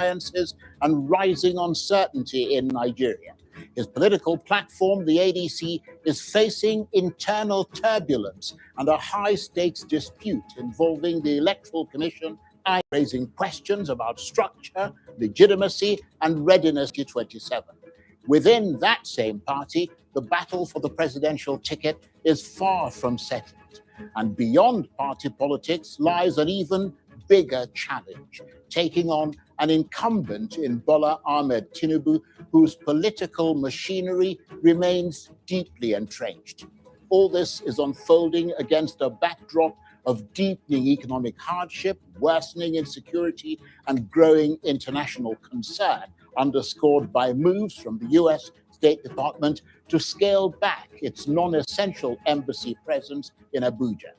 alliances and rising uncertainty in Nigeria. His political platform, the ADC, is facing internal turbulence and a high-stakes dispute involving the Electoral Commission, raising questions about structure, legitimacy, and readiness to 27. Within that same party, the battle for the presidential ticket is far from settled. And beyond party politics lies an even bigger challenge, taking on an incumbent in Bola Ahmed Tinubu, whose political machinery remains deeply entrenched. All this is unfolding against a backdrop of deepening economic hardship, worsening insecurity, and growing international concern, underscored by moves from the US State Department to scale back its non-essential embassy presence in Abuja.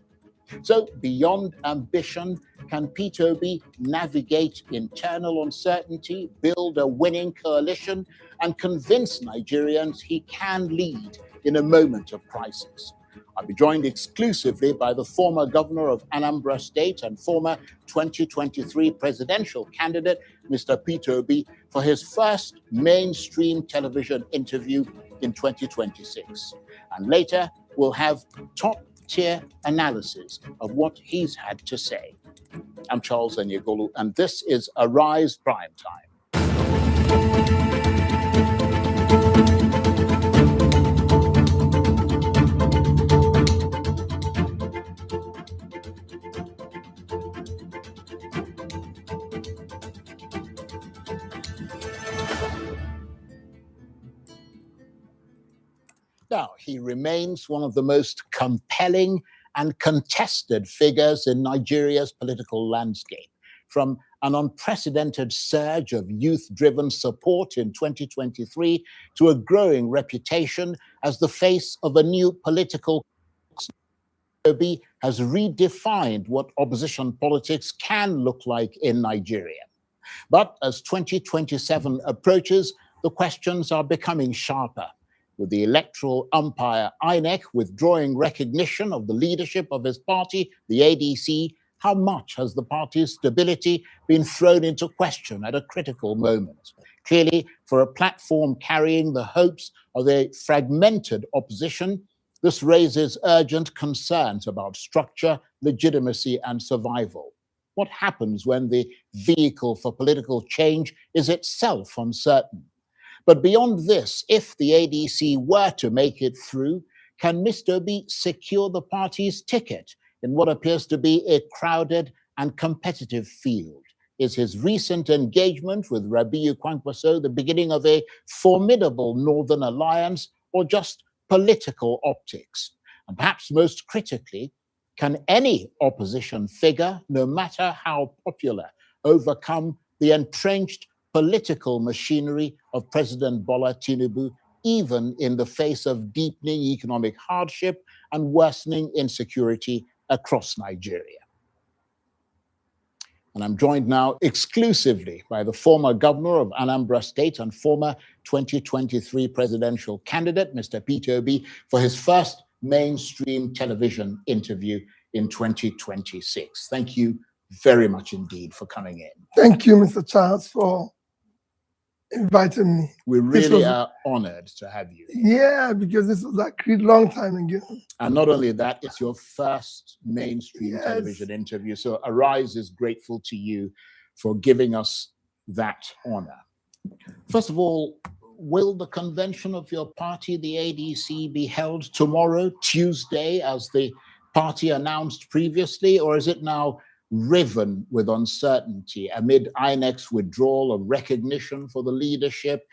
So beyond ambition, can Peter Obi navigate internal uncertainty, build a winning coalition, and convince Nigerians he can lead in a moment of crisis? I'll be joined exclusively by the former governor of Anambra State and former 2023 presidential candidate, Mr. Peter Obi, for his first mainstream television interview in 2026. And later, we'll have top-tier analysis of what he's had to say. I'm Charles Enyegolu, and this is Arise Prime Time. Now, he remains one of the most compelling and contested figures in Nigeria's political landscape, from an unprecedented surge of youth-driven support in 2023 to a growing reputation as the face of a new political. Obi has redefined what opposition politics can look like in Nigeria. But as 2027 approaches, the questions are becoming sharper, with the electoral umpire INEC withdrawing recognition of the leadership of his party, the ADC. How much has the party's stability been thrown into question at a critical moment? Clearly, for a platform carrying the hopes of a fragmented opposition, this raises urgent concerns about structure, legitimacy, and survival. What happens when the vehicle for political change is itself uncertain? But beyond this, if the ADC were to make it through, can Mr. Obi secure the party's ticket in what appears to be a crowded and competitive field? Is his recent engagement with Rabiu Kwankwaso the beginning of a formidable Northern alliance, or just political optics? And perhaps most critically, can any opposition figure, no matter how popular, overcome the entrenched political machinery of President Bola Tinubu, even in the face of deepening economic hardship and worsening insecurity across Nigeria? And I'm joined now exclusively by the former governor of Anambra State and former 2023 presidential candidate, Mr. Peter Obi, for his first mainstream television interview in 2026. Thank you very much indeed for coming in. Thank you, Mr. Charles, for inviting me. We really are honored to have you. Yeah, because this was a long time ago. And not only that, it's your first mainstream television interview. So Arise is grateful to you for giving us that honor. First of all, will the convention of your party, the ADC, be held tomorrow, Tuesday, as the party announced previously, or is it now riven with uncertainty amid INEC's withdrawal of recognition for the leadership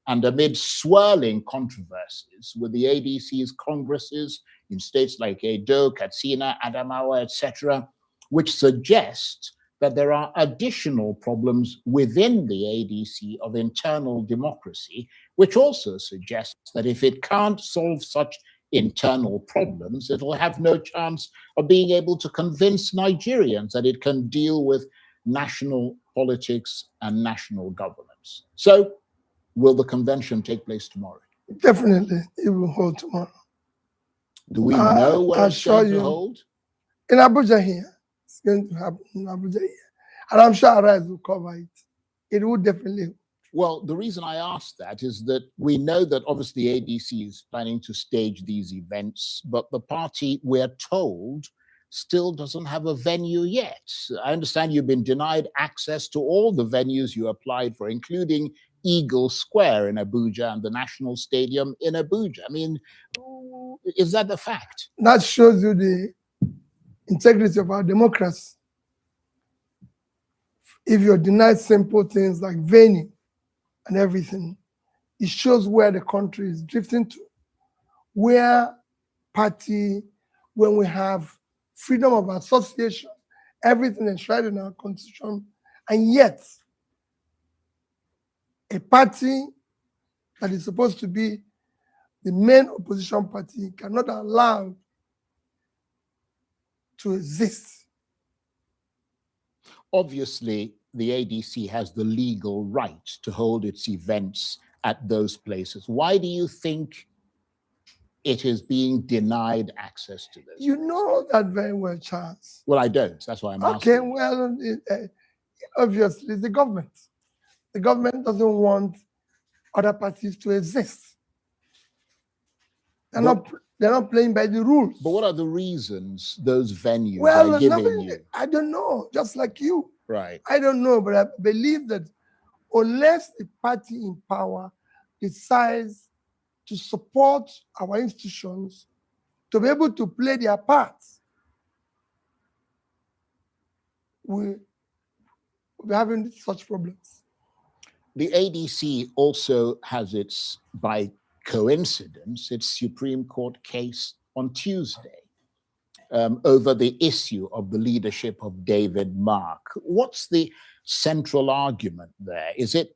and amid swirling controversies with the ADC's congresses in states like Edo, Katsina, Adamawa, etc., which suggest that there are additional problems within the ADC of internal democracy, which also suggests that if it can't solve such internal problems, it'll have no chance of being able to convince Nigerians that it can deal with national politics and national governance. So, will the convention take place tomorrow? Definitely, it will hold tomorrow. Do we know where it's going to hold? In Abuja here. It's going to happen in Abuja here. And I'm sure Arise will cover it it would definitely. Well, the reason I asked that is that we know that obviously ADC is planning to stage these events, but the party, we're told, still doesn't have a venue yet. I understand you've been denied access to all the venues you applied for, including Eagle Square in Abuja and the National Stadium in Abuja. I mean, is that the fact? That shows you the integrity of our democracy. If you're denied simple things like venue and everything, it shows where the country is drifting to. Where party, when we have freedom of association, everything enshrined in our constitution, and yet a party that is supposed to be the main opposition party cannot allow to exist. Obviously, the ADC has the legal right to hold its events at those places. Why do you think it is being denied access to this? You know that very well, Charles. Well, I don't. That's why I'm Okay, asking. well, obviously, the government. The government doesn't want other parties to exist. They're not playing by the rules. But what are the reasons those venues Well, are giving you? I don't know, just like you. Right. I don't know, but I believe that unless the party in power decides to support our institutions to be able to play their part, we're having such problems. The ADC also has its, by coincidence, its Supreme Court case on Tuesday over the issue of the leadership of David Mark. What's the central argument there? Is it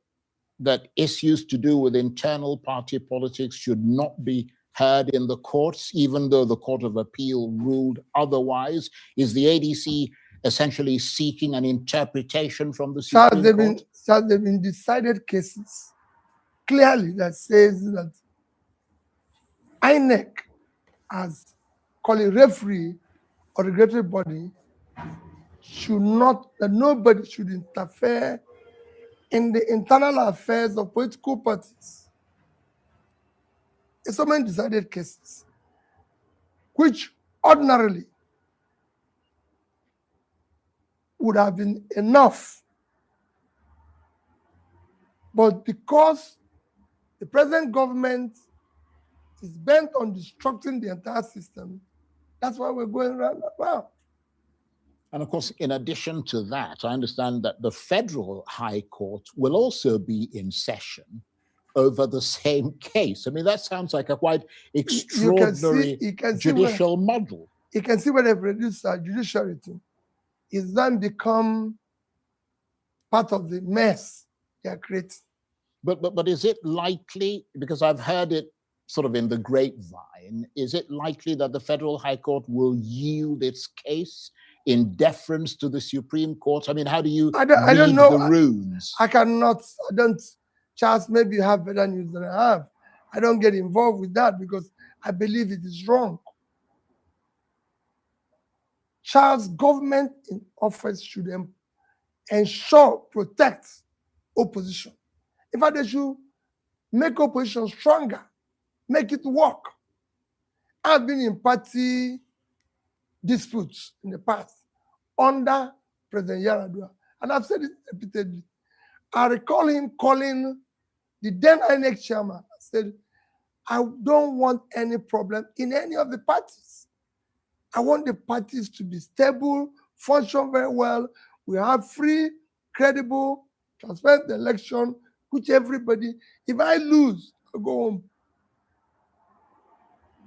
that issues to do with internal party politics should not be heard in the courts, even though the Court of Appeal ruled otherwise? Is the ADC essentially seeking an interpretation from the Supreme Court? There have been decided cases clearly that says that INEC, as called a referee or regulatory body, that nobody should interfere in the internal affairs of political parties. In so many decided cases, which ordinarily would have been enough. But because the present government is bent on destructing the entire system, that's why we're going around that round. And of course, in addition to that, I understand that the Federal High Court will also be in session over the same case. I mean, that sounds like a quite extraordinary judicial model. You can see where they've reduced our judiciary to. It's then become part of the mess they are creating. But is it likely, because I've heard it sort of in the grapevine, is it likely that the Federal High Court will yield its case in deference to the Supreme Court? I mean, how do you read the runes? I don't, Charles, maybe you have better news than I have. I don't get involved with that because I believe it is wrong. Charles, government in office should protect opposition. In fact, they should make opposition stronger, make it work. I've been in party disputes in the past under President Yar'Adua, and I've said it repeatedly. I recall him calling the then INEC chairman and said, I don't want any problem in any of the parties. I want the parties to be stable, function very well. We have free, credible, transparent election, which everybody, if I lose, I'll go home.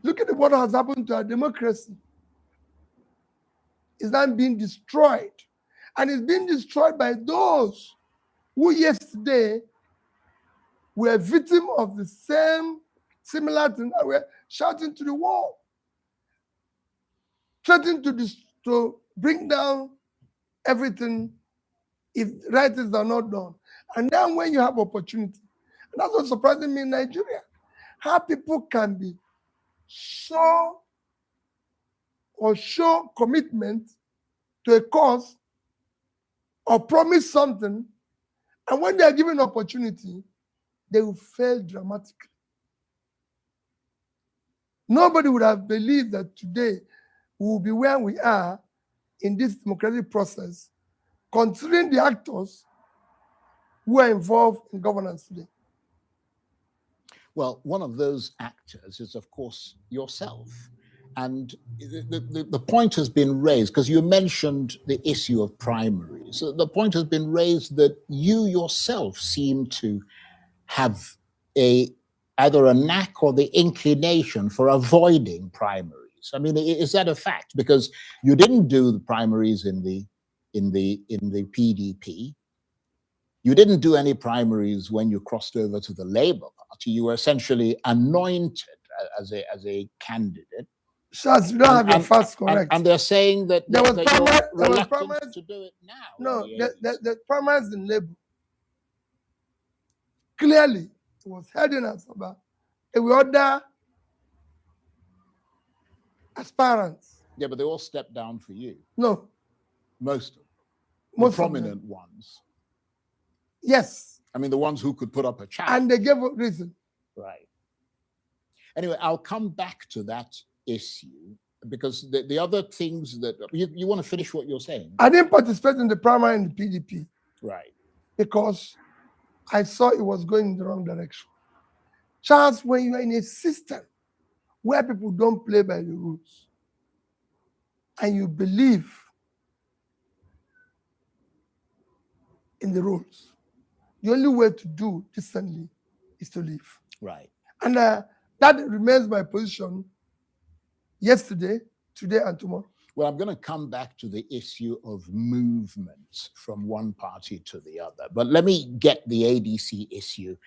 Look at what has happened to our democracy. It's not being destroyed. And it's being destroyed by those who yesterday were victims of the similar thing that were shouting to the wall, threatening to bring down everything if right things are not done. And then when you have opportunity, and that's what's surprising me in Nigeria, how people can be show commitment to a cause or promise something, And when they are given opportunity, they will fail dramatically. Nobody would have believed that today we will be where we are in this democratic process, considering the actors who are involved in governance today. Well, one of those actors is, of course, yourself. And the point has been raised, because you mentioned the issue of primaries. So the point has been raised that you yourself seem to have either a knack or the inclination for avoiding primaries. I mean, is that a fact? Because you didn't do the primaries in the PDP. You didn't do any primaries when you crossed over to the Labour Party. You were essentially anointed as a candidate. Charles, you don't have your facts correct. And they're saying that there was reluctant to do it now. No, the primaries in Labour clearly was heading us about. There were other aspirants. Yeah, but they all stepped down for you. No. Most of them. Most prominent ones. Yes. I mean, the ones who could put up a challenge. And they gave a reason. Right. Anyway, I'll come back to that issue, because the other things that you want to finish what you're saying. I didn't participate in the primary in the PDP. Right. Because I saw it was going in the wrong direction. Charles, when you are in a system where people don't play by the rules, and you believe in the rules, the only way to do decently is to leave. Right. And that remains my position yesterday, today, and tomorrow. Well, I'm going to come back to the issue of movements from one party to the other. But let me get the ADC issue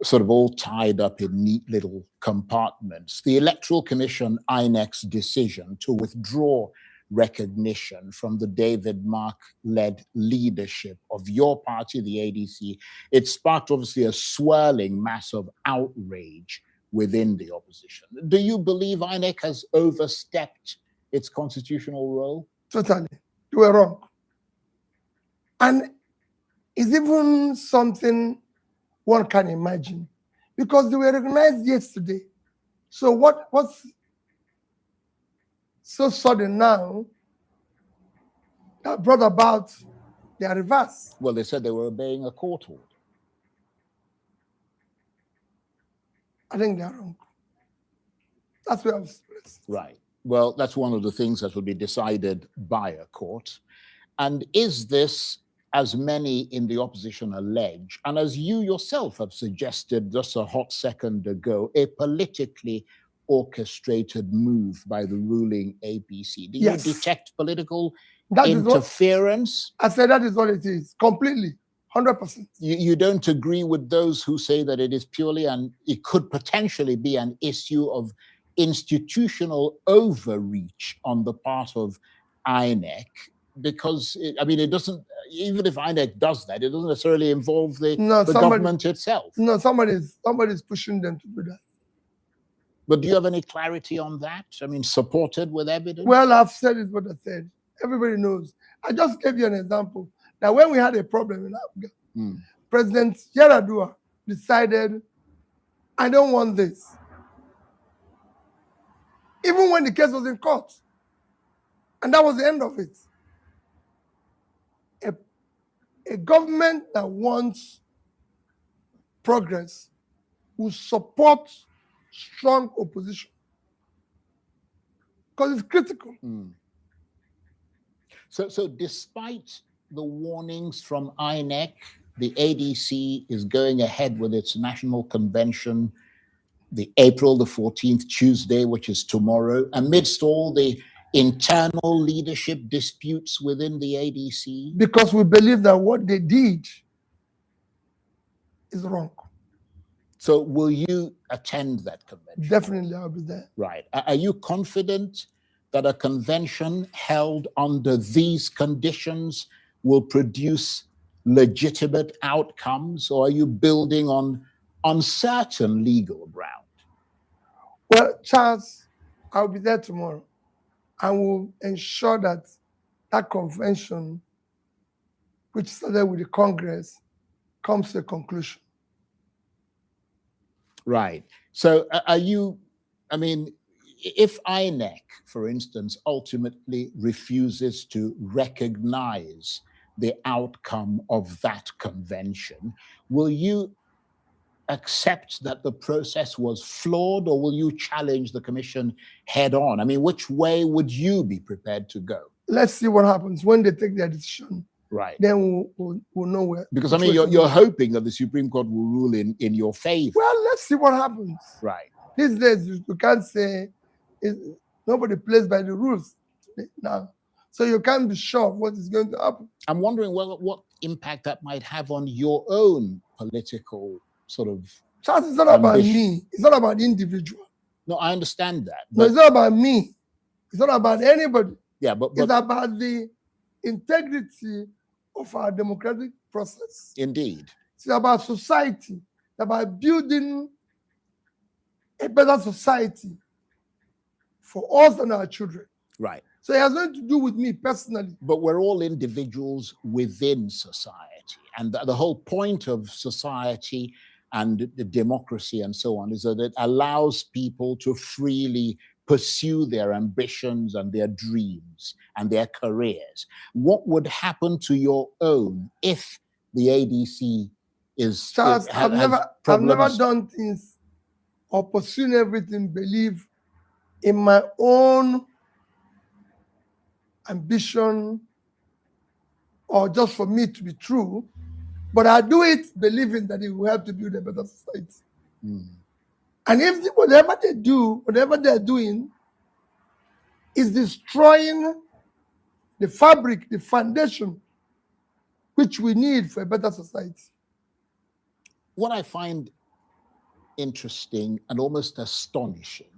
sort of all tied up in neat little compartments. The Electoral Commission, INEC's decision to withdraw recognition from the David Mark-led leadership of your party, the ADC, it sparked obviously a swirling mass of outrage within the opposition. Do you believe INEC has overstepped its constitutional role? Totally. You were wrong. And it's even something one can imagine, because they were recognized yesterday. So what's so sudden now that brought about their reverse? Well, they said they were obeying a court order. I think they're wrong. That's where I was expressed. Right. Well, that's one of the things that will be decided by a court. And is this, as many in the opposition allege, and as you yourself have suggested just a hot second ago, a politically orchestrated move by the ruling APC? Do you detect political interference? I said that is what it is, completely, 100%. You don't agree with those who say that it is purely, and it could potentially be an issue of institutional overreach on the part of INEC, because it doesn't, even if INEC does that, it doesn't necessarily involve the government itself. No, somebody's pushing them to do that. But do you have any clarity on that? I mean, supported with evidence? Well, I've said it what I said. Everybody knows. I just gave you an example. Now, when we had a problem in Africa, President Yar'Adua decided, I don't want this. Even when the case was in court. And that was the end of it. A government that wants progress will support strong opposition, because it's critical. So despite the warnings from INEC, the ADC is going ahead with its national convention, the April the 14th, Tuesday, which is tomorrow, amidst all the internal leadership disputes within the ADC? Because we believe that what they did is wrong. So will you attend that convention? Definitely, I'll be there. Right. Are you confident that a convention held under these conditions will produce legitimate outcomes, or are you building on uncertain legal ground? Well, Charles, I'll be there tomorrow, and will ensure that that convention, which started with the Congress, comes to a conclusion. Right. So are you, I mean, if INEC, for instance, ultimately refuses to recognize the outcome of that convention, will you accept that the process was flawed, or will you challenge the commission head on? I mean, which way would you be prepared to go? Let's see what happens when they take their decision. Right. Then we'll know where. Because I mean, you're hoping that the Supreme Court will rule in your favor. Well, let's see what happens. Right. These days, you can't say nobody plays by the rules now. So you can't be sure of what is going to happen. I'm wondering what impact that might have on your own political sort of. Charles, it's not about me. It's not about the individual. No, I understand that. No, it's not about me. It's not about anybody. Yeah, but it's about the integrity of our democratic process. Indeed. It's about society. It's about building a better society for us and our children. Right. So it has nothing to do with me personally. But we're all individuals within society. And the whole point of society and the democracy and so on is that it allows people to freely pursue their ambitions and their dreams and their careers. What would happen to your own if the ADC is... Charles, I've never done things or pursued everything, believe in my own ambition or just for me to be true, but I do it believing that it will help to build a better society. Mm. And if whatever they do, whatever they're doing is destroying the fabric, the foundation, which we need for a better society. What I find interesting and almost astonishing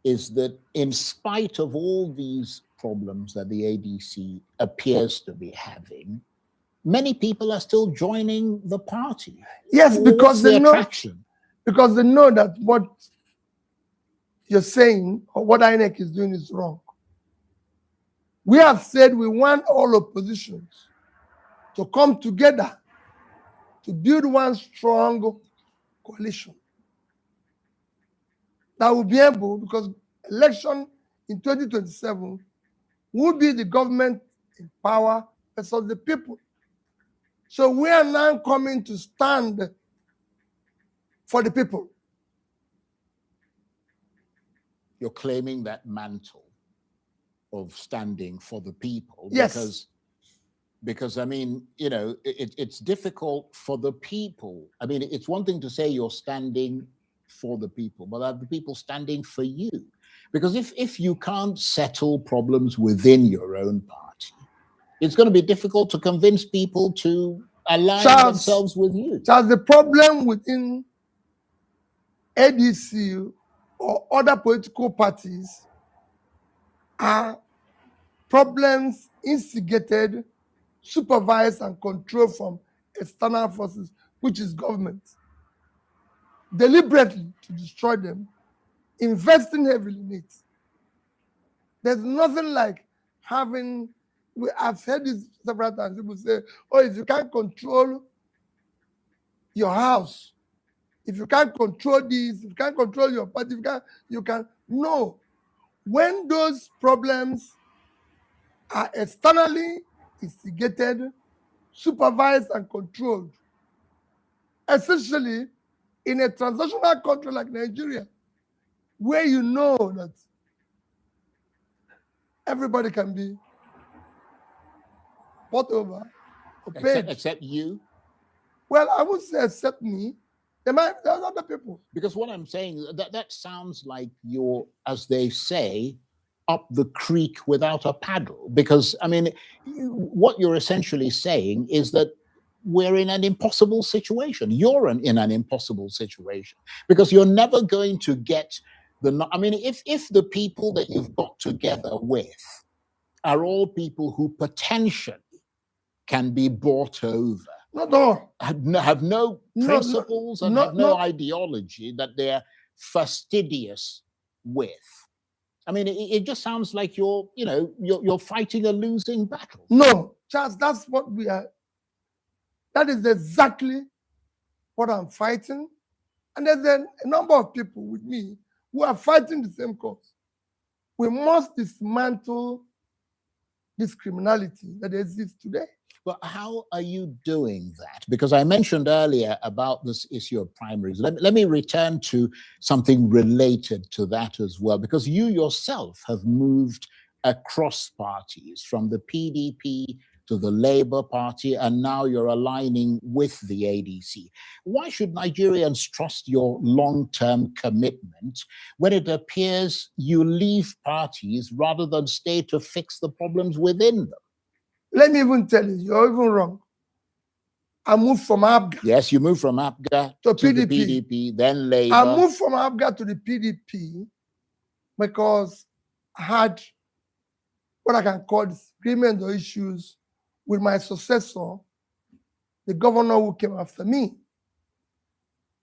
is that in spite of all these problems that the ADC appears to be having, many people are still joining the party. Yes, because they know, attraction? Because they know that what you're saying or what INEC is doing is wrong. We have said we want all oppositions to come together to build one strong coalition that will be able, because election in 2027 will be the government in power versus the people. So we are now coming to stand for the people. You're claiming that mantle of standing for the people. Yes. Because I mean, you know, it's difficult for the people. I mean, it's one thing to say you're standing for the people, but are the people standing for you? Because if you can't settle problems within your own party, it's going to be difficult to convince people to align themselves with you. Charles, the problem within ADC or other political parties are problems instigated, supervised, and controlled from external forces, which is government, deliberately to destroy them, investing heavily in it. There's nothing like having, I've heard this several times, people say, oh, if you can't control your house, if you can't control this, if you can't control your party, you can. No. When those problems are externally instigated, supervised, and controlled, especially in a transitional country like Nigeria, where you know that everybody can be bought over or paid. Except you? Well, I would say except me. There are other people. Because what I'm saying, that sounds like you're, as they say, up the creek without a paddle. Because, I mean, what you're essentially saying is that we're in an impossible situation. You're in an impossible situation. Because you're never going to get I mean, if the people that you've got together with are all people who potentially can be bought over, not all, have no principles and have no ideology that they're fastidious with. I mean, it just sounds like you're fighting a losing battle. No, Charles, that's what we are That is exactly what I'm fighting. And there's a number of people with me who are fighting the same cause. We must dismantle this criminality that exists today. But how are you doing that? Because I mentioned earlier about this issue of primaries. Let me return to something related to that as well, because you yourself have moved across parties from the PDP to the Labour Party, and now you're aligning with the ADC. Why should Nigerians trust your long-term commitment when it appears you leave parties rather than stay to fix the problems within them? Let me even tell you, you're even wrong. I moved from ABGA. Yes, you moved from ABGA to the PDP, then Labour. I moved from ABGA to the PDP because I had what I can call disagreement or issues with my successor, the governor who came after me.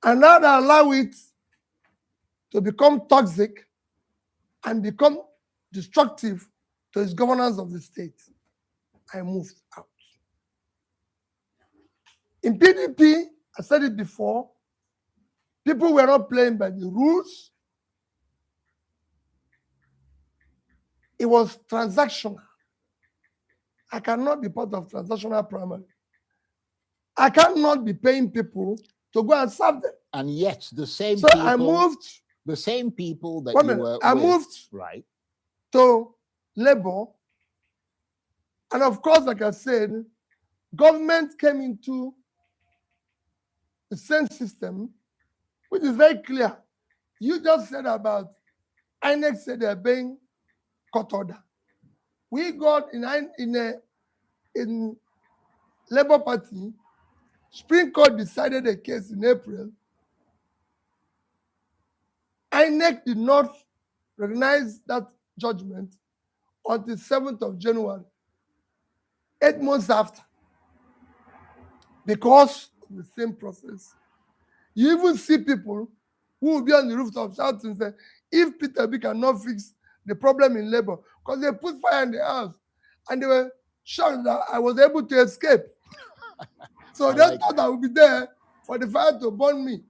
And now they allow it to become toxic and become destructive to its governance of the state. I moved out. In PDP, I said it before, people were not playing by the rules. It was transactional. I cannot be part of transactional primary. I cannot be paying people to go and serve them. And yet the same so people, I moved. The same people that you were I moved right to Labour. And of course, like I said, government came into the same system, which is very clear. You just said about INEC said they're being court order. We got in Labour Party, Supreme Court decided a case in April. INEC did not recognize that judgment until 7th of January, 8 months after, because of the same process. You even see people who will be on the rooftop shouting and say, if Peter B cannot fix the problem in Labour, because they put fire in the house, and they were shocked that I was able to escape. So they thought I would be there for the fire to burn me.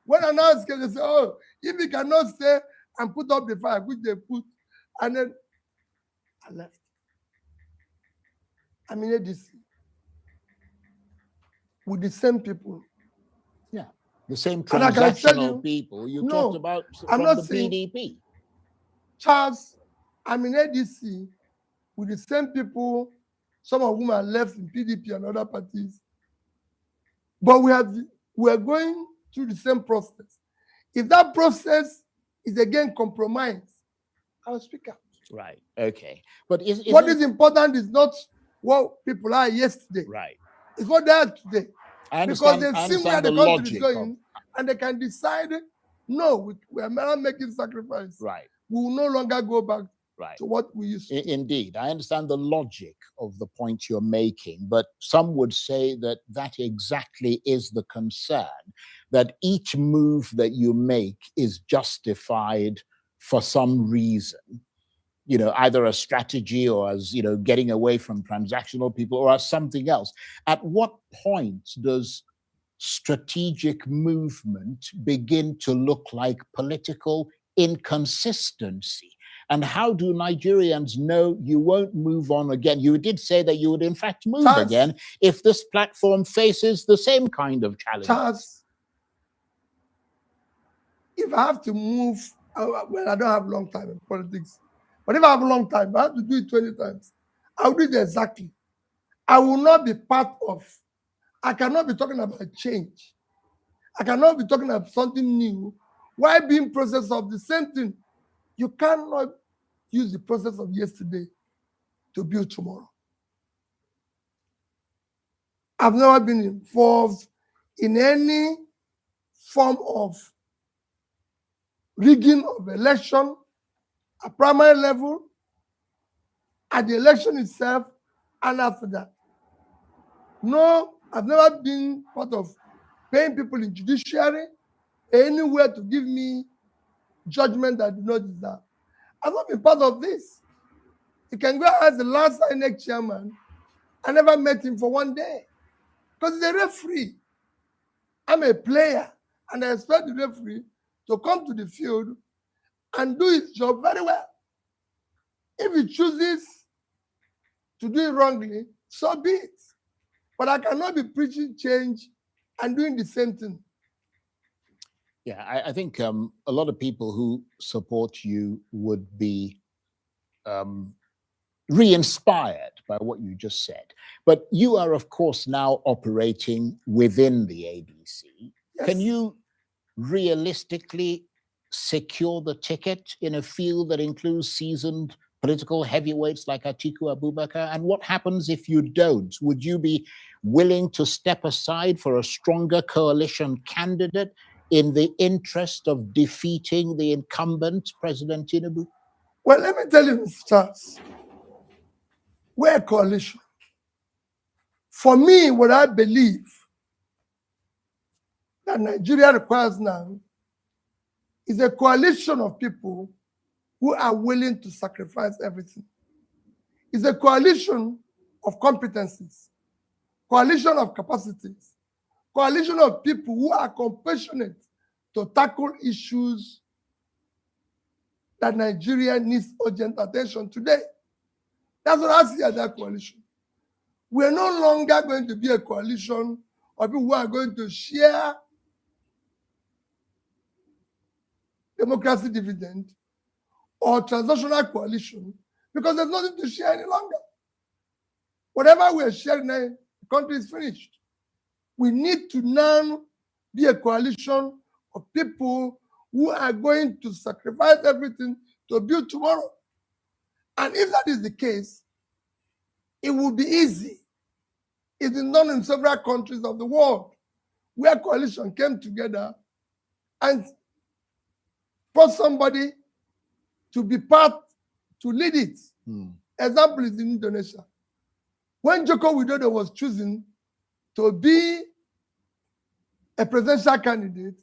When I now escaped, they said, oh, if he cannot stay and put up the fire, which they put, and then I left. I'm in ADC with the same people. Yeah, the same transactional people you talked about from the PDP. Charles, I'm in ADC with the same people, some of whom are left in PDP and other parties. But we are going through the same process. If that process is again compromised, I will speak out. Right. Okay. But what is important is not what people are yesterday. Right. It's what they are today. Because they've seen where the country is going, and they can decide, no, we are not making sacrifice. Right. We will no longer go back to what we used to. Indeed. I understand the logic of the point you're making, but some would say that that exactly is the concern, that each move that you make is justified for some reason. You know, either a strategy or as, you know, getting away from transactional people or as something else. At what point does strategic movement begin to look like political inconsistency? And how do Nigerians know you won't move on again? You did say that you would in fact move again if this platform faces the same kind of challenge. Charles, if I have to move, well, I don't have a long time in politics. But if I have a long time, I have to do it 20 times. I'll do it exactly. I will not be part of. I cannot be talking about change. I cannot be talking about something new while being process of the same thing. You cannot use the process of yesterday to build tomorrow. I've never been involved in any form of rigging of election at primary level, at the election itself, and after that. No, I've never been part of paying people in judiciary anywhere to give me judgment that I do not deserve. I've not been part of this. You can go as the last INEC chairman. I never met him for one day. Because he's a referee. I'm a player, and I expect the referee to come to the field and do his job very well. If he chooses to do it wrongly, so be it. But I cannot be preaching change and doing the same thing. Yeah, I think a lot of people who support you would be re-inspired by what you just said. But you are, of course, now operating within the ADC. Yes. Can you realistically secure the ticket in a field that includes seasoned political heavyweights like Atiku Abubakar? And what happens if you don't? Would you be willing to step aside for a stronger coalition candidate in the interest of defeating the incumbent President Tinubu? Well, let me tell you, Mr. Charles, we're a coalition. For me, what I believe that Nigeria requires now is a coalition of people who are willing to sacrifice everything. It's a coalition of competencies, coalition of capacities, coalition of people who are compassionate to tackle issues that Nigeria needs urgent attention today. That's what I see as that coalition. We're no longer going to be a coalition of people who are going to share democracy dividend or transnational coalition, because there's nothing to share any longer. Whatever we're sharing now, the country is finished. We need to now be a coalition of people who are going to sacrifice everything to build tomorrow. And if that is the case, it will be easy. It is done in several countries of the world where coalition came together and brought somebody to be part, to lead it. Example is in Indonesia. When Joko Widodo was chosen to be a presidential candidate,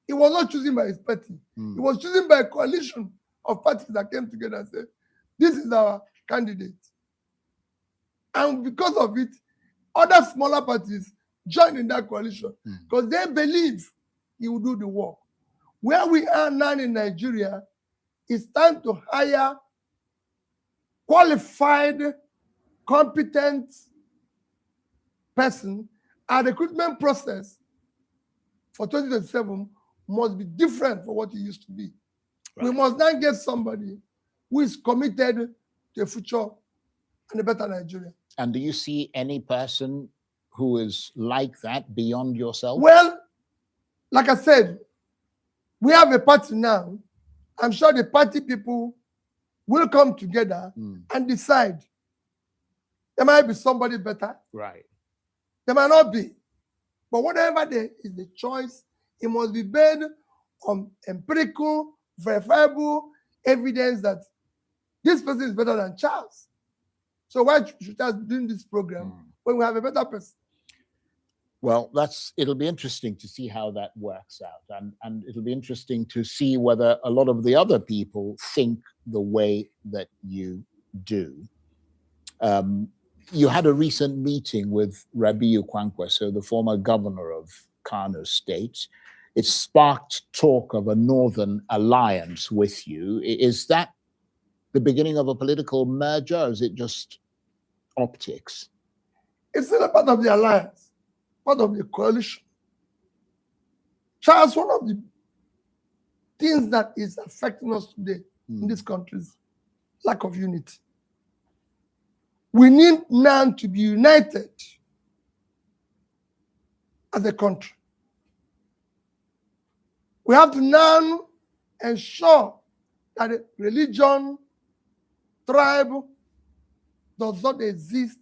he was not chosen by his party. He was chosen by a coalition of parties that came together and said, this is our candidate. And because of it, other smaller parties joined in that coalition because they believe he will do the work. Where we are now in Nigeria, it's time to hire qualified, competent person. Our recruitment process for 2027 must be different from what it used to be. Right. We must now get somebody who is committed to a future and a better Nigeria. And do you see any person who is like that beyond yourself? Well, like I said, we have a party now. I'm sure the party people will come together and decide. There might be somebody better. Right. There might not be. But whatever there is the choice, it must be based on empirical, verifiable evidence that this person is better than Charles. So why should I be doing this program when we have a better person? Well, it'll be interesting to see how that works out. And it'll be interesting to see whether a lot of the other people think the way that you do. You had a recent meeting with Rabiu Kwankwaso, the former governor of Kano State. It sparked talk of a northern alliance with you. Is that the beginning of a political merger, or is it just optics? It's still a part of the alliance, part of the coalition. Charles, one of the things that is affecting us today in this country is lack of unity. We need now to be united as a country. We have to now ensure that religion, tribe does not exist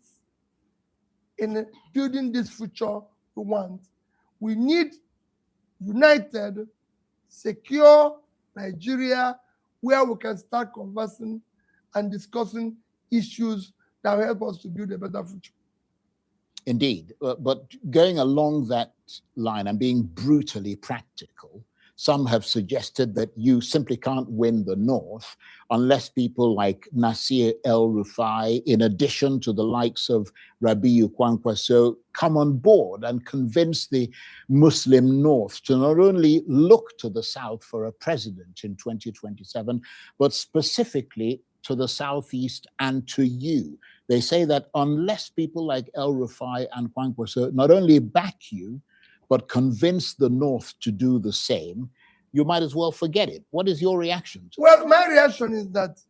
in building this future we want. We need united, secure Nigeria where we can start conversing and discussing issues that will help us to build a better future. Indeed, but going along that line and being brutally practical, some have suggested that you simply can't win the North unless people like Nasir El-Rufai, in addition to the likes of Rabiu Kwankwaso, come on board and convince the Muslim North to not only look to the South for a president in 2027, but specifically to the Southeast and to you. They say that unless people like El-Rufai and Kwankwaso not only back you, but convince the North to do the same, you might as well forget it. What is your reaction to Well, my reaction is that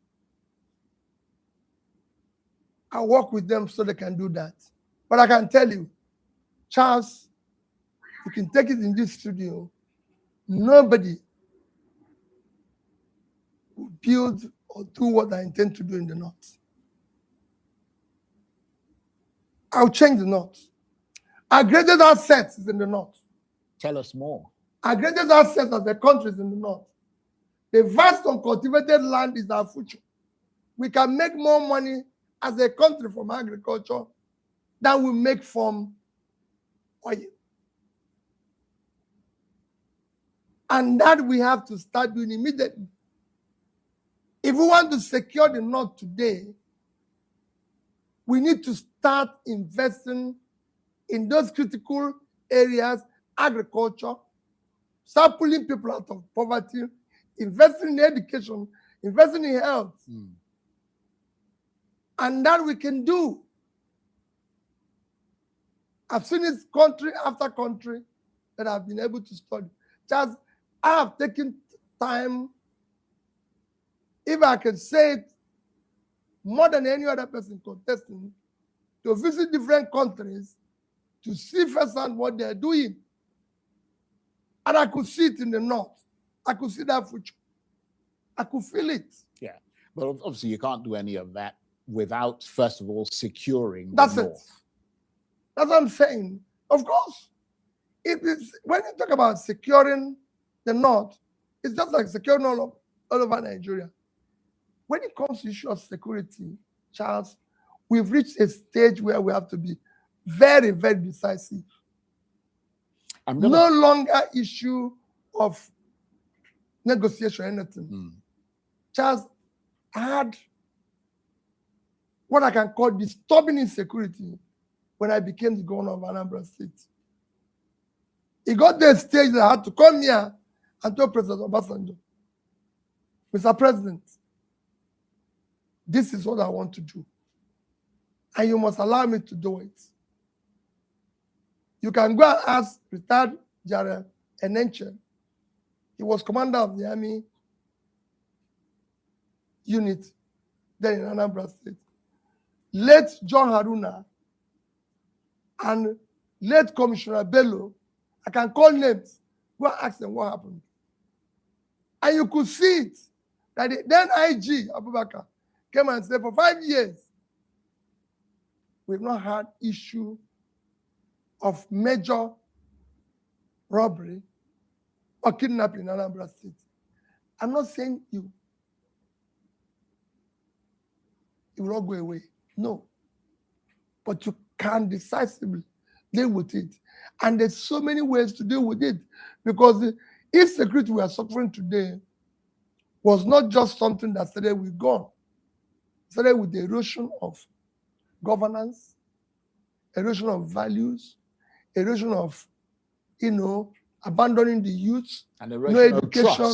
I work with them so they can do that. But I can tell you, Charles, you can take it in this studio, nobody will build or do what I intend to do in the North. I'll change the North. Our greatest assets is in the North. Tell us more. Our greatest assets as a country is in the North. The vast uncultivated land is our future. We can make more money as a country from agriculture than we make from oil. And that we have to start doing immediately. If we want to secure the North today, we need to start investing in those critical areas, agriculture, start pulling people out of poverty, investing in education, investing in health. And that we can do. I've seen it country after country that I've been able to study. Just I have taken time, if I can say it, more than any other person contesting, to visit different countries to see firsthand what they're doing. And I could see it in the North. I could see that future. I could feel it. Yeah. But obviously you can't do any of that without, first of all, securing That's the it. North. That's what I'm saying. Of course, it is, when you talk about securing the North, it's just like securing all over Nigeria. When it comes to issue of security, Charles, we've reached a stage where we have to be very, very decisive. No longer issue of negotiation or anything. Charles, I had what I can call disturbing insecurity when I became the governor of Anambra State. It got to a stage that I had to come here and tell President Obasanjo, Mr. President, this is what I want to do. And you must allow me to do it. You can go and ask retired General Enenche. He was commander of the army unit then in Anambra State. Late John Haruna and late Commissioner Bello, I can call names, go and ask them what happened. And you could see it, that the then IG, Abubakar, came and said, for 5 years, we've not had issue of major robbery or kidnapping in Anambra State. I'm not saying it will not go away. No. But you can decisively deal with it. And there's so many ways to deal with it. Because the insecurity we are suffering today was not just something that started with God. It started with the erosion of governance, erosion of values, erosion of, abandoning the youth, and no education,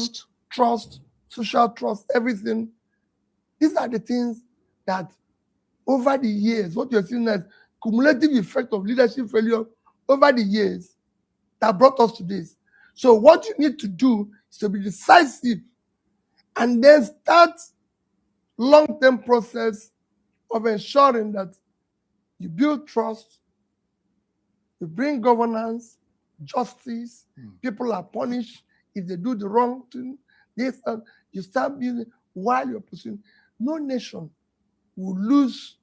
trust, social trust, everything. These are the things that over the years, what you're seeing as cumulative effect of leadership failure over the years that brought us to this. So what you need to do is to be decisive and then start long-term process of ensuring that you build trust, you bring governance, justice, people are punished if they do the wrong thing. You start building while you're pursuing. No nation will lose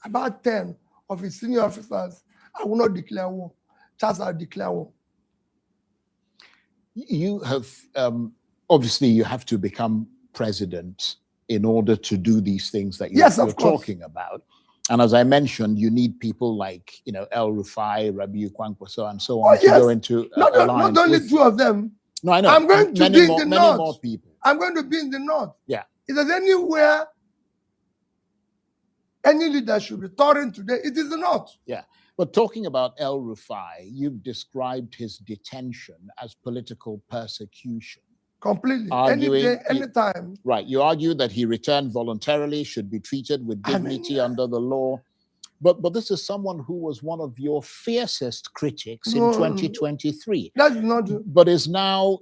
about 10 of its senior officers. I will not declare war. Charles, I'll declare war. You have, obviously, you have to become president in order to do these things that you're talking about. And as I mentioned, you need people like, El Rufai, Rabiu Kwankwaso, and so Oh, on to yes. go into Not alliance only with two of them. No, I know. I'm going to be in the many north. more people. I'm going to be in the north. Yeah. If there's anywhere any leader should be touring today, it is the north. Yeah. But talking about El Rufai, you've described his detention as political persecution. Completely. Arguing, Any day, anytime. Right. You argue that he returned voluntarily, should be treated with dignity under the law. But this is someone who was one of your fiercest critics in 2023. That's not. But is now,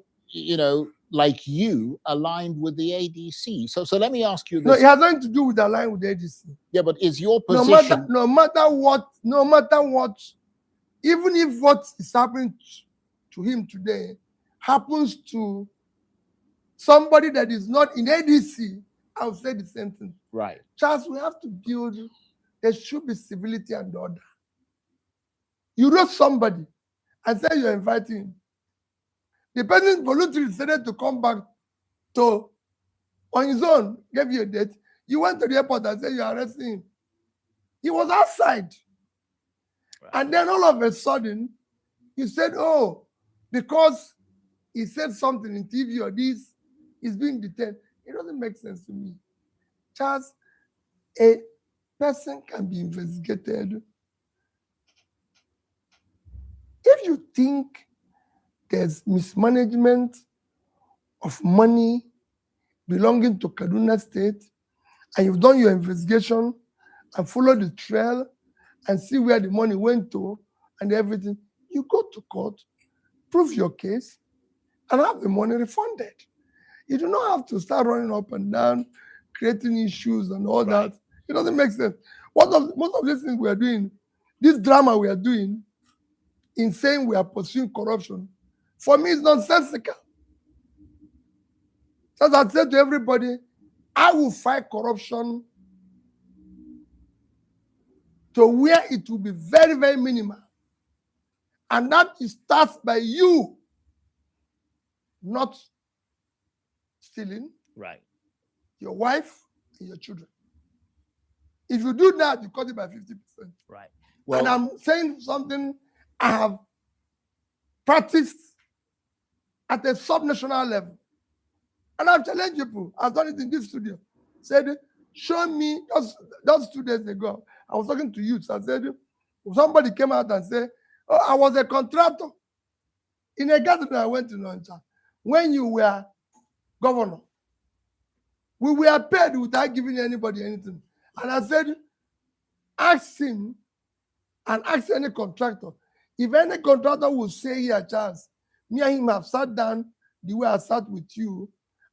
like you, aligned with the ADC. So let me ask you this. No, it has nothing to do with aligning with the ADC. Yeah, but is your position... No matter what, even if what is happening to him today happens to somebody that is not in ADC, I'll say the same thing. Right. Charles, we have to build, there should be civility and order. You wrote somebody and say you're inviting him. The person voluntarily decided to come back to, on his own, gave you a date. You went to the airport and said you're arresting him. He was outside. Right. And then all of a sudden, you said, oh, because he said something in TV or this, he's being detained. It doesn't make sense to me. Charles, a person can be investigated. If you think there's mismanagement of money belonging to Kaduna State, and you've done your investigation and followed the trail and see where the money went to and everything, you go to court, prove your case, and have the money refunded. You do not have to start running up and down, creating issues and all that. It doesn't make sense. Most of these things we are doing, this drama we are doing, in saying we are pursuing corruption, for me, it's nonsensical. As I said to everybody, I will fight corruption to where it will be very, very minimal. And that starts by you not stealing, right, your wife and your children. If you do that, you cut it by 50%. Right. Well, and I'm saying something I have practiced at a subnational level. And I've challenged people. I've done it in this studio. Said, show me, just 2 days ago, I was talking to youths. I said, somebody came out and said, oh, I was a contractor in a gathering I went to lunch. When you were governor, we were paid without giving anybody anything. And I said, ask him and ask any contractor. If any contractor will say here, Charles, me and him have sat down the way I sat with you,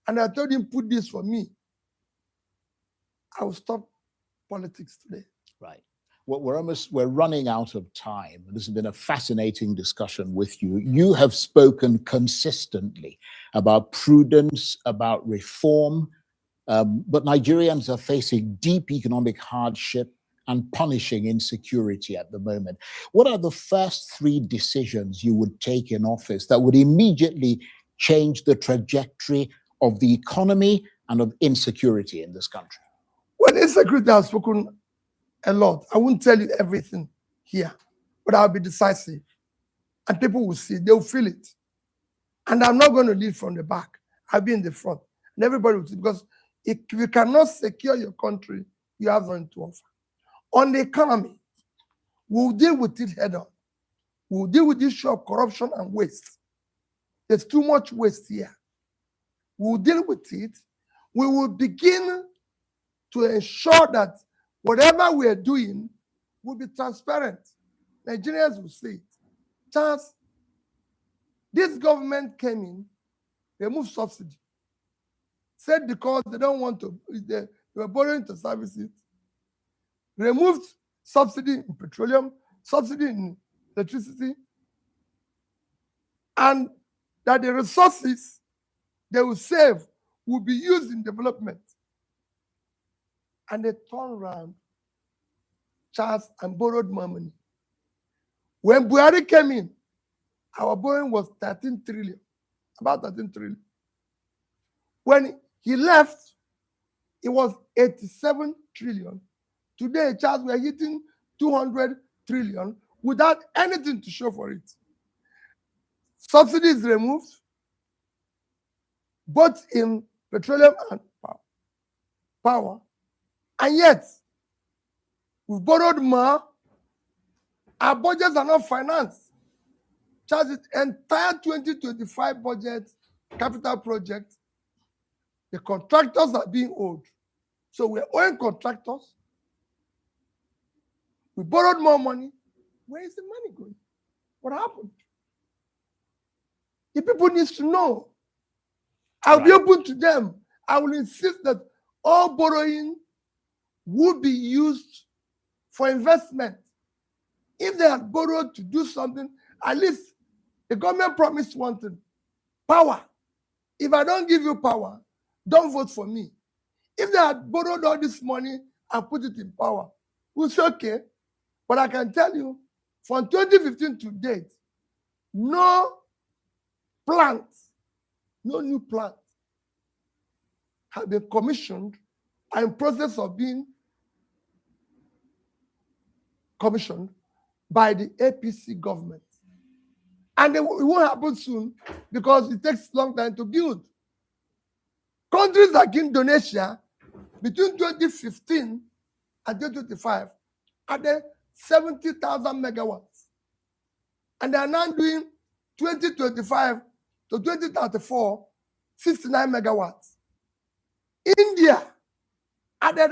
and I told him, put this for me, I will stop politics today. Right. Well, we're running out of time. This has been a fascinating discussion with you. You have spoken consistently about prudence, about reform, but Nigerians are facing deep economic hardship and punishing insecurity at the moment. What are the first 3 decisions you would take in office that would immediately change the trajectory of the economy and of insecurity in this country? Well, insecurity, I've spoken a lot. I won't tell you everything here, but I'll be decisive. And people will see, they'll feel it. And I'm not going to lead from the back. I'll be in the front. And everybody will see, because if you cannot secure your country, you have nothing to offer. On the economy, we'll deal with it head on. We'll deal with the issue of corruption and waste. There's too much waste here. We'll deal with it. We will begin to ensure that whatever we are doing will be transparent. Nigerians will see it. Charles, this government came in, removed subsidy. Said because they don't want to, they were borrowing to service it. Removed subsidy in petroleum, subsidy in electricity, and that the resources they will save will be used in development. And they turned around, Charles, and borrowed more money. When Buhari came in, our borrowing was 13 trillion, about 13 trillion. When he left, it was 87 trillion. Today, Charles, we are hitting 200 trillion without anything to show for it. Subsidies removed, both in petroleum and power, and yet we've borrowed more. Our budgets are not financed. Charles, the entire 2025 budget, capital project, the contractors are being owed. So we're owing contractors. We borrowed more money. Where is the money going? What happened? The people need to know. I'll be open to them. I will insist that all borrowing would be used for investment. If they had borrowed to do something, at least the government promised one thing: power. If I don't give you power, don't vote for me. If they had borrowed all this money and put it in power, we'll say, okay. But I can tell you, from 2015 to date, no new plant have been commissioned and in process of being commissioned by the APC government. And it won't happen soon because it takes a long time to build. Countries like Indonesia, between 2015 and 2025, added 70,000 megawatts. And they are now doing 2025 to 2034, 69 megawatts. India added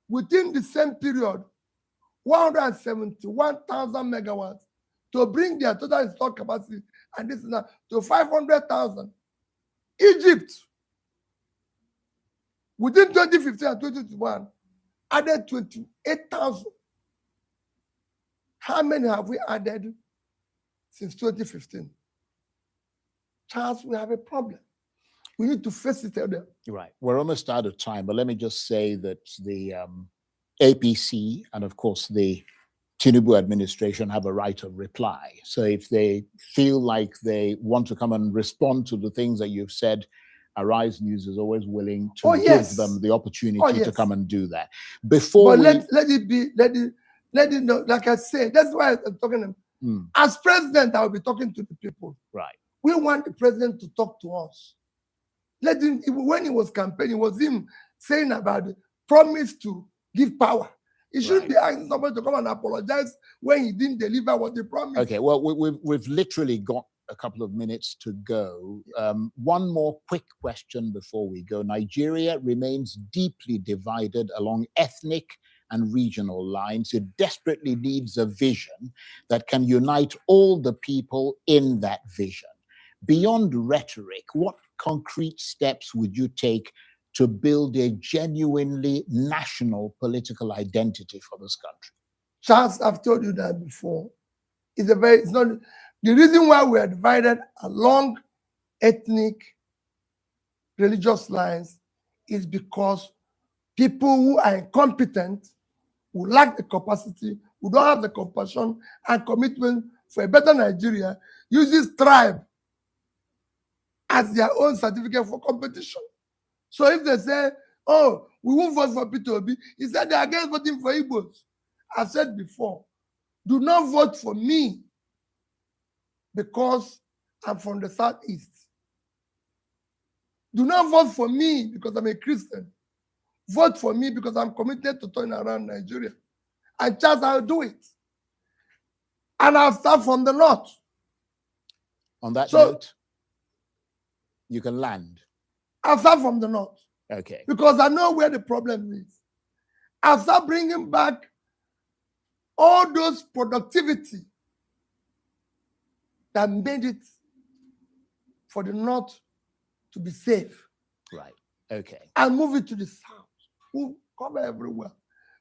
within the same period 171,000 megawatts to bring their total installed capacity, and this is now to 500,000. Egypt, within 2015 and 2021, added 28,000. How many have we added since 2015? Charles, we have a problem. We need to face it. Right. We're almost out of time, but let me just say that the APC and, of course, the Tinubu administration have a right of reply. So if they feel like they want to come and respond to the things that you've said, Arise News is always willing to give them the opportunity to come and do that. Before let it know, like I said, that's why I'm talking. As president, I will be talking to the people. Right. We want the president to talk to us. Let him, when he was campaigning, it was him saying about the promise to give power. He shouldn't be asking somebody to come and apologize when he didn't deliver what he promised. Okay, well, we've literally got a couple of minutes to go. One more quick question before we go. Nigeria remains deeply divided along ethnic and regional lines. It desperately needs a vision that can unite all the people in that vision. Beyond rhetoric, what concrete steps would you take to build a genuinely national political identity for this country? Charles, I've told you that before. It's not the reason why we are divided along ethnic, religious lines is because people who are incompetent, who lack the capacity, who don't have the compassion and commitment for a better Nigeria, uses tribe as their own certificate for competition. So if they say, oh, we won't vote for Peter Obi, he said they are against voting for Igbos. I've said before, do not vote for me because I'm from the Southeast. Do not vote for me because I'm a Christian. Vote for me because I'm committed to turn around Nigeria. And Charles, I'll do it. And I'll start from the north. On that note, you can land. I'll start from the north. Okay. Because I know where the problem is. I'll start bringing back all those productivity that made it for the north to be safe. Right. Okay. And move it to the south. We'll cover everywhere.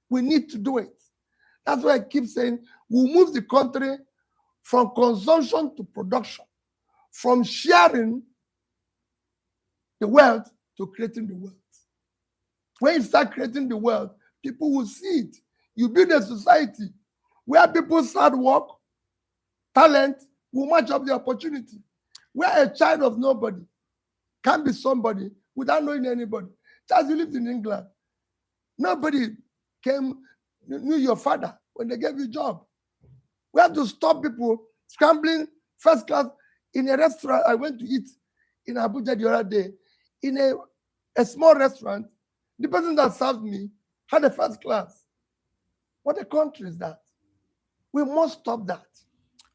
We need to do it. That's why I keep saying we'll move the country from consumption to production, from sharing the wealth to creating the wealth. When you start creating the wealth, people will see it. You build a society where people start work, talent will match up the opportunity. Where a child of nobody can be somebody without knowing anybody. Just you lived in England. Nobody came, knew your father when they gave you a job. We have to stop people scrambling first class in a restaurant. I went to eat in Abuja the other day in a small restaurant. The person that served me had a first class. What a country is that? We must stop that.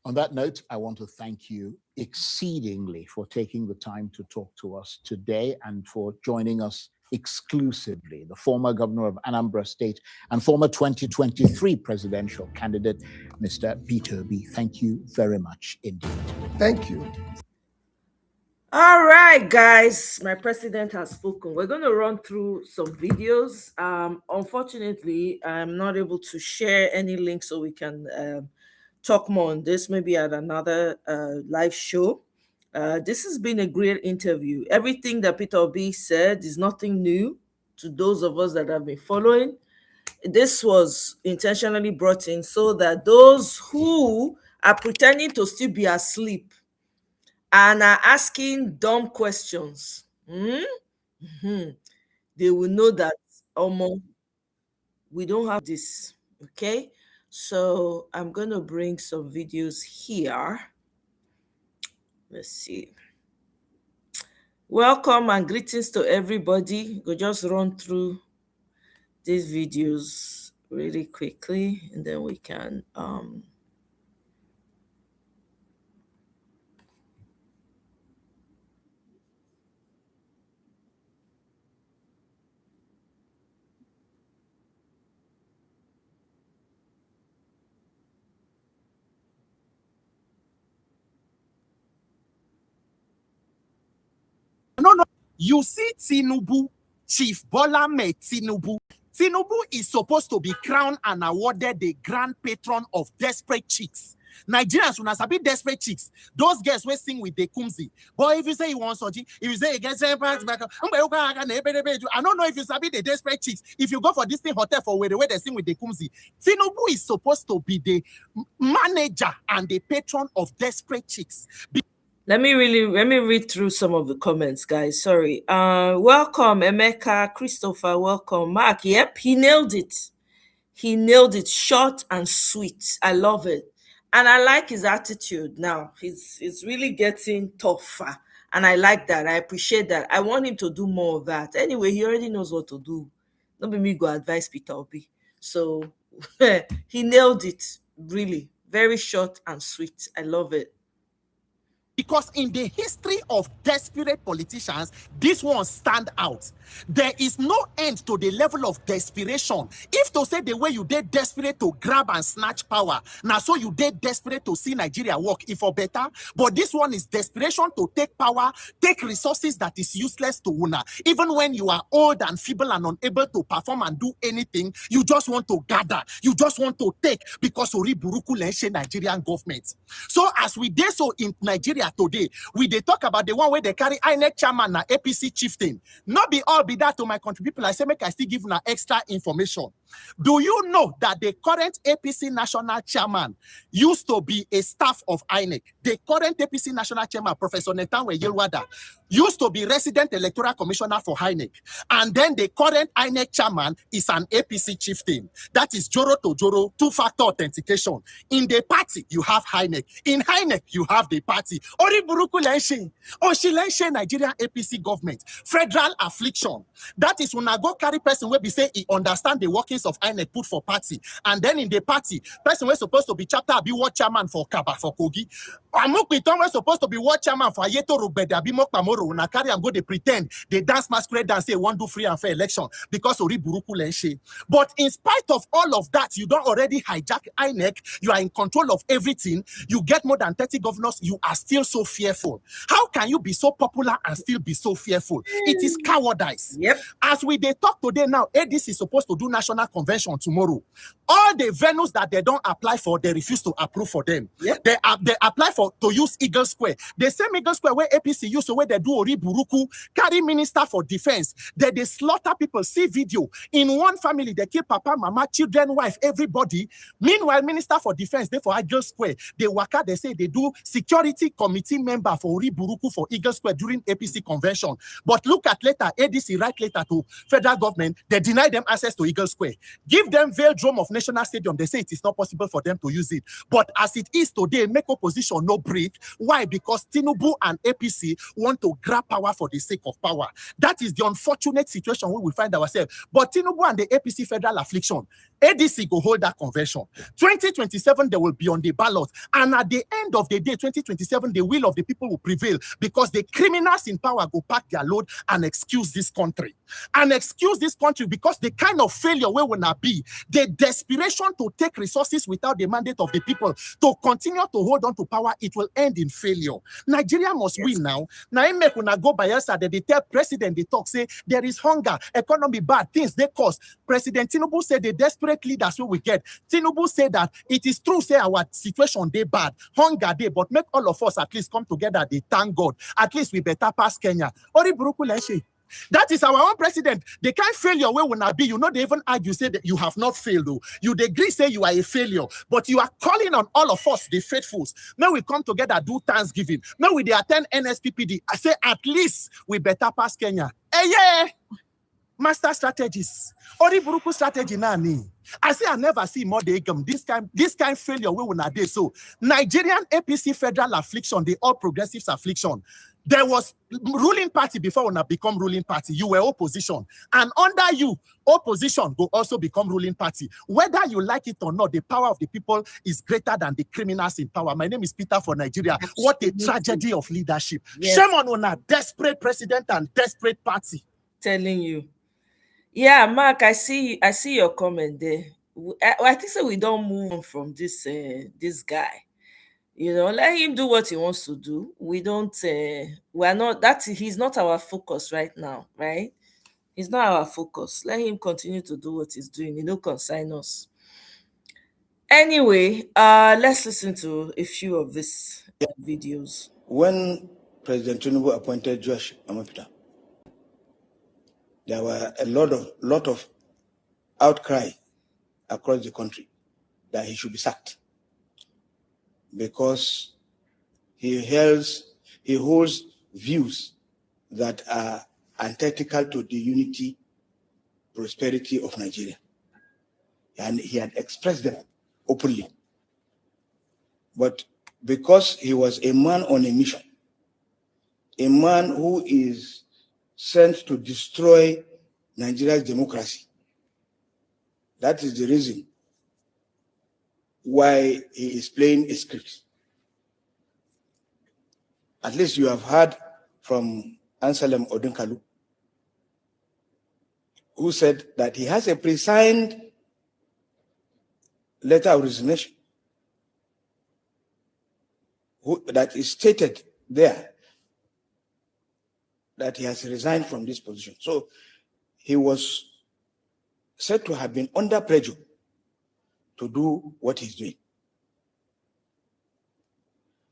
On that note, I want to thank you exceedingly for taking the time to talk to us today and for joining us exclusively, the former governor of Anambra State and former 2023 presidential candidate, Mr. Peter Obi. Thank you very much indeed. Thank you. All right, guys, my president has spoken. We're going to run through some videos. Unfortunately, I'm not able to share any links so we can talk more on this, maybe at another live show. This has been a great interview. Everything that Peter Obi said is nothing new to those of us that have been following. This was intentionally brought in so that those who are pretending to still be asleep and are asking dumb questions, they will know that, we don't have this, okay? So I'm going to bring some videos here. Let's see. Welcome and greetings to everybody. We'll just run through these videos really quickly, and then we can No. You see Tinubu, Chief Bola Ahmed Tinubu. Tinubu is supposed to be crowned and awarded the grand patron of desperate chicks. Nigerians will not be desperate chicks. Those girls will sing with the kumsi. But if you say you want soji, if you say you get I don't know if you sabi the desperate chicks. If you go for Disney Hotel for where they sing with the kumsi, Tinubu is supposed to be the manager and the patron of desperate chicks. Let me read through some of the comments, guys. Sorry. Welcome, Emeka, Christopher, welcome. Mark, yep, he nailed it. He nailed it, short and sweet. I love it. And I like his attitude now. He's really getting tougher. And I like that. I appreciate that. I want him to do more of that. Anyway, he already knows what to do. Don't be me go advise Peter Obi. So he nailed it, really. Very short and sweet. I love it. Because in the history of desperate politicians, this one stand out. There is no end to the level of desperation. If to say the way you did desperate to grab and snatch power, now so you did desperate to see Nigeria work if for better, but this one is desperation to take power, take resources that is useless to una. Even when you are old and feeble and unable to perform and do anything, you just want to gather, you just want to take because Ori Buruku Lenshe Nigerian government. So as we did so in Nigeria today, we they talk about the one where they carry INEC chairman na APC chieftain. Not be all be that to my country people. I say make I still give na extra information. Do you know that the current APC national chairman used to be a staff of INEC? The current APC national chairman, Professor Netanwe Yelwada, used to be resident electoral commissioner for INEC. And then the current INEC chairman is an APC chieftain. That is Joro to Joro, two-factor authentication. In the party, you have INEC. In INEC, you have the party. Ori Buruku Lenshe. Oshi Lenshe Nigerian APC government. Federal affliction. That is when I go carry person where we say he understand the workings of INEC put for party. And then in the party, person we're supposed to be chapter, be what chairman for Kaba, for Kogi. Amukwiton we're supposed to be what chairman for Ayeto Rubeda, be Mokpamoro. When I carry and go, they pretend they dance masquerade and say one do free and fair election because Ori Buruku Lenshe. But in spite of all of that, you don't already hijack INEC. You are in control of everything. You get more than 30 governors. You are still so fearful. How can you be so popular and still be so fearful? It is cowardice. Yep. As we they talk today now, ADC is supposed to do national convention tomorrow. All the venues that they don't apply for, they refuse to approve for them. Yep. They apply for to use Eagle Square. The same Eagle Square where APC used to where they do Ori Buruku, carry minister for defense. They slaughter people. See video. In one family, they kill papa, mama, children, wife, everybody. Meanwhile, minister for defense, they for Eagle Square. They waka, they say they do security committee member for Ori Buruku for Eagle Square during APC convention. But look at later, ADC write later to federal government, they deny them access to Eagle Square. Give them Velodrome of National Stadium. They say it is not possible for them to use it. But as it is today, make opposition no break. Why? Because Tinubu and APC want to grab power for the sake of power. That is the unfortunate situation where we find ourselves. But Tinubu and the APC federal affliction, ADC go hold that convention. 2027, they will be on the ballot. And at the end of the day, 2027, the will of the people will prevail because the criminals in power go pack their load and excuse this country. And excuse this country because the kind of failure where will not be, the desperation to take resources without the mandate of the people to continue to hold on to power, it will end in failure. Nigeria must win now. Now, I make when I go by us, they tell president, they talk, say there is hunger, economy bad, things they cause. President Tinubu said the desperate leaders will we get. Tinubu said that it is true, say our situation they bad, hunger they, but make all of us at least come together, they thank God. At least we better pass Kenya. Ori buruku leshe. That is our own president. They can't fail your way will not be. You know, they even argue, say that you have not failed. Though. You agree, say you are a failure. But you are calling on all of us, the faithfuls. Now we come together, do Thanksgiving. Now we attend NSPPD. I say, at least we better pass Kenya. Hey, yeah. Master strategies. Ori buruku strategy nani. I say I never see more this kind failure we will not do. So Nigerian APC federal affliction, the All Progressives affliction. There was ruling party before when I become ruling party. You were opposition. And under you, opposition will also become ruling party. Whether you like it or not, the power of the people is greater than the criminals in power. My name is Peter for Nigeria. Absolutely. What a tragedy of leadership. Yes. Shame on a desperate president and desperate party. Telling you. Yeah, Mark, I see your comment there. I think so we don't move on from this guy. You know, let him do what he wants to do. We don't, we're not, he's not our focus right now, right? He's not our focus. Let him continue to do what he's doing. He don't concern us. Anyway, let's listen to a few of these videos. When President Tinubu appointed Josh Amapita, there were a lot of outcry across the country that he should be sacked, because he holds views that are antithetical to the unity, prosperity of Nigeria. And he had expressed them openly. But because he was a man on a mission, a man who is sent to destroy Nigeria's democracy, that is the reason why he is playing a script. At least you have heard from Anselm Odunkalu, who said that he has a pre-signed letter of resignation that is stated there that he has resigned from this position. So he was said to have been under pressure to do what he's doing.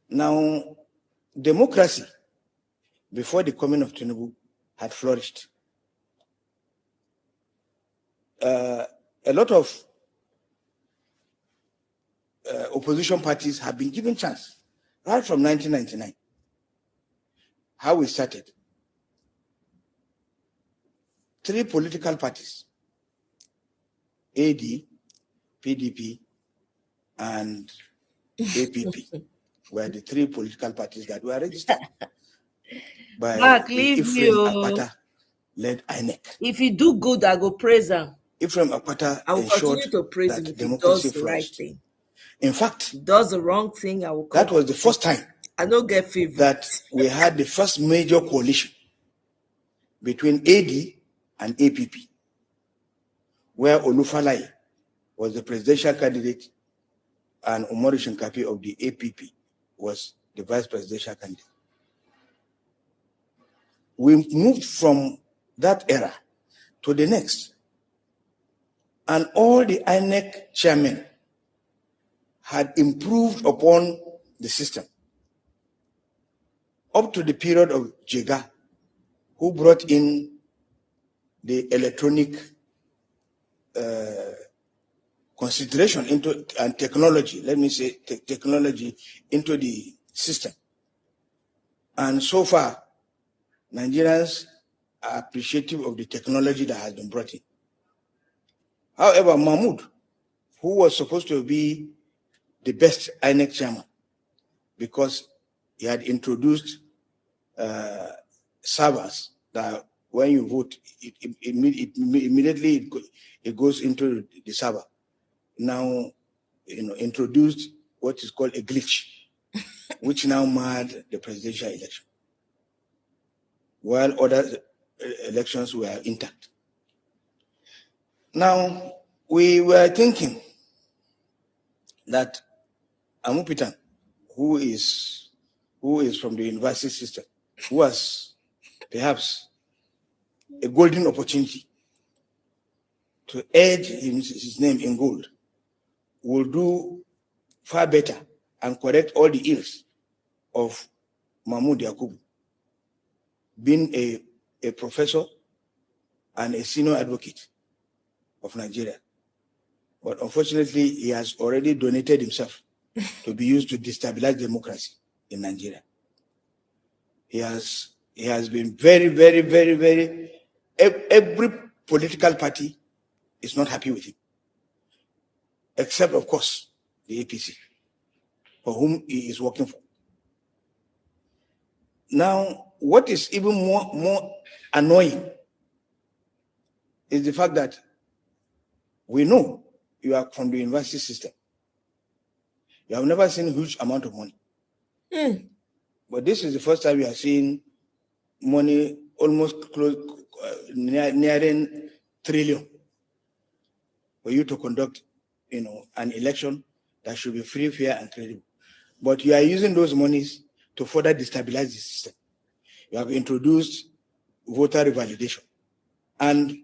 Now, democracy before the coming of Tinubu had flourished. A lot of opposition parties have been given chance right from 1999. How we started. 3 political parties, AD, PDP, and APP, were the 3 political parties that were registered by Ephraim Akpata-led INEC. If you do good, I go praise him. Ephraim Akpata I will ensured continue to praise him that if he democracy does the right thing. In fact, he does the wrong thing, I will come. That was the first time I don't get favor that we had the first major coalition between AD and APP, where Olufalaye was the presidential candidate and Umaru Shinkafi of the APP was the vice presidential candidate. We moved from that era to the next, and all the INEC chairmen had improved upon the system up to the period of Jega, who brought in the electronic consideration into and technology, let me say technology into the system. And so far, Nigerians are appreciative of the technology that has been brought in. However, Mahmoud, who was supposed to be the best INEC chairman, because he had introduced servers that when you vote, immediately it goes into the server. Now, introduced what is called a glitch, which now marred the presidential election, while other elections were intact. Now, we were thinking that Amupitan, who is from the university system, who has perhaps a golden opportunity to add his name in gold, will do far better and correct all the ills of Mahmoud Yakubu, being a professor and a senior advocate of Nigeria. But unfortunately, he has already donated himself to be used to destabilize democracy in Nigeria. He has been very, very, very, very, every political party is not happy with him, except, of course, the APC, for whom he is working for. Now, what is even more annoying is the fact that we know you are from the university system. You have never seen a huge amount of money. But this is the first time you are seeing money almost close, nearing trillion for you to conduct, an election that should be free, fair, and credible. But you are using those monies to further destabilize the system. You have introduced voter revalidation. And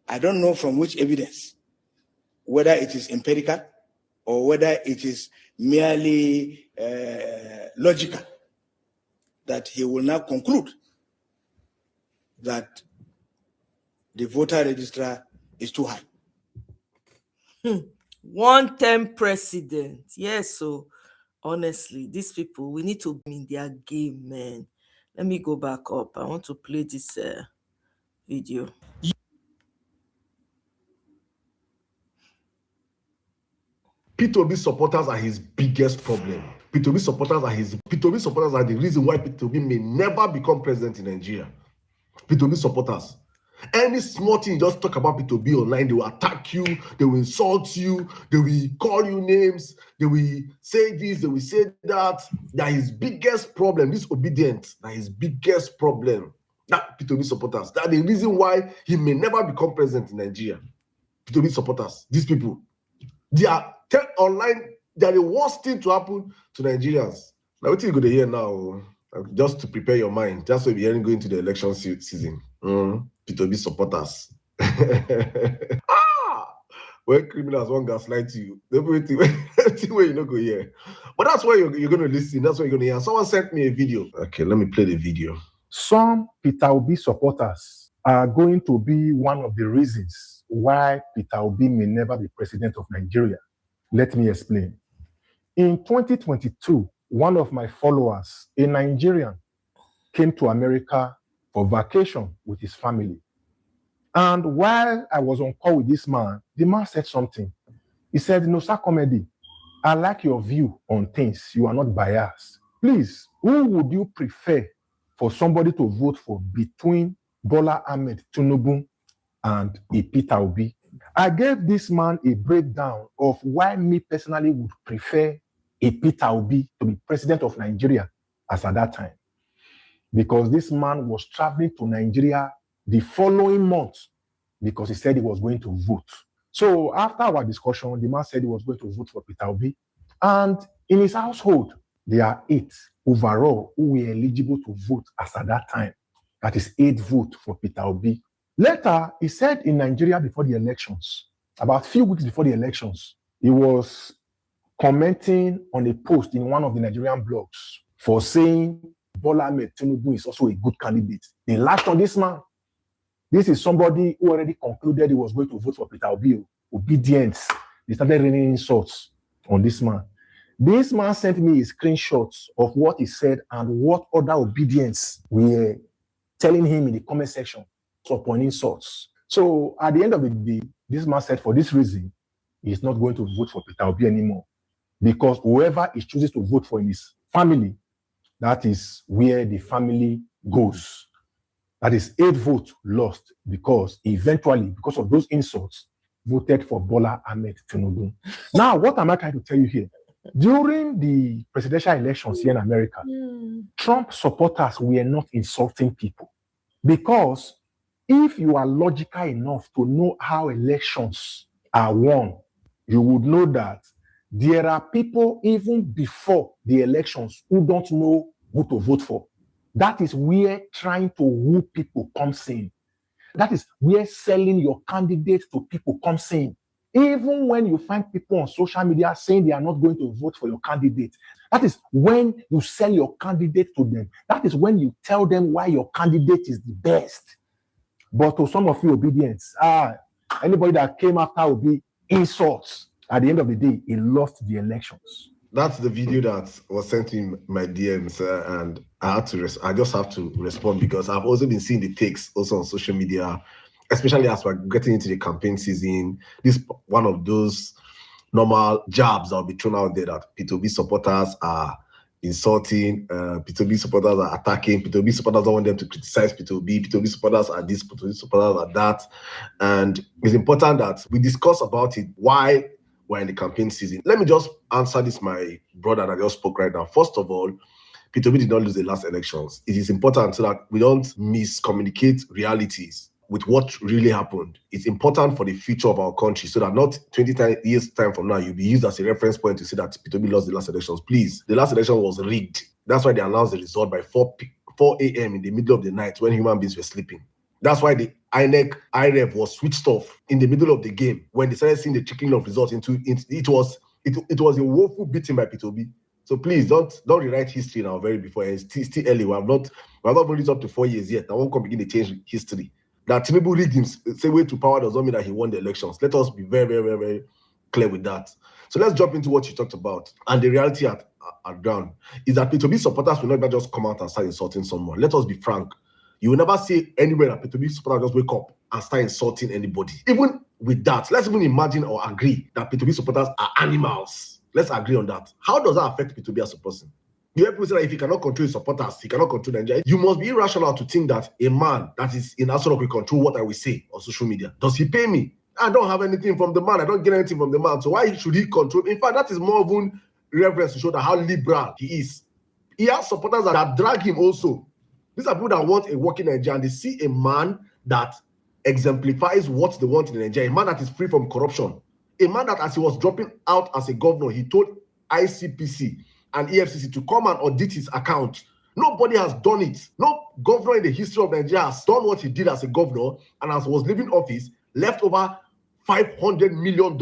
I don't know from which evidence, whether it is empirical or whether it is merely logical, that he will now conclude that the voter registrar is too high. One-term president. Yes, so honestly, these people, we need to be in their game, man. Let me go back up. I want to play this video. P2B supporters are his biggest problem. P2B supporters are the reason why P2B may never become president in Nigeria. P2B supporters. Any small thing you just talk about P2B online, they will attack you, they will insult you, they will call you names, they will say this, they will say that. That his biggest problem, disobedience, that his biggest problem. That P2B supporters. That's the reason why he may never become president in Nigeria. P2B supporters, these people. They are online, they are the worst thing to happen to Nigerians. Now, what are you going to hear now? Just to prepare your mind, just so you're going into the election season. P2B supporters. When criminals want gaslight you, everything where you not go here. But that's why you're going to listen. That's what you're going to hear. Someone sent me a video. Okay, let me play the video. Some Peter Obi supporters are going to be one of the reasons why Peter Obi may never be president of Nigeria. Let me explain. In 2022, one of my followers, a Nigerian, came to America for vacation with his family. And while I was on call with this man, the man said something. He said, "No, sir, comedy. I like your view on things. You are not biased. Please, who would you prefer for somebody to vote for between Bola Ahmed Tinubu and a Peter Obi?" I gave this man a breakdown of why me personally would prefer a Peter Obi to be president of Nigeria as at that time. Because this man was traveling to Nigeria the following month because he said he was going to vote. So after our discussion, the man said he was going to vote for Peter Obi. And in his household, there are 8 overall who were eligible to vote as at that time. That is 8 votes for Peter Obi. Later, he said in Nigeria before the elections, about a few weeks before the elections, he was commenting on a post in one of the Nigerian blogs for saying Bola Ahmed Tinubu is also a good candidate. They latched on this man. This is somebody who already concluded he was going to vote for Peter Obi. Obedience. They started raining insults on this man. This man sent me screenshots of what he said and what other obedience were telling him in the comment section upon insults. So at the end of the day, this man said for this reason, he's not going to vote for Peter Obi anymore. Because whoever he chooses to vote for in his family, that is where the family goes. That is 8 votes lost because eventually, because of those insults, voted for Bola Ahmed Tinubu. Now, what am I trying to tell you here? During the presidential elections here in America, Trump supporters were not insulting people. Because if you are logical enough to know how elections are won, you would know that there are people even before the elections who don't know who to vote for. That is where trying to woo people comes in. That is where selling your candidate to people comes in. Even when you find people on social media saying they are not going to vote for your candidate, that is when you sell your candidate to them. That is when you tell them why your candidate is the best. But to some of you obedience, anybody that came after will be insults. At the end of the day, he lost the elections. That's the video that was sent in my DMs, and I just have to respond because I've also been seeing the takes also on social media, especially as we're getting into the campaign season. This is one of those normal jabs that will be thrown out there that P2B supporters are insulting, P2B supporters are attacking, P2B supporters don't want them to criticize P2B, P2B supporters are this, P2B supporters are that. And it's important that we discuss about it, why we're in the campaign season. Let me just answer this, my brother that just spoke right now. First of all, P2B did not lose the last elections. It is important so that we don't miscommunicate realities with what really happened. It's important for the future of our country so that not 20 years time from now, you'll be used as a reference point to say that P2B lost the last elections. Please, the last election was rigged. That's why they announced the result by 4 a.m. in the middle of the night when human beings were sleeping. That's why the INEC IREV was switched off in the middle of the game when they started seeing the trickling of results it was a woeful beating by P2B. So please don't rewrite history now very before. It's still early. We have not brought it up to 4 years yet. I won't come begin to change history. That Tinubu rigged him say way to power does not mean that he won the elections. Let us be very, very, very, very clear with that. So let's jump into what you talked about. And the reality at ground is that P2B supporters will not just come out and start insulting someone. Let us be frank. You will never see anywhere that P2B supporters just wake up and start insulting anybody. Even with that, let's even imagine or agree that P2B supporters are animals. Let's agree on that. How does that affect P2B as a person? You hear people say that if he cannot control his supporters, he cannot control Nigeria. You must be irrational to think that a man that is in Asoro will control what I will say on social media. Does he pay me? I don't have anything from the man. I don't get anything from the man. So why should he control? In fact, that is more of a reference to show that how liberal he is. He has supporters that drag him also. These are people that want a working Nigeria, and they see a man that exemplifies what they want in Nigeria, a man that is free from corruption, a man that as he was dropping out as a governor, he told ICPC and EFCC to come and audit his account. Nobody has done it. No governor in the history of Nigeria has done what he did as a governor, and as he was leaving office, left over $500 million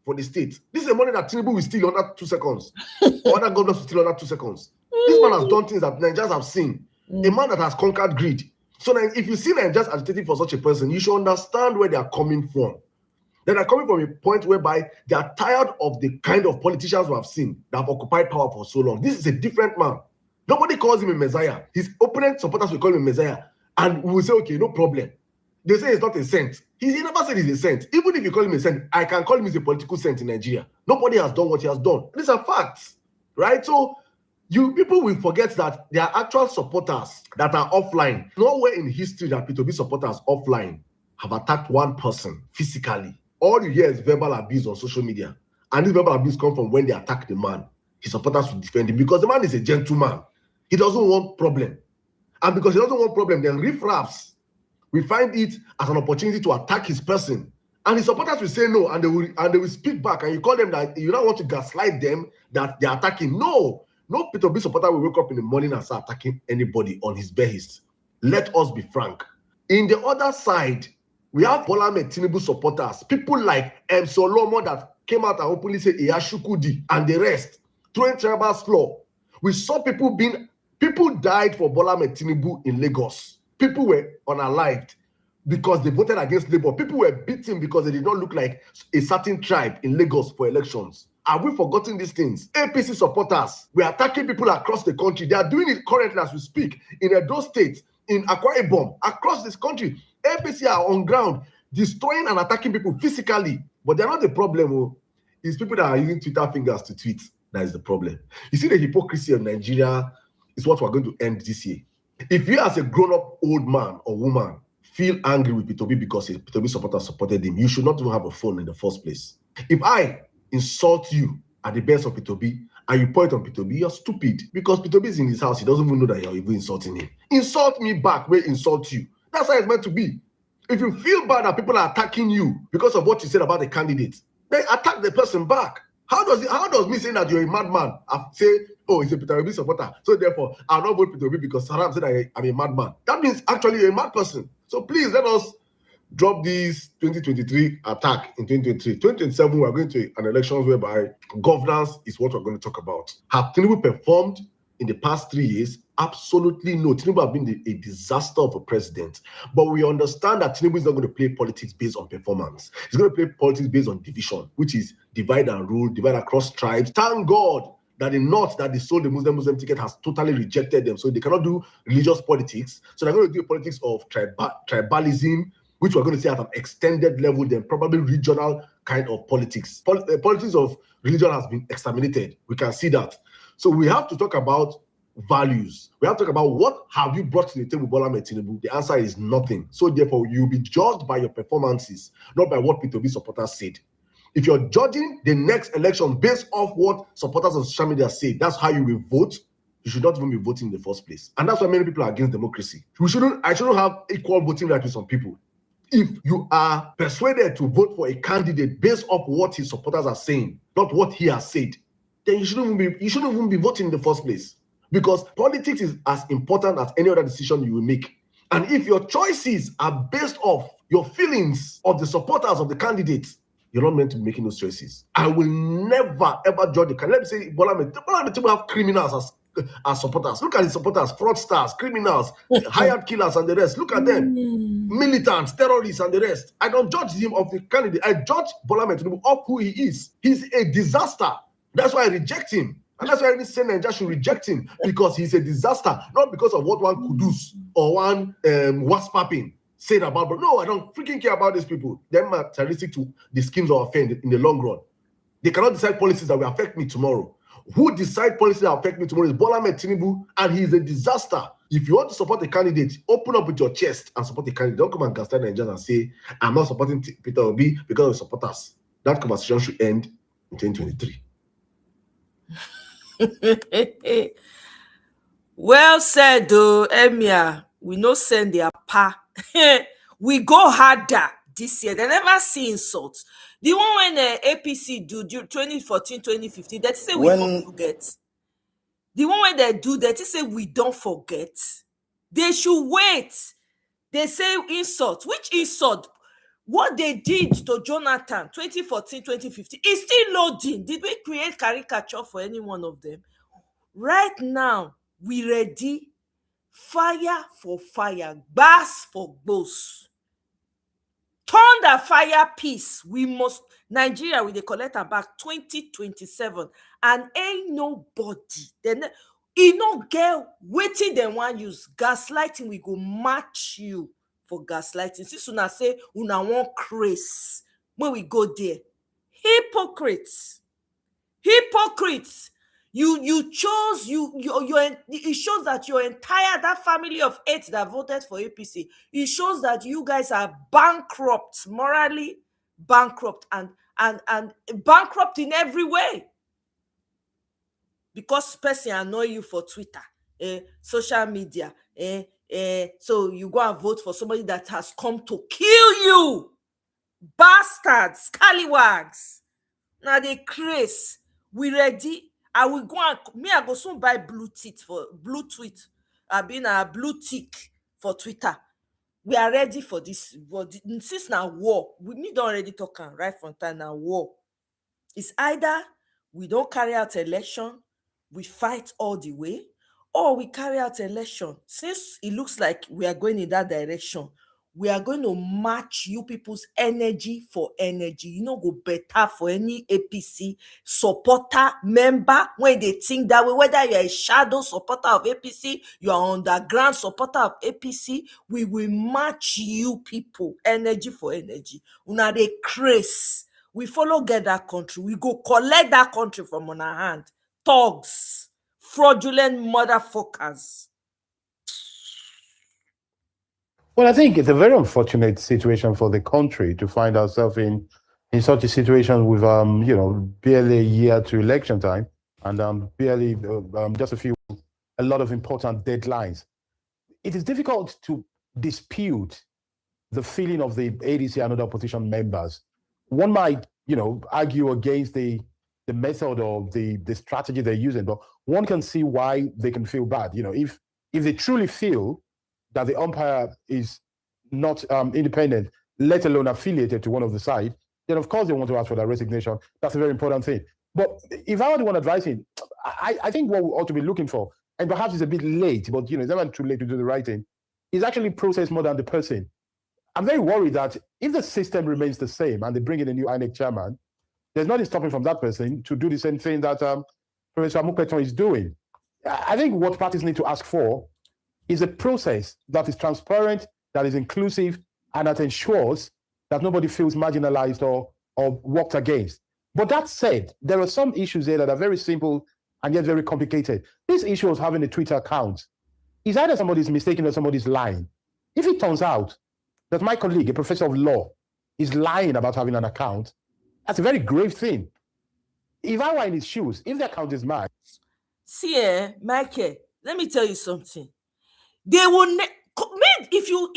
for the state. This is the money that Tinubu will steal under 2 seconds. Other governors will steal under 2 seconds. This man has done things that Nigerians have seen. A man that has conquered greed. So now, if you see Nigerians agitating for such a person, you should understand where they are coming from. They are coming from a point whereby they are tired of the kind of politicians we have seen that have occupied power for so long. This is a different man. Nobody calls him a messiah. His opponent supporters will call him a messiah. And we will say, okay, no problem. They say he's not a saint. He never said he's a saint. Even if you call him a saint, I can call him as a political saint in Nigeria. Nobody has done what he has done. These are facts, right? So you people will forget that there are actual supporters that are offline. Nowhere in history that P2B supporters offline have attacked one person physically. All you hear is verbal abuse on social media. And this verbal abuse comes from when they attack the man. His supporters will defend him because the man is a gentleman. He doesn't want problem. And because he doesn't want problem, then riffraffs, we find it as an opportunity to attack his person. And his supporters will say no, and they will speak back. And you call them that you don't want to gaslight them that they're attacking. No P2B supporter will wake up in the morning and start attacking anybody on his behest. Let us be frank. In the other side, we have Bola Ahmed Tinubu supporters, people like M. Solomo that came out and openly said Iyashukudi and the rest, throwing tribal slur. We saw people died for Bola Ahmed Tinubu in Lagos. People were unalived because they voted against Labour. People were beaten because they did not look like a certain tribe in Lagos for elections. Have we forgotten these things? APC supporters, we are attacking people across the country. They are doing it currently as we speak in Edo State, in Akwa Ibom, across this country. APC are on ground. destroying and attacking people physically. But they're not the problem. Oh. It's people that are using Twitter fingers to tweet. That is the problem. You see, the hypocrisy of Nigeria is what we're going to end this year. If you as a grown-up old man or woman feel angry with Peter Obi because his Peter Obi supporters supported him, you should not even have a phone in the first place. If I insult you at the best of Peter Obi and you point on Peter Obi, you're stupid because Peter Obi is in his house. He doesn't even know that you're even insulting him. Insult me back, where insult you. That's how it's meant to be. If you feel bad that people are attacking you because of what you said about the candidate, then attack the person back. How does me saying that you're a madman say, oh, he's a Peter Obi supporter, so therefore I'll not vote Peter Obi because Saddam said I'm a madman? That means actually you're a mad person. So please let us drop this 2023 attack in 2023. 2027, we're going to an elections whereby governance is what we're going to talk about. Have Tinubu performed in the past 3 years? Absolutely no. Tinubu has been a disaster of a president. But we understand that Tinubu is not going to play politics based on performance. He's going to play politics based on division, which is divide and rule, divide across tribes. Thank God that the North that they sold the Muslim ticket has totally rejected them. So they cannot do religious politics. So they're going to do politics of tribalism, which we're going to see at an extended level, then probably regional kind of politics. Politics of religion has been exterminated. We can see that. So we have to talk about values. We have to talk about what have you brought to the table, Bola Ahmed Tinubu. The answer is nothing. So therefore, you'll be judged by your performances, not by what Peter Obi supporters said. If you're judging the next election based off what supporters on social media say, that's how you will vote. You should not even be voting in the first place. And that's why many people are against democracy. I shouldn't have equal voting rights with some people. If you are persuaded to vote for a candidate based off what his supporters are saying, not what he has said, then you shouldn't even be voting in the first place. Because politics is as important as any other decision you will make. And if your choices are based off your feelings of the supporters of the candidates, you're not meant to be making those choices. I will never, ever judge the candidate. Let me say, Bola Ahmed Tinubu have criminals as supporters. Look at his supporters, fraudsters, criminals, hired killers and the rest. Look at them. Militants, terrorists and the rest. I don't judge him of the candidate. I judge Bola Ahmed Tinubu of who he is. He's a disaster. That's why I reject him. And that's why any senator should reject him, because he's a disaster, not because of what one Kudus or one Waspapping said about. But no, I don't freaking care about these people. They're materialistic to the schemes of affairs in the long run. They cannot decide policies that will affect me tomorrow. Who decide policies that affect me tomorrow is Bola Ahmed Tinubu, and he's a disaster. If you want to support a candidate, open up with your chest and support the candidate. Don't come and gaslight Nigerians and say, I'm not supporting Peter Obi because of supporters. That conversation should end in 2023. Well said, though, Emir. We no send their pa. We go harder this year. They never see insults. The one when the APC do 2014, 2015, that say we don't forget. The one when they do that, say we don't forget. They should wait. They say insult. Which insult? What they did to Jonathan 2014, 2015 is still loading. Did we create caricature for any one of them? Right now, we ready. Fire for fire, bass for boss. Thunder, fire, peace. We must, Nigeria, we they collect am back 2027. And ain't nobody. Then no girl waiting them one use gaslighting. We go match you for gaslighting. Since una say una want craze, when we go there, hypocrites. You chose it shows that your entire that family of 8 that voted for APC. It shows that you guys are bankrupt, morally bankrupt, and bankrupt in every way. Because person annoy you for Twitter, social media, so you go and vote for somebody that has come to kill you. Bastards, scallywags. Now they craze. We ready? I will go and I go soon buy blue tick for Twitter. We are ready for this. Since now war, we need already talk right from time now war. It's either we don't carry out election, we fight all the way, or we carry out election. Since it looks like we are going in that direction, we are going to match you people's energy for energy. You know, go better for any APC supporter member when they think that way, whether you're a shadow supporter of APC, you are underground supporter of APC, we will match you people energy for energy. Una dey craze. We follow get that country. We go collect that country from on our hand. Thugs, fraudulent motherfuckers. Well, I think it's a very unfortunate situation for the country to find ourselves in such a situation with barely a year to election time and barely just a lot of important deadlines. It is difficult to dispute the feeling of the ADC and other opposition members. One might, argue against the method or the strategy they're using, but one can see why they can feel bad. If they truly feel that the umpire is not independent, let alone affiliated to one of the side, then of course they want to ask for their resignation. That's a very important thing. But if I were the one advising, I think what we ought to be looking for, and perhaps it's a bit late, but it's never too late to do the right thing, is actually process more than the person. I'm very worried that if the system remains the same and they bring in a new INEC chairman, there's nothing stopping from that person to do the same thing that Professor Mukweton is doing. I think what parties need to ask for is a process that is transparent, that is inclusive, and that ensures that nobody feels marginalized or worked against. But that said, there are some issues there that are very simple and yet very complicated. This issue of having a Twitter account is either somebody's mistaken or somebody's lying. If it turns out that my colleague, a professor of law, is lying about having an account, that's a very grave thing. If I were in his shoes, if the account is mine. See, Michael, let me tell you something. They will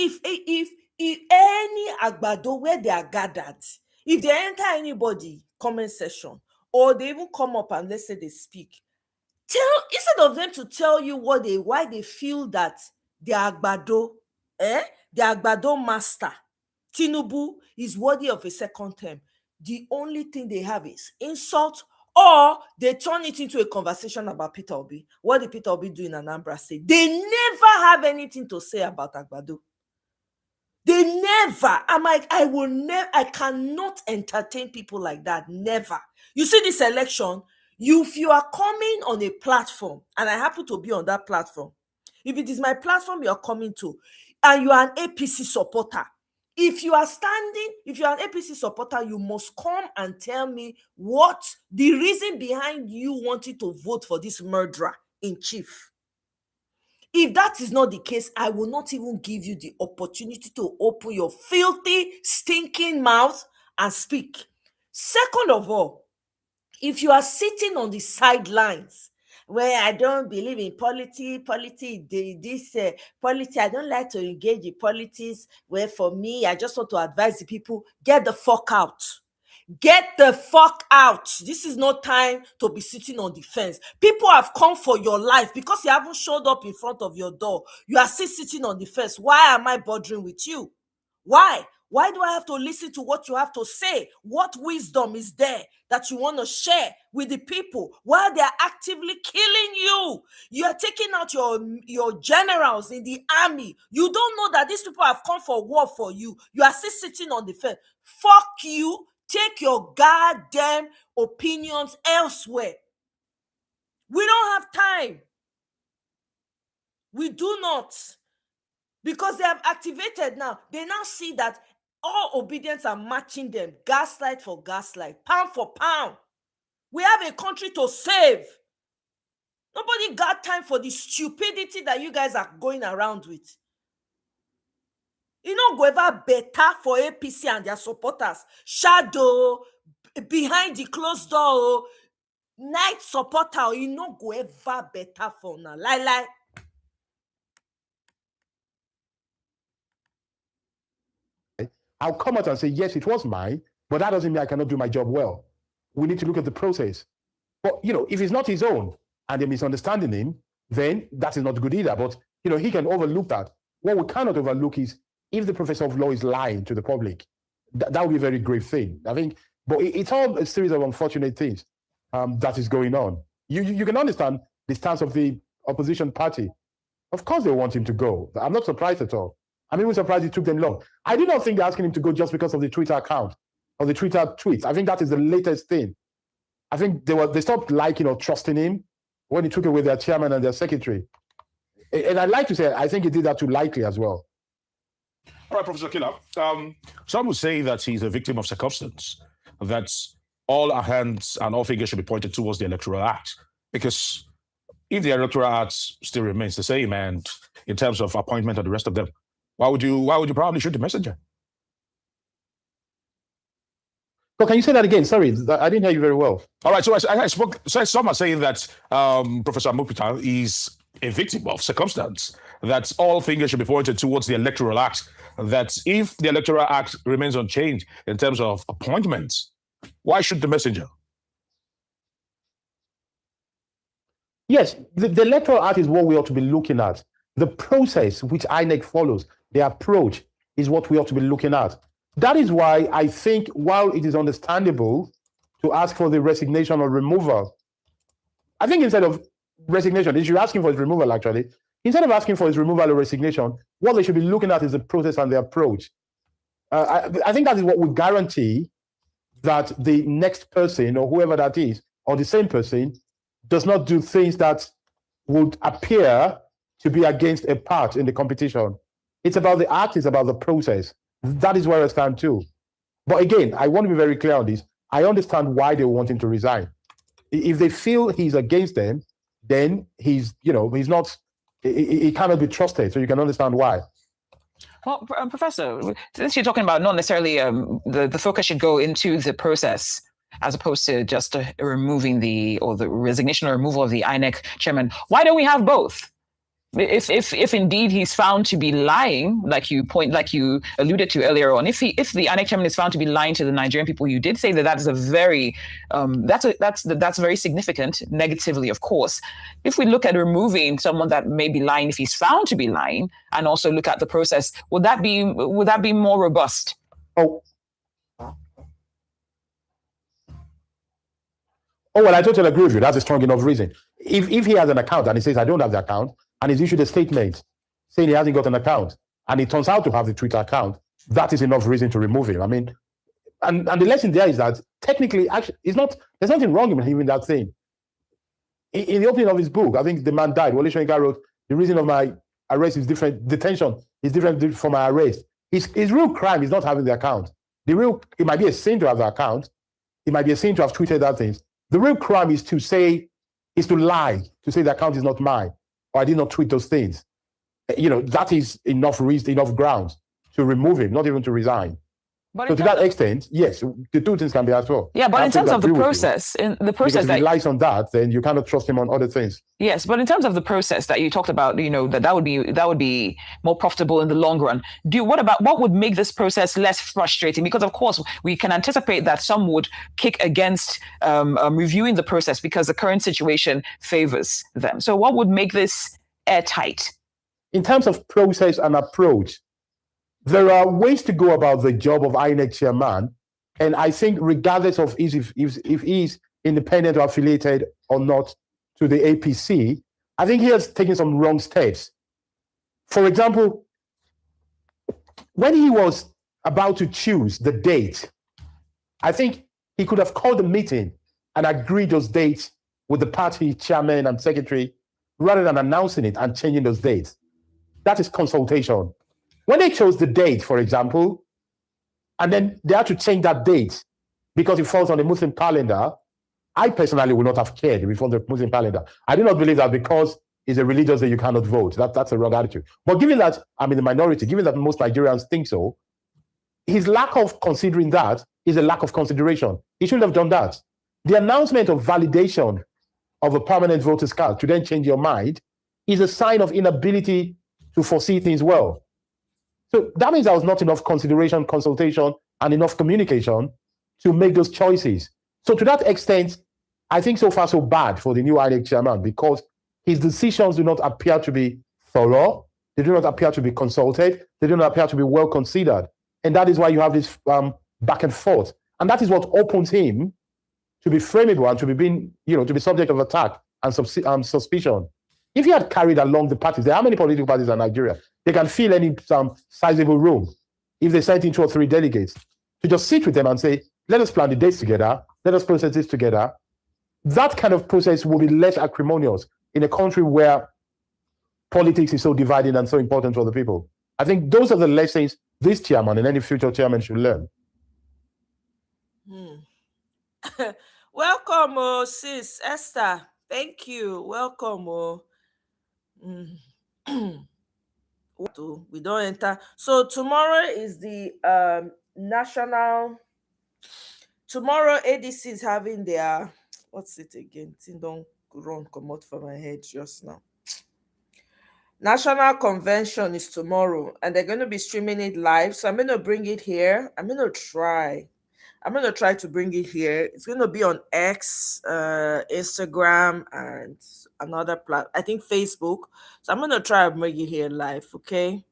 if any agbado where they are gathered, if they enter anybody comment section or they even come up and let's say they speak, instead of them to tell you why they feel that the agbado, the agbado master Tinubu is worthy of a second term, the only thing they have is insult, or they turn it into a conversation about Peter Obi. What did Peter Obi do in Anambra State? They never have anything to say about Agbado. They never. I'm like, I cannot entertain people like that. Never. You see this election, if you are coming on a platform, and I happen to be on that platform, if it is my platform you're coming to, and you are an APC supporter, if you are an APC supporter, you must come and tell me what the reason behind you wanting to vote for this murderer in chief. If that is not the case, I will not even give you the opportunity to open your filthy, stinking mouth and speak. Second of all, if you are sitting on the sidelines, where I don't believe in politics, I don't like to engage in politics, where for me, I just want to advise the people, get the fuck out. Get the fuck out. This is no time to be sitting on the fence. People have come for your life because you haven't showed up in front of your door. You are still sitting on the fence. Why am I bothering with you? Why? Why do I have to listen to what you have to say? What wisdom is there that you want to share with the people while they are actively killing you? You are taking out your generals in the army. You don't know that these people have come for war for you. You are still sitting on the fence. Fuck you. Take your goddamn opinions elsewhere. We don't have time. We do not. Because they have activated now. They now see that all obedience are matching them. Gaslight for gaslight. Pound for pound. We have a country to save. Nobody got time for the stupidity that you guys are going around with. You know, go ever better for APC and their supporters. Shadow, behind the closed door, night supporter, you know, go ever better for now. Lie. I'll come out and say, yes, it was mine, but that doesn't mean I cannot do my job well. We need to look at the process. But, if it's not his own and they're misunderstanding him, then that is not good either. But, he can overlook that. What we cannot overlook is if the professor of law is lying to the public. That would be a very grave thing, I think. But it's all a series of unfortunate things that is going on. You can understand the stance of the opposition party. Of course they want him to go. I'm not surprised at all. I'm even surprised it took them long. I do not think they're asking him to go just because of the Twitter account or the Twitter tweets. I think that is the latest thing. I think they stopped liking or trusting him when he took away their chairman and their secretary. And I'd like to say, I think he did that too lightly as well. All right, Professor Killer. Some would say that he's a victim of circumstance, that all our hands and all fingers should be pointed towards the Electoral Act, because if the Electoral Act still remains the same, and in terms of appointment and the rest of them, why would you probably shoot the messenger? So can you say that again? Sorry, I didn't hear you very well. All right, so I spoke. So some are saying that Professor Mukpita is a victim of circumstance, that all fingers should be pointed towards the Electoral Act, that if the Electoral Act remains unchanged in terms of appointments, why shoot the messenger? Yes, the Electoral Act is what we ought to be looking at. The process which INEC follows, the approach, is what we ought to be looking at. That is why I think, while it is understandable to ask for the resignation or removal, I think instead of resignation, they should be asking for his removal, actually. Instead of asking for his removal or resignation, what they should be looking at is the process and the approach. I think that is what would guarantee that the next person, or whoever that is, or the same person, does not do things that would appear to be against a part in the competition. It's about the act, it's about the process. That is where I stand too. But again, I want to be very clear on this. I understand why they want him to resign. If they feel he's against them, then he's not, he cannot be trusted. So you can understand why. Well, Professor, since you're talking about not necessarily the focus should go into the process as opposed to just removing the resignation or removal of the INEC chairman, why don't we have both? If indeed he's found to be lying, like you alluded to earlier on, if the INEC chairman is found to be lying to the Nigerian people, you did say that is a very that's very significant, negatively, of course. If we look at removing someone that may be lying, if he's found to be lying, and also look at the process, would that be more robust? Oh, well, I totally agree with you. That's a strong enough reason. If he has an account and he says, I don't have the account, and he's issued a statement saying he hasn't got an account, and he turns out to have the Twitter account, that is enough reason to remove him. I mean, and the lesson there is that technically, actually, there's nothing wrong with him in that thing. In the opening of his book, I think the man died. Wole Soyinka wrote, the reason of my arrest is different, detention is different from my arrest. His real crime is not having the account. It might be a sin to have the account. It might be a sin to have tweeted that things. The real crime is to lie, to say the account is not mine, or I did not tweet those things. That is enough reason, enough grounds to remove him, not even to resign. But so to that extent, yes, the two things can be as well. Yeah, but in terms of the process, because if he relies on that, then you cannot trust him on other things. Yes, but in terms of the process that you talked about, that would be more profitable in the long run. What would make this process less frustrating? Because of course we can anticipate that some would kick against reviewing the process because the current situation favors them. So what would make this airtight? In terms of process and approach, there are ways to go about the job of INEC chairman, and I think regardless of if he's independent or affiliated or not to the APC, I think he has taken some wrong steps. For example, when he was about to choose the date, I think he could have called a meeting and agreed those dates with the party chairman and secretary rather than announcing it and changing those dates. That is consultation. When they chose the date, for example, and then they had to change that date because it falls on the Muslim calendar, I personally would not have cared if it falls on the Muslim calendar. I do not believe that because it's a religious day you cannot vote. That's a wrong attitude. But given that I'm in the minority, given that most Nigerians think so, his lack of considering that is a lack of consideration. He shouldn't have done that. The announcement of validation of a permanent voter's card to then change your mind is a sign of inability to foresee things well. So that means there was not enough consideration, consultation, and enough communication to make those choices. So to that extent, I think so far so bad for the new INEC chairman because his decisions do not appear to be thorough. They do not appear to be consulted. They do not appear to be well considered. And that is why you have this back and forth. And that is what opens him to be frameable and to be being, to be subject of attack and suspicion. If he had carried along the parties, there are many political parties in Nigeria. they can fill any sizable room if they sent in 2 or 3 delegates to just sit with them and say, let us plan the dates together, let us process this together. That kind of process will be less acrimonious in a country where politics is so divided and so important for the people. I think those are the lessons this chairman and any future chairman should learn. Welcome, sis Esther. Thank you. Welcome. We don't enter. So tomorrow is the national. Tomorrow ADC is having their, what's it again? Don't run come out for my head just now. National convention is tomorrow, and they're going to be streaming it live. So I'm going to bring it here. I'm going to try to bring it here. It's going to be on X, Instagram, and another platform. I think Facebook. So I'm going to try and bring it here live, okay?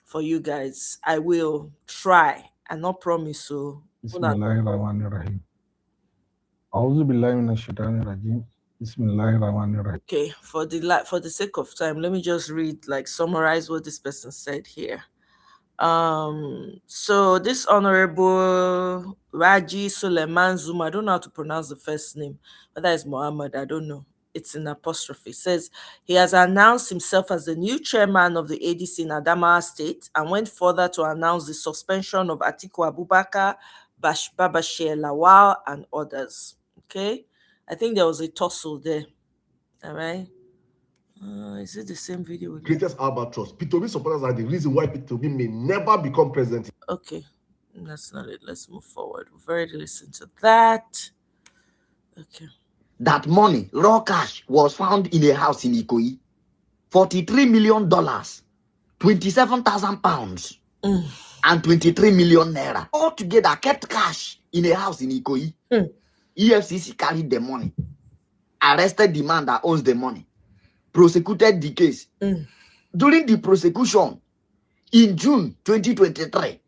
For you guys. I will try. I not promise so. Bismillahirrahmanirrahim. A'udhu billahi minash shaitanir rajim. Bismillahirrahmanirrahim. Okay, for the sake of time, let me just summarize what this person said here. So this Honorable Raji Suleiman Zuma, I don't know how to pronounce the first name, whether it's Muhammad, I don't know. It's an apostrophe. Says he has announced himself as the new chairman of the ADC in Adamawa State and went further to announce the suspension of Atiku Abubakar, Babashir Lawal, and others. Okay, I think there was a tussle there. All right. Is it the same video? Greatest albatross. P2B supporters are the reason why P2B may never become president. Okay, that's not it. Let's move forward. We've already listened to that. Okay. That money, raw cash, was found in a house in Ikoyi. $43 million, 27,000 pounds, and 23 million naira. All together kept cash in a house in Ikoyi. EFCC carried the money, arrested the man that owns the money, prosecuted the case. During the prosecution, in June 2023,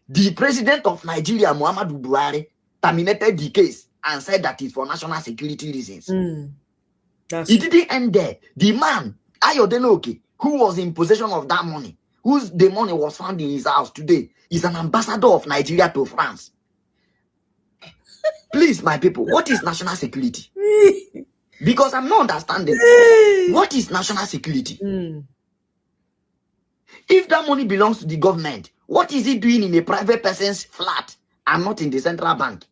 the president of Nigeria, Muhammadu Buhari, terminated the case and said that it's for national security reasons. It didn't end there. The man, Ayodele Oke, who was in possession of that money, the money was found in his house today, is an ambassador of Nigeria to France. Please, my people, what is national security? Because I'm not understanding. What is national security? If that money belongs to the government, what is it doing in a private person's flat and not in the central bank?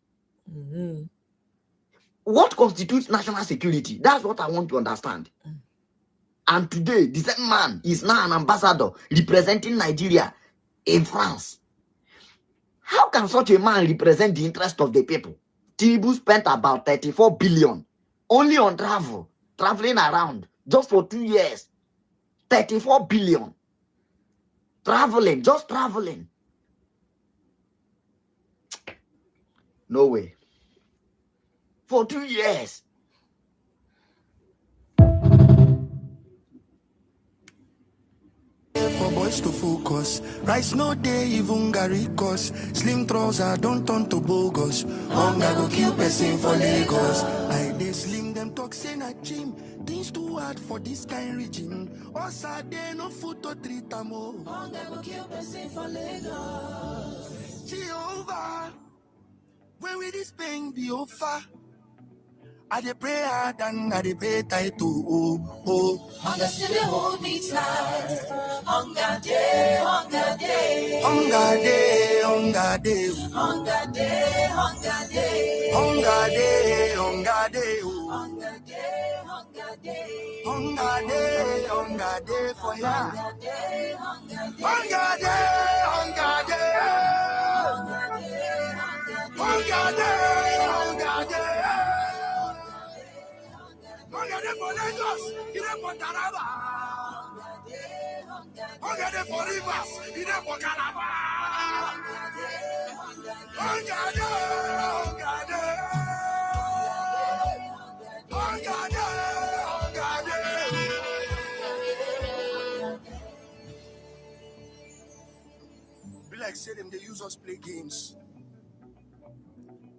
What constitutes national security? That's what I want to understand. And today, the same man is now an ambassador representing Nigeria in France. How can such a man represent the interest of the people? Tinubu spent about 34 billion only on traveling around just for 2 years. 34 billion. Just traveling. No way. For 2 years. For boys to focus, rice no day even Gary cause slim trouser don't turn to bogus. Hunger go kill person for Lagos. I they slim them toxin at gym. Things too hard for this kind regime. Also they no food to treat them all. Hunger go kill person for Lagos. Jehovah, when will this pain be over? I dey pray hard and I dey pay tight to Hunger still dey hold me tight. Hunger day, hunger day. Hunger day, hunger day. Hunger day, hunger day. Hunger day, hunger day. Hunger day, hunger day. Hunger day, hunger day for ya. Hunger day, hunger day. Hunger day, hunger day. Hunger day. Hunger day for Lagos, you dey for Taraba. Hunger day for Rivers, you dey for Calabar. Hunger day, hunger day. Hunger day, hunger day. Be like say them they use us play games.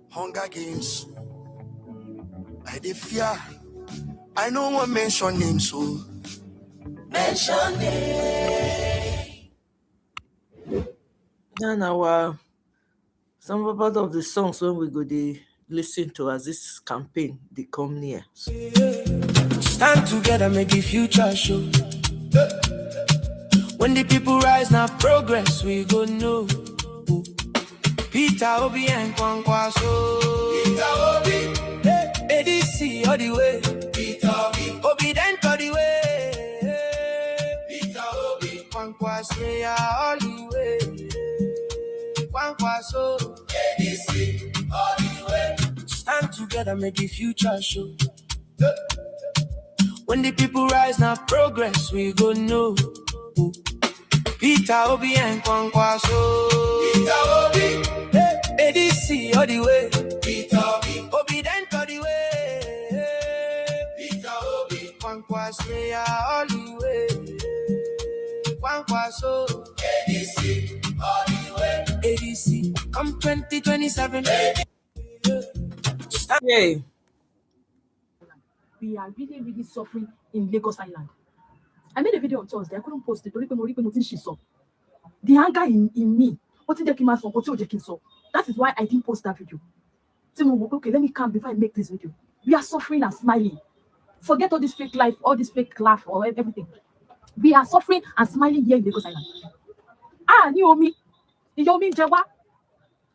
Hunger games. I dey fear. I know one mention names, so mention names. And our some part of the songs when we go they listen to as this campaign they come near. Stand together, make the future show. When the people rise, now progress we go know. Peter Obi and Kwankwaso. Peter Obi, ADC all the way. Peter Obi, Obi then all the way. Peter Obi, Kwankwaso all the way. Kwankwaso, ADC all the way. Stand together, make the future show. When the people rise, now progress we go know. Peter Obi and Kwankwaso. Peter Obi, ADC all the way. Peter Obi, Obi then all the way. Peter Obi, Kwankwaso all the way. Kwankwaso, ADC all the way. ADC, come 2027. Yay. We are really, really suffering in Lagos Island. I made a video on Thursday. I couldn't post it. The anger in me. That is why I didn't post that video. Okay, let me calm before I make this video. We are suffering and smiling. Forget all this fake life, all this fake laugh, or everything. We are suffering and smiling here in Lagos Island. You me. I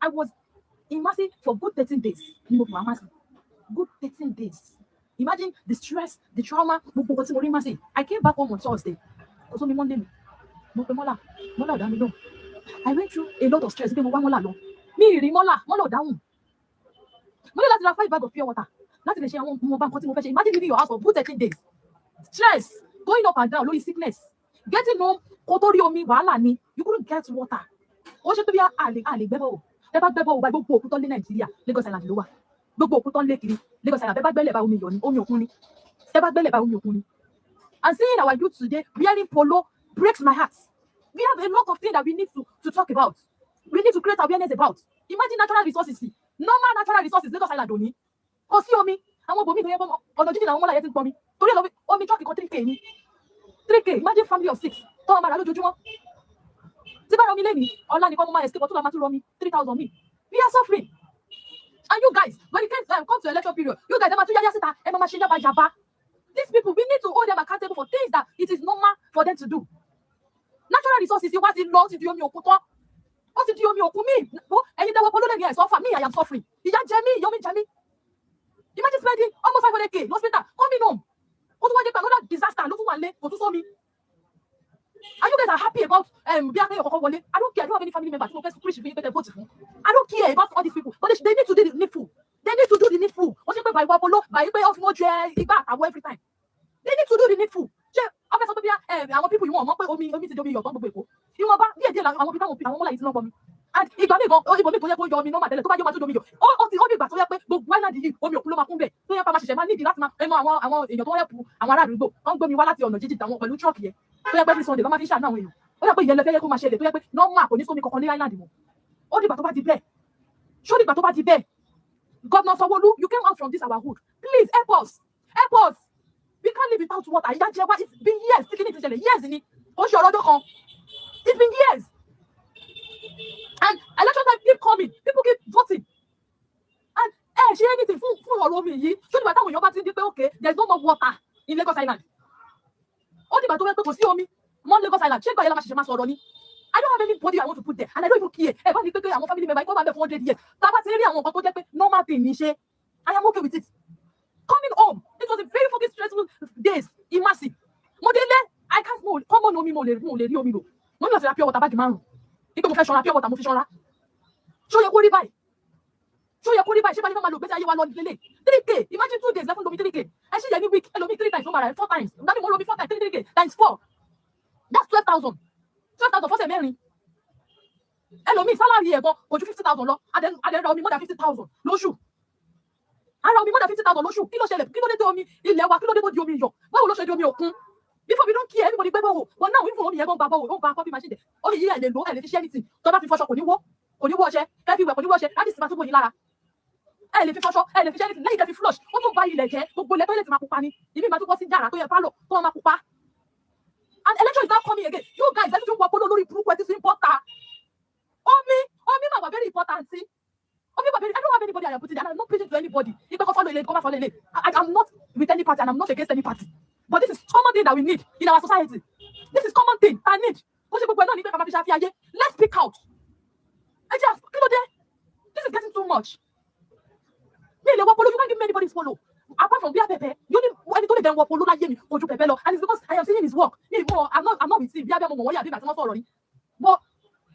was in Masi for good 13 days. Good 13 days. Imagine the stress, the trauma. I came back home on Thursday. I went through a lot of stress. Me, mola down. Let's 5 bags of pure water. Imagine leaving your house for good 13 days. Stress, going up and down, low sickness. Getting home, you couldn't get water. Lagos Island lower. And seeing our youth today wearing polo breaks my heart. We have a lot of things that we need to talk about. We need to create awareness about. Imagine natural resources. Normal natural resources, Lagos Island don't need. Omi, imagine family of 6. 3,000 me. We are suffering. And you guys, when it comes to election period, you guys, these people, we need to hold them accountable for things that it is normal for them to do. Natural resources, you want it lost into your what did you me? And you suffer. Me, I am suffering. Imagine spending almost 500k hospital coming home. Another disaster. And you guys are happy about I don't care. I don't have any family members who I don't care about all these people. But they need to do the needful. They need to do the needful. Every time. They need to do the needful. People you want and if I go, oh, people no matter. Why not do me? Oh, the only battle why not you? Oh, your makumbe. So you pass my need that man. I want your help. I want to go. I'm going to wallet on the digital one. Pẹ̀lú truck here. So you Sunday, mama fish now you. Oh, you yellow fẹ́ kó máa ṣẹlẹ̀. So you no mark oni so mi kokon ní island mo. Oh, the battle di bẹ́ẹ̀. Show the battle di bẹ́ẹ̀. Governor Sanwo-Olu, you came out from this our hood. Please help us. Help us. We can't live without water. It's been years. Years in it. It's been years. And election time keep coming. People keep voting. And she anything full all over me. So the time when you're okay, there's no more water in Lagos Island. All the battle people see on me. More Lagos Island. Check by I don't have anybody I want to put there. And I don't even care. If I'm a family member, I come back 400 years. Normal thing, I am okay with it. Coming home, it was a very fucking stressful days. Immersive. Modele, I can't move. Come on, no me more. No, no, pure water back man. If you fashion pure water, mo fashion. Show your body by. Show your body by. She body man better you want 3K. Imagine 2 days left on me 3K. I see any week, hello me 3 times, no matter 4 times. That mean more 4 times, 3K times 4. That's 12,000. 12,000 for me. Hello me salary here, but 50,000 lo. And then me more than 50,000. No shoe. Around me more than 50,000 no shoe. Kilo dey tell me ilé wa kilo dey di omi yo. Báwo ló ṣe di omi òkun? Before we don't care, everybody gbé bọ́wọ́. But now even omi yẹn gan bàbá o, bá coffee machine. Omi yìí ẹ lè lò, ẹ lè fi ṣe anything. Tó bá fi fọṣọ kò ní wọ́ ọṣẹ. Kẹ́ fi wẹ̀ kò ní wọ́ ọṣẹ. Láti sì máa túbọ̀ yín lára. Ẹ lè fi fọṣọ, ẹ lè fi ṣe anything. Lẹ́yìn kẹ́ fi flush. Ó tún bá ilẹ̀ jẹ́. Gbogbo ilẹ̀ toilet máa pupa ni. Ìmí máa tún bọ́ sí yàrá tó yẹ pálọ̀ tó máa pupa. And election is not coming again. You guys, let's do what polo lórí burúkú ẹ ti sin importer. Omi are very important. See? I don't have anybody I am putting, and I'm not preaching to anybody. If I follow it. I'm not with any party, and I'm not against any party. But this is common thing that we need in our society. This is common thing I need. Let's pick out. This is getting too much. You can't give me anybody's follow. Apart from Bia Pepe, you only anything then what follow like me or Pepe, and it's because I am seeing his work. I'm not with him. But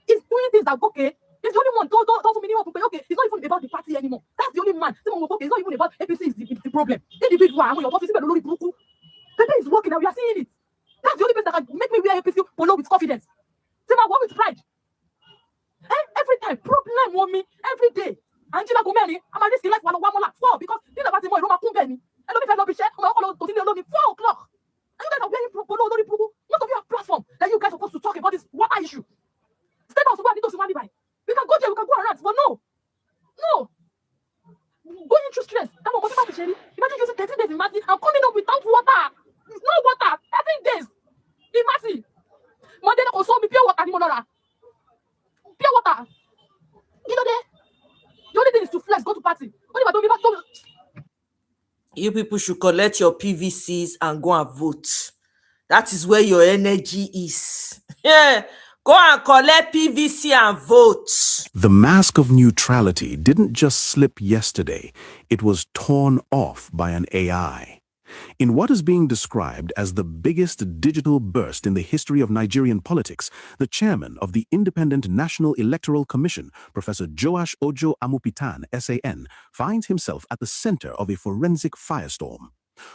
he's doing things that okay. He's the only one. Don't mean okay. It's not even about the party anymore. That's the only man. Okay, it's not even about APC is the problem. Individual, I'm your office. Pepe is working and we are seeing it. That's the only person that can make me wear APC polo with confidence. What with pride? Every time, problem on me every day. Angela Gomeni, I'm a risk like 1 more 4 because you know about the Roma Kumbeni. And let me tell you, I'm going to 4 o'clock. And you guys are wearing polo. Most of you have platform that you guys are supposed to talk about this water issue. State of Sudan, we can go there, we can go around, but no. Going through stress. Imagine using 13 days in Mati and coming up without water. No water. 13 days in Mati. Monday, they console me pure water. Pure water. You know there. The only thing is to flex, go to party. You people should collect your PVCs and go and vote. That is where your energy is. Yeah. Go and collect PVC and vote. The mask of neutrality didn't just slip yesterday, it was torn off by an AI. In what is being described as the biggest digital burst in the history of Nigerian politics, the chairman of the Independent National Electoral Commission, Professor Joash Ojo Amupitan, SAN, finds himself at the center of a forensic firestorm.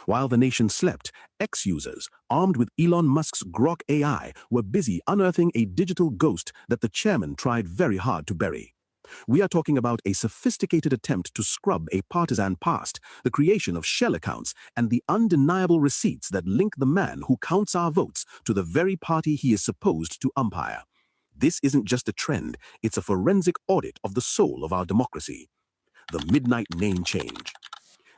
While the nation slept, ex-users, armed with Elon Musk's Grok AI, were busy unearthing a digital ghost that the chairman tried very hard to bury. We are talking about a sophisticated attempt to scrub a partisan past, the creation of shell accounts, and the undeniable receipts that link the man who counts our votes to the very party he is supposed to umpire. This isn't just a trend, it's a forensic audit of the soul of our democracy. The midnight name change.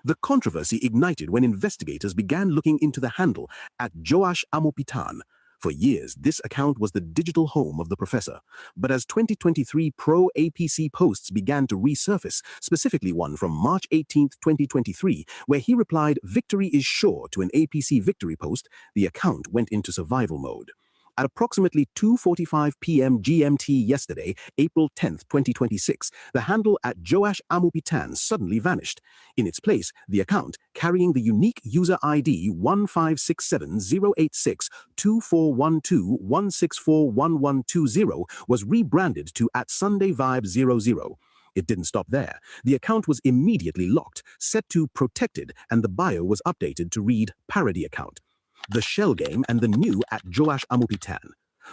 The controversy ignited when investigators began looking into the handle at Joash Amupitan. For years, this account was the digital home of the professor. But as 2023 pro-APC posts began to resurface, specifically one from March 18, 2023, where he replied, "Victory is sure" to an APC victory post, the account went into survival mode. At approximately 2:45 p.m. GMT yesterday, April 10, 2026, the handle at Joash Amupitan suddenly vanished. In its place, the account, carrying the unique user ID 1567-086-2412-1641120, was rebranded to @SundayVibe00. It didn't stop there. The account was immediately locked, set to protected, and the bio was updated to read parody account. The shell game and the new at Joash Amupitan.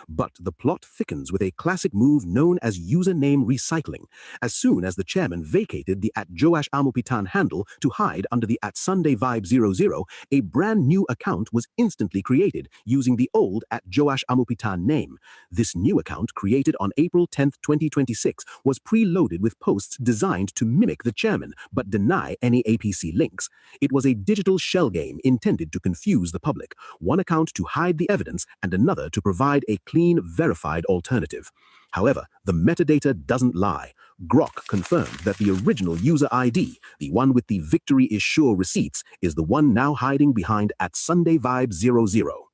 But the plot thickens with a classic move known as username recycling. As soon as the chairman vacated the @Joash Amupitan handle to hide under the @SundayVibe00, a brand new account was instantly created using the old @Joash Amupitan name. This new account, created on April 10, 2026, was preloaded with posts designed to mimic the chairman but deny any APC links. It was a digital shell game intended to confuse the public, one account to hide the evidence and another to provide a clean, verified alternative. However, the metadata doesn't lie. Grok confirmed that the original user ID, the one with the "Victory is sure" receipts, is the one now hiding behind @SundayVibe00.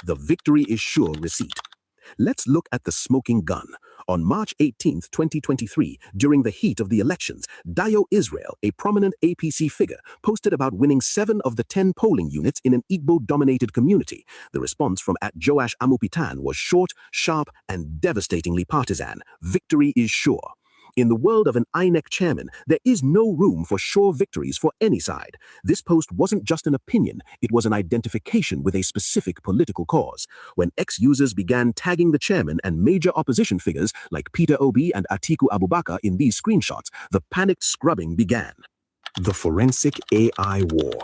The "Victory is sure" receipt. Let's look at the smoking gun. On March 18, 2023, during the heat of the elections, Dayo Israel, a prominent APC figure, posted about winning 7 of the 10 polling units in an Igbo-dominated community. The response from @Joash Amupitan was short, sharp, and devastatingly partisan. Victory is sure. In the world of an INEC chairman, there is no room for sure victories for any side. This post wasn't just an opinion, it was an identification with a specific political cause. When ex-users began tagging the chairman and major opposition figures like Peter Obi and Atiku Abubakar in these screenshots, the panicked scrubbing began. The forensic AI war.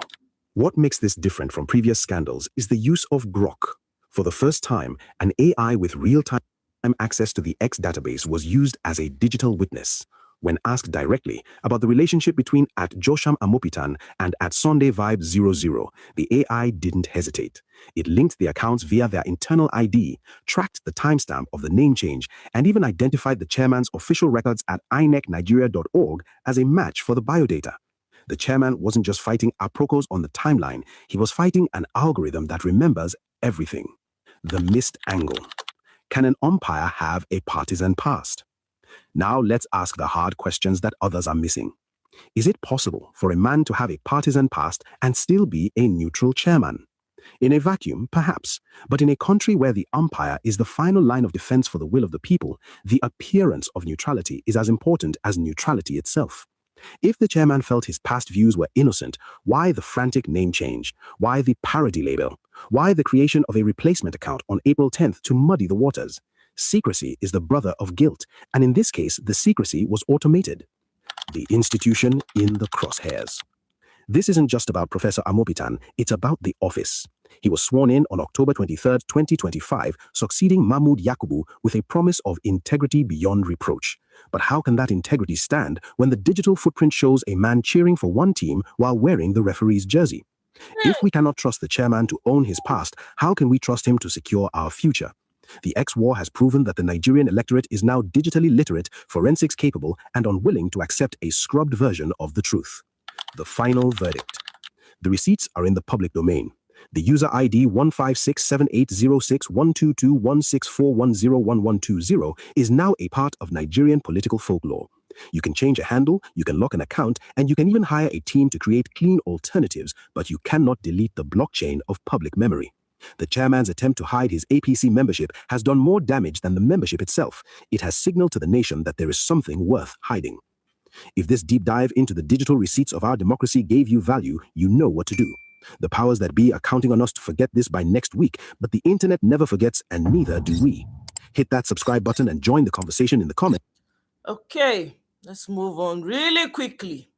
What makes this different from previous scandals is the use of Grok. For the first time, an AI with real-time access to the X database was used as a digital witness. When asked directly about the relationship between @Josham Amopitan and @SundayVibe00, the AI didn't hesitate. It linked the accounts via their internal ID, tracked the timestamp of the name change, and even identified the chairman's official records at INECNigeria.org as a match for the biodata. The chairman wasn't just fighting aprocos on the timeline, he was fighting an algorithm that remembers everything. The missed angle. Can an umpire have a partisan past? Now let's ask the hard questions that others are missing. Is it possible for a man to have a partisan past and still be a neutral chairman? In a vacuum, perhaps, but in a country where the umpire is the final line of defense for the will of the people, the appearance of neutrality is as important as neutrality itself. If the chairman felt his past views were innocent, why the frantic name change? Why the parody label? Why the creation of a replacement account on April 10th to muddy the waters? Secrecy is the brother of guilt, and in this case, the secrecy was automated. The institution in the crosshairs. This isn't just about Professor Amopitan, it's about the office. He was sworn in on October 23, 2025, succeeding Mahmoud Yakubu with a promise of integrity beyond reproach. But how can that integrity stand when the digital footprint shows a man cheering for one team while wearing the referee's jersey? If we cannot trust the chairman to own his past, how can we trust him to secure our future? The X-War has proven that the Nigerian electorate is now digitally literate, forensics capable, and unwilling to accept a scrubbed version of the truth. The final verdict. The receipts are in the public domain. The user ID 1567806122164101120 is now a part of Nigerian political folklore. You can change a handle, you can lock an account, and you can even hire a team to create clean alternatives, but you cannot delete the blockchain of public memory. The chairman's attempt to hide his APC membership has done more damage than the membership itself. It has signaled to the nation that there is something worth hiding. If this deep dive into the digital receipts of our democracy gave you value, you know what to do. The powers that be are counting on us to forget this by next week, but the internet never forgets, and neither do we. Hit that subscribe button and join the conversation in the comments. Okay, let's move on really quickly.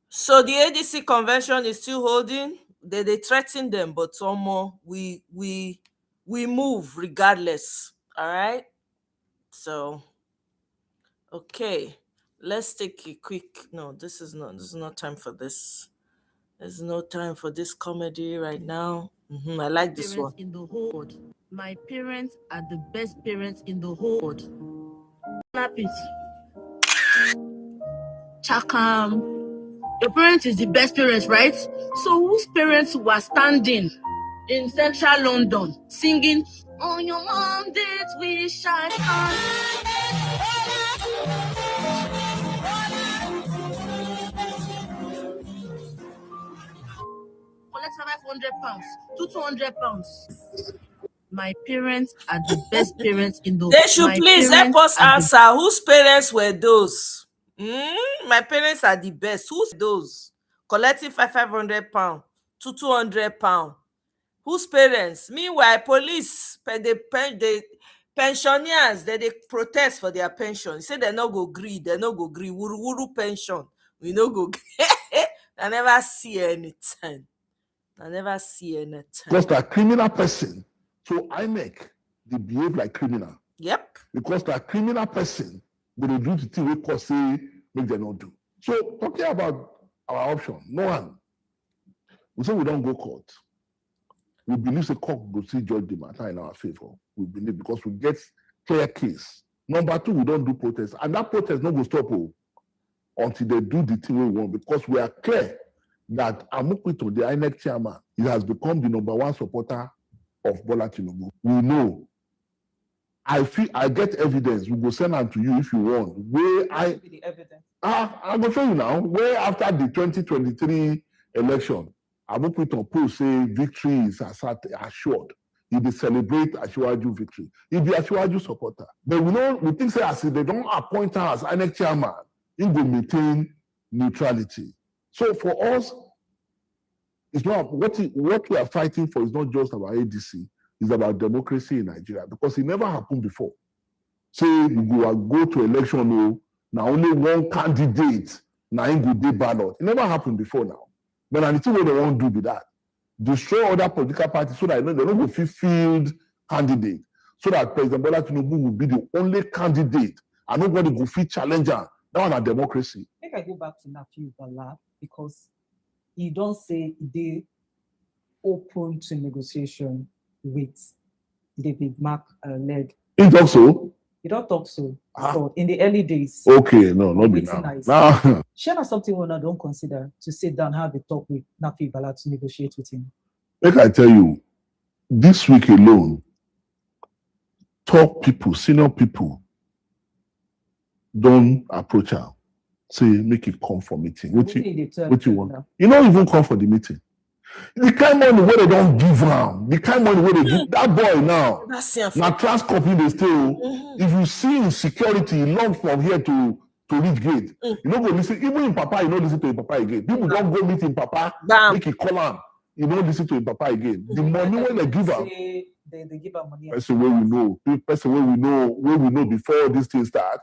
So the ADC convention is still holding. They threaten them, but some more we move regardless. All right. So okay, let's take a quick. No, this is not time for this. There's no time for this comedy right now. I like this one. In the whole world. My parents are the best parents in the whole world. Snap it. Chakam. Your parents is the best parents, right? So whose parents were standing in central London singing, "On your mom did we shine on"? Collect £500 to £200. My parents are the best parents in the world. They should please help us answer whose parents were those. My parents are the best. Who's those? Collecting £500 to £200. Whose parents? Meanwhile, police, the pensioners, they protest for their pension. Say they no go gree, Wuru pension. We no go gree. I never see anything. Because they're a criminal person. So INEC, they behave like criminal. Yep. Because they're a criminal person, but they do the thing we court say make them not do. So talking about our option, no one. We say we don't go court. We believe the court will see judge the matter in our favor. We believe because we get clear case. Number two, we don't do protest. And that protest not go stop until they do the thing we want, because we are clear that Amopitan, the INEC chairman, he has become the #1 supporter of Bola Tinubu. We know. I get evidence. We will send them to you if you want. The evidence. I'm going to show you now. Where after the 2023 election, Amopitan post say victory is assured. He will celebrate Asiwaju victory. He'll be Asiwaju supporter. But we think say as they don't appoint her as INEC chairman, he will maintain neutrality. So for us, it's not what we are fighting for is not just about ADC, it's about democracy in Nigeria, because it never happened before. Say you go to election, now only one candidate, now in good day ballot. It never happened before now. But the thing what they want to do with that, destroy other political parties so that they don't go field candidate. so that President Bola Tinubu will be the only candidate and nobody will fit challenger. That one a democracy. I think I go back to Nafi Bala because he don't say they open to negotiation with David Mark led. He talk so? He don't talk so. But in the early days. Okay, no, not be now. Now. Share something when I don't consider to sit down, have a talk with Nafi Bala to negotiate with him. Like I tell you, this week alone, top people, senior people, don't approach her. Say, make it come for meeting. What you want? Now? You don't even come for the meeting. The kind of money where they don't give around, the kind of money where they give that boy now. Now trans company they still. If you see insecurity long from here to reach gate, you don't go listen. Even in Papa, you don't listen to your Papa again. People don't go meet in Papa, make it call him. You don't listen to your Papa again. The money when they give up. They give up money. That's the way we know. That's the way we know before this thing start.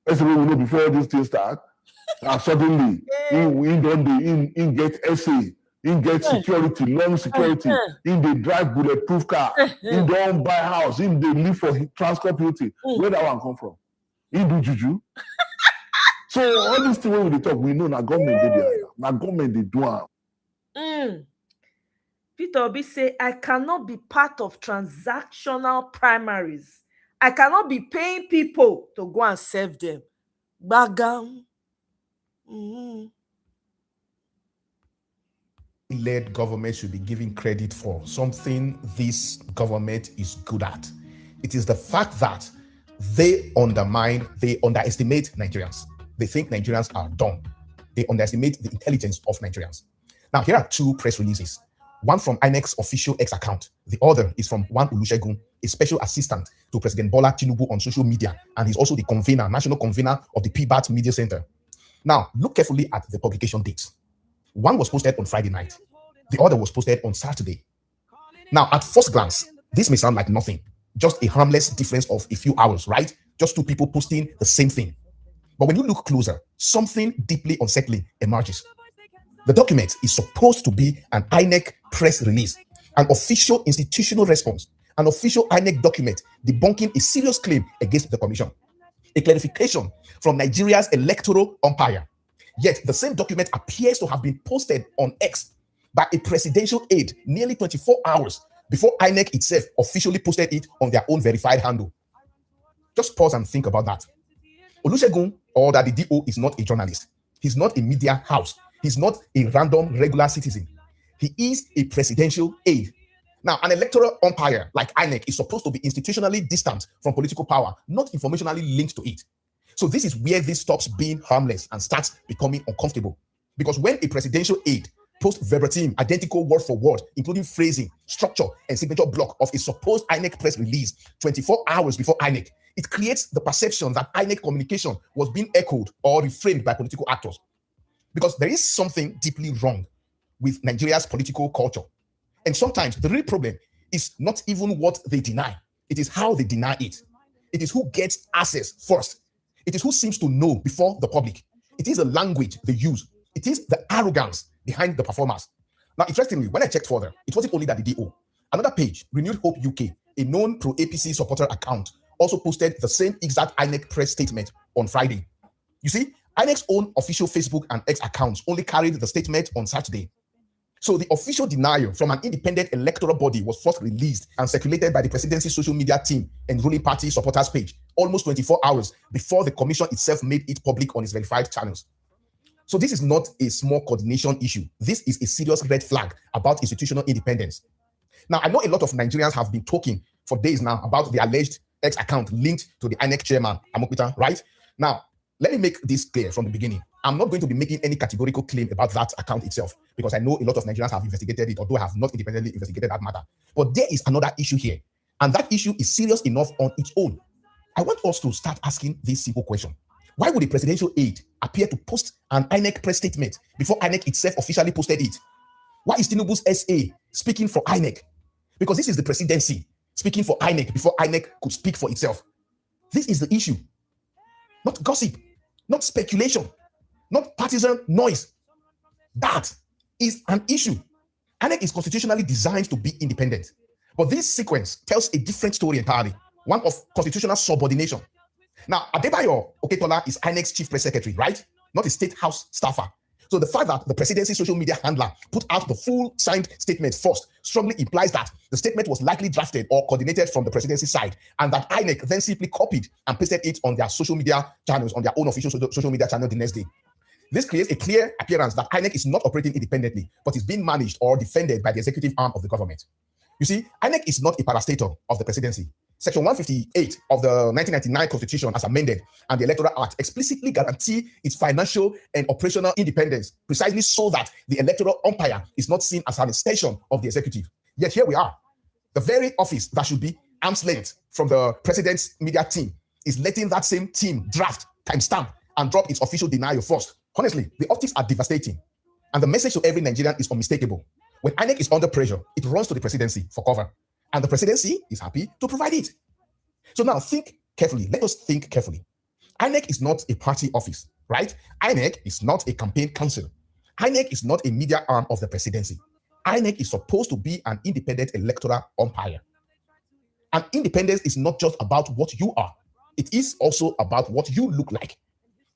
That's the way we know before this thing start. And suddenly, in get essay. In get security, long security, in they drive bulletproof car, in don't buy house, in they live for transport beauty. Where that one come from? In do juju. So all these things when we talk, we know na government they do. Na government they do. Peter Obi say, I cannot be part of transactional primaries. I cannot be paying people to go and serve them. Bagam. Led government should be given credit for something this government is good at. It is the fact that they underestimate Nigerians. They think Nigerians are dumb. They underestimate the intelligence of Nigerians. Now, here are two press releases. One from INEC's official X account. The other is from one Olusegun, a special assistant to President Bola Tinubu on social media, and he's also the national convener of the PBAT Media Center. Now, look carefully at the publication dates. One was posted on Friday night. The other was posted on Saturday. Now, at first glance, this may sound like nothing. Just a harmless difference of a few hours, right? Just two people posting the same thing. But when you look closer, something deeply unsettling emerges. The document is supposed to be an INEC press release, an official institutional response, an official INEC document debunking a serious claim against the commission, a clarification from Nigeria's electoral umpire. Yet the same document appears to have been posted on X by a presidential aide nearly 24 hours before INEC itself officially posted it on their own verified handle. Just pause and think about that. Olusegun, or that the DO, is not a journalist. He's not a media house. He's not a random regular citizen. He is a presidential aide. Now, an electoral umpire like INEC is supposed to be institutionally distant from political power, not informationally linked to it. So this is where this stops being harmless and starts becoming uncomfortable. Because when a presidential aide posts verbatim, identical word for word, including phrasing, structure, and signature block of a supposed INEC press release 24 hours before INEC, it creates the perception that INEC communication was being echoed or reframed by political actors. Because there is something deeply wrong with Nigeria's political culture. And sometimes the real problem is not even what they deny. It is how they deny it. It is who gets access first. It is who seems to know before the public. It is the language they use. It is the arrogance behind the performers. Now, interestingly, when I checked further, it wasn't only that the DO. Another page, Renewed Hope UK, a known pro-APC supporter account, also posted the same exact INEC press statement on Friday. You see, INEC's own official Facebook and X accounts only carried the statement on Saturday. So the official denial from an independent electoral body was first released and circulated by the presidency social media team and ruling party supporters page almost 24 hours before the commission itself made it public on its verified channels. So this is not a small coordination issue. This is a serious red flag about institutional independence. Now, I know a lot of Nigerians have been talking for days now about the alleged X account linked to the INEC chairman, Amokpita, right? Now, let me make this clear from the beginning. I'm not going to be making any categorical claim about that account itself because I know a lot of Nigerians have investigated it, although I have not independently investigated that matter. But there is another issue here, and that issue is serious enough on its own. I want us to start asking this simple question. Why would a presidential aide appear to post an INEC press statement before INEC itself officially posted it? Why is Tinubu's SA speaking for INEC? Because this is the presidency speaking for INEC before INEC could speak for itself. This is the issue. Not gossip, not speculation, not partisan noise. That is an issue. INEC is constitutionally designed to be independent. But this sequence tells a different story entirely. one of constitutional subordination. Now, Adebayo Oketola is INEC's chief press secretary, right? Not a state house staffer. So the fact that the presidency social media handler put out the full signed statement first strongly implies that the statement was likely drafted or coordinated from the presidency side, and that INEC then simply copied and pasted it on their social media channels, on their own official social media channel the next day. This creates a clear appearance that INEC is not operating independently, but is being managed or defended by the executive arm of the government. You see, INEC is not a parastatal of the presidency. Section 158 of the 1999 Constitution, as amended, and the Electoral Act explicitly guarantee its financial and operational independence, precisely so that the electoral umpire is not seen as an extension of the executive. Yet here we are. The very office that should be arm's length from the president's media team is letting that same team draft, timestamp, and drop its official denial first. Honestly, the optics are devastating, and the message to every Nigerian is unmistakable. When INEC is under pressure, it runs to the presidency for cover, and the presidency is happy to provide it. So now think carefully. Let us think carefully. INEC is not a party office, right? INEC is not a campaign council. INEC is not a media arm of the presidency. INEC is supposed to be an independent electoral umpire. And independence is not just about what you are. It is also about what you look like.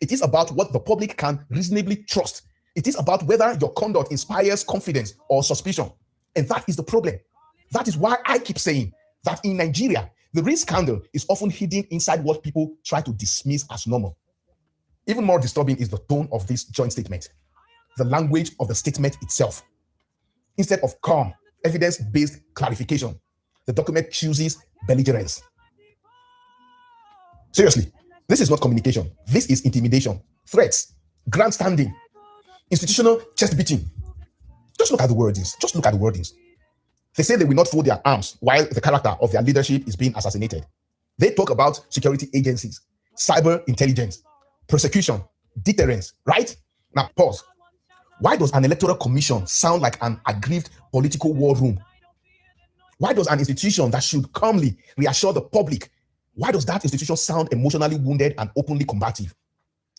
It is about what the public can reasonably trust. It is about whether your conduct inspires confidence or suspicion. And that is the problem. That is why I keep saying that in Nigeria, the real scandal is often hidden inside what people try to dismiss as normal. Even more disturbing is the tone of this joint statement, the language of the statement itself. Instead of calm, evidence-based clarification, the document chooses belligerence. Seriously, this is not communication. This is intimidation, threats, grandstanding, institutional chest beating. Just look at the wordings. Just look at the wordings. They say they will not fold their arms while the character of their leadership is being assassinated. They talk about security agencies, cyber intelligence, prosecution, deterrence, right? Now, pause. Why does an electoral commission sound like an aggrieved political war room? Why does an institution that should calmly reassure the public, why does that institution sound emotionally wounded and openly combative?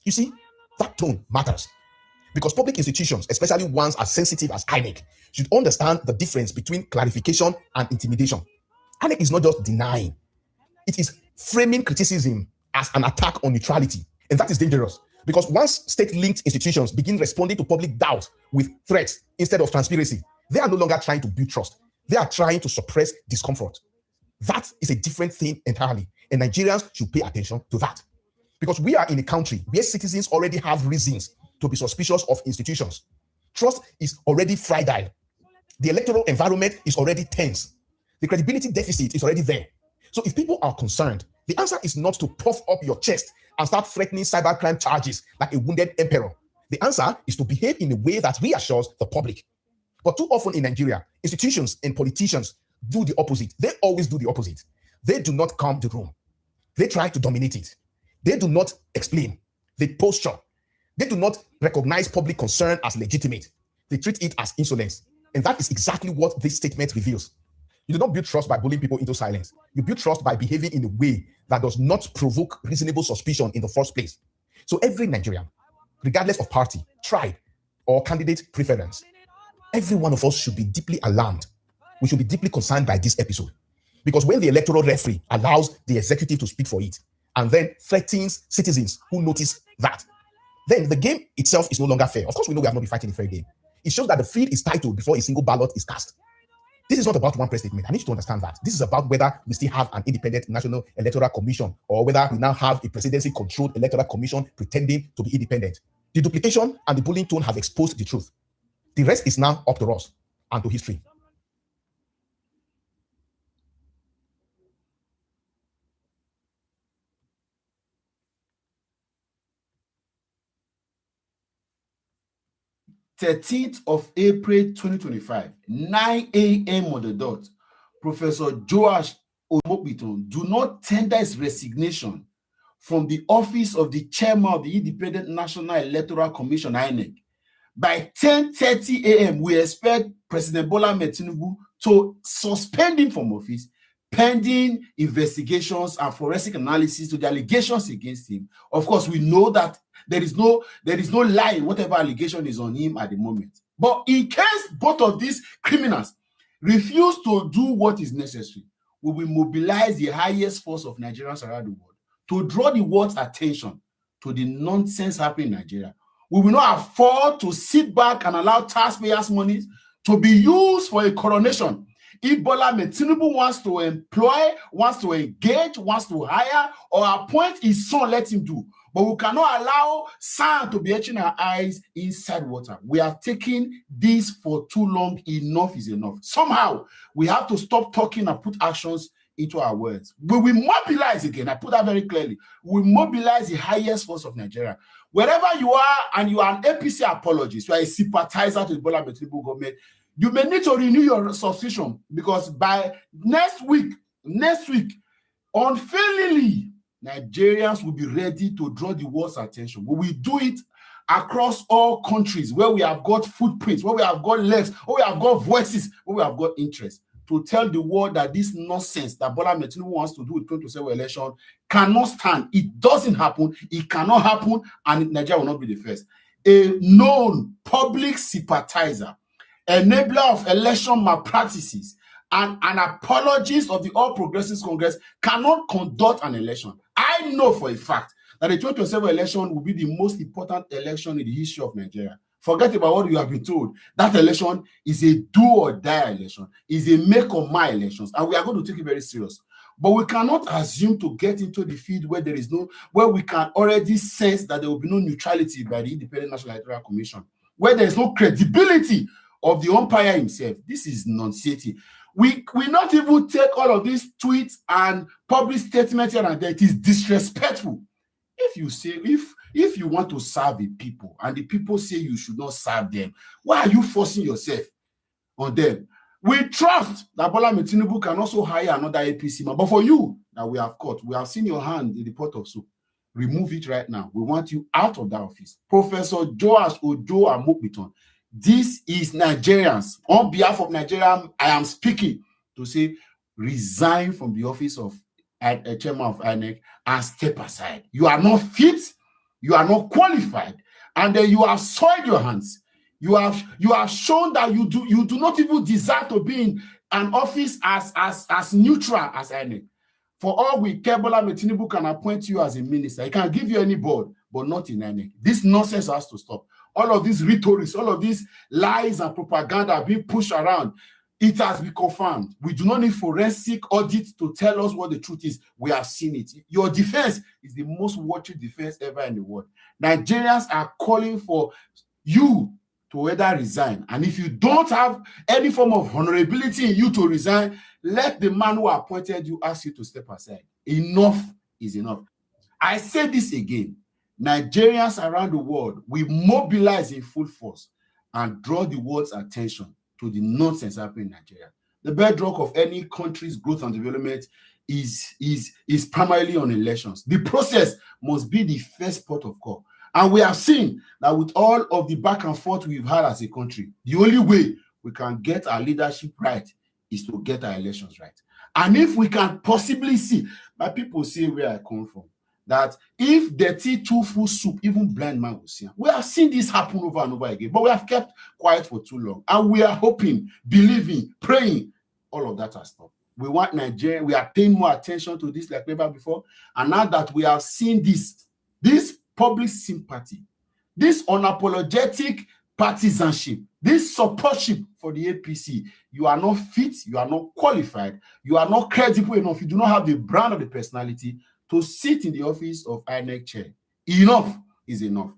You see, that tone matters. Because public institutions, especially ones as sensitive as INEC, should understand the difference between clarification and intimidation. INEC is not just denying, it is framing criticism as an attack on neutrality. And that is dangerous, because once state-linked institutions begin responding to public doubt with threats instead of transparency, they are no longer trying to build trust. They are trying to suppress discomfort. That is a different thing entirely, and Nigerians should pay attention to that. Because we are in a country where citizens already have reasons to be suspicious of institutions. Trust is already fragile. The electoral environment is already tense. The credibility deficit is already there. So if people are concerned, the answer is not to puff up your chest and start threatening cybercrime charges like a wounded emperor. The answer is to behave in a way that reassures the public. But too often in Nigeria, institutions and politicians do the opposite. They always do the opposite. They do not calm the room. They try to dominate it. They do not explain. They posture. They do not recognize public concern as legitimate. They treat it as insolence. And that is exactly what this statement reveals. You do not build trust by bullying people into silence. You build trust by behaving in a way that does not provoke reasonable suspicion in the first place. So every Nigerian, regardless of party, tribe, or candidate preference, every one of us should be deeply alarmed. We should be deeply concerned by this episode. Because when the electoral referee allows the executive to speak for it, and then threatens citizens who notice that, then the game itself is no longer fair. Of course, we know we have not been fighting a fair game. It shows that the field is titled before a single ballot is cast. This is not about one press statement. I need you to understand that. This is about whether we still have an independent National Electoral Commission, or whether we now have a presidency-controlled electoral commission pretending to be independent. The duplication and the bullying tone have exposed the truth. The rest is now up to us and to history. April 13th, 2025, 9 a.m. on the dot, Professor Joash Omobiton do not tender his resignation from the office of the chairman of the Independent National Electoral Commission, INEC. By 10:30 a.m., we expect President Bola Ahmed Tinubu to suspend him from office pending investigations and forensic analysis to the allegations against him. Of course, we know that there is no lie in whatever allegation is on him at the moment. But in case both of these criminals refuse to do what is necessary, we will mobilize the highest force of Nigerians around the world to draw the world's attention to the nonsense happening in Nigeria. We will not afford to sit back and allow taxpayers' money to be used for a coronation. If Bola Tinubu wants to employ, wants to engage, wants to hire, or appoint his son, let him do. But we cannot allow sand to be etching our eyes inside water. We have taken this for too long. Enough is enough. Somehow, we have to stop talking and put actions into our words. We will mobilize again. I put that very clearly. We mobilize the highest force of Nigeria. Wherever you are and you are an APC apologist, you are a sympathizer to the Bola Tinubu government, you may need to renew your subscription, because by next week, unfailingly, Nigerians will be ready to draw the world's attention. We will do it across all countries where we have got footprints, where we have got legs, where we have got voices, where we have got interest, to tell the world that this nonsense that Bola Tinubu wants to do with 2027 election cannot stand. It doesn't happen. It cannot happen, and Nigeria will not be the first. A known public sympathizer, enabler of election malpractices, and an apologist of the All Progressives Congress cannot conduct an election. I know for a fact that the 2027 election will be the most important election in the history of Nigeria. Forget about what you have been told. That election is a do or die election, is a make or my elections, and we are going to take it very serious. But we cannot assume to get into the field where there is no, where we can already sense that there will be no neutrality by the Independent National Electoral Commission, where there is no credibility of the umpire himself. This is nonsense. We not even take all of these tweets and public statements here and there. It is disrespectful. If you say, if you want to serve the people and the people say you should not serve them, why are you forcing yourself on them? We trust that Bola Tinubu can also hire another APC man. But for you that we have caught, we have seen your hand in the pot of soup. Remove it right now. We want you out of that office. Professor Joash Ojo Amokbiton, this is Nigerians. On behalf of Nigeria, I am speaking to say, resign from the office of chairman of INEC and step aside. You are not fit, you are not qualified, and then you have soiled your hands. You have shown that you do not even desire to be in an office as neutral as INEC. For all we care, Bola Tinubu can appoint you as a minister. He can give you any board, but not in INEC. This nonsense has to stop. All of these rhetorics, all of these lies and propaganda being pushed around, it has been confirmed. We do not need forensic audit to tell us what the truth is. We have seen it. Your defense is the most watched defense ever in the world. Nigerians are calling for you to whether resign. And if you don't have any form of honorability in you to resign, let the man who appointed you ask you to step aside. Enough is enough. I say this again. Nigerians around the world, we mobilize in full force and draw the world's attention to the nonsense happening in Nigeria. The bedrock of any country's growth and development is primarily on elections. The process must be the first port of call. And we have seen that with all of the back and forth we've had as a country, the only way we can get our leadership right is to get our elections right. And if we can possibly see, my people say where I come from, that if dirty too full soup, even blind man will see. We have seen this happen over and over again, but we have kept quiet for too long. And we are hoping, believing, praying, all of that has stopped. We want Nigeria, we are paying more attention to this like never before. And now that we have seen this public sympathy, this unapologetic partisanship, this supportship for the APC, you are not fit, you are not qualified, you are not credible enough, you do not have the brand or the personality to sit in the office of INEC chair. Enough is enough.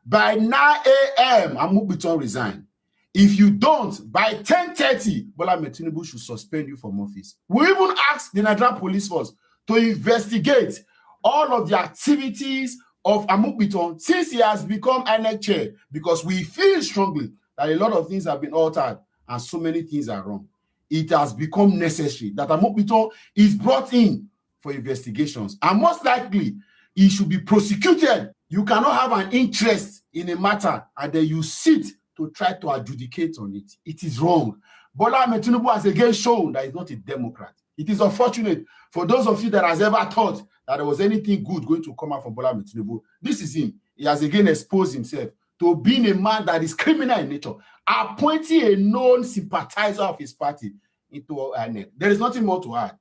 By 9 a.m., Amukbiton resign. If you don't, by 10:30, Bola Tinubu should suspend you from office. We even asked the Nigerian Police Force to investigate all of the activities of Amukbiton since he has become INEC chair, because we feel strongly that a lot of things have been altered and so many things are wrong. It has become necessary that Amukbiton is brought in for investigations, and most likely he should be prosecuted. You cannot have an interest in a matter and then you sit to try to adjudicate on it. It is wrong. Bola Tinubu has again shown that he's not a Democrat. It is unfortunate for those of you that has ever thought that there was anything good going to come out from Bola Tinubu. This is him. He has again exposed himself to being a man that is criminal in nature, appointing a known sympathizer of his party into INEC. There is nothing more to add.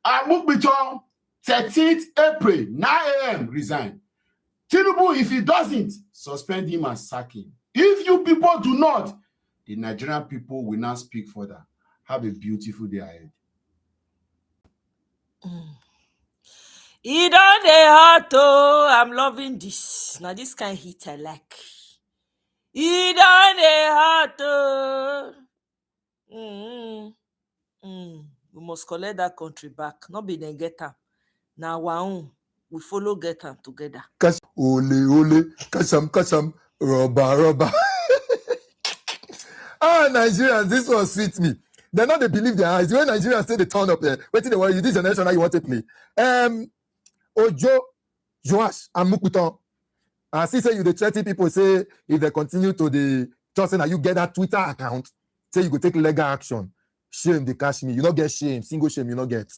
Amukbiton, 13th April, 9 a.m. resign. Tinubu, if he doesn't, suspend him and sack him. If you people do not, the Nigerian people will not speak further. Have a beautiful day ahead. It on the heart, oh, I'm loving this. Now this kind of hit I like. It on the heart, oh. We must collect that country back. Not be them get am. Now our own. We follow get am together. Ole, kasam, rubber. Nigerians, this one sweet me. They're not they believe their eyes. When Nigerians say they turn up there, wait till they worry you. This generation, how you want to play. Ojo, Joash, and Mukuton. And see, say you the 30 people say if they continue to the just say you get that Twitter account, say you go take legal action. Shame they cash me. You don't get shame. Single shame you don't get.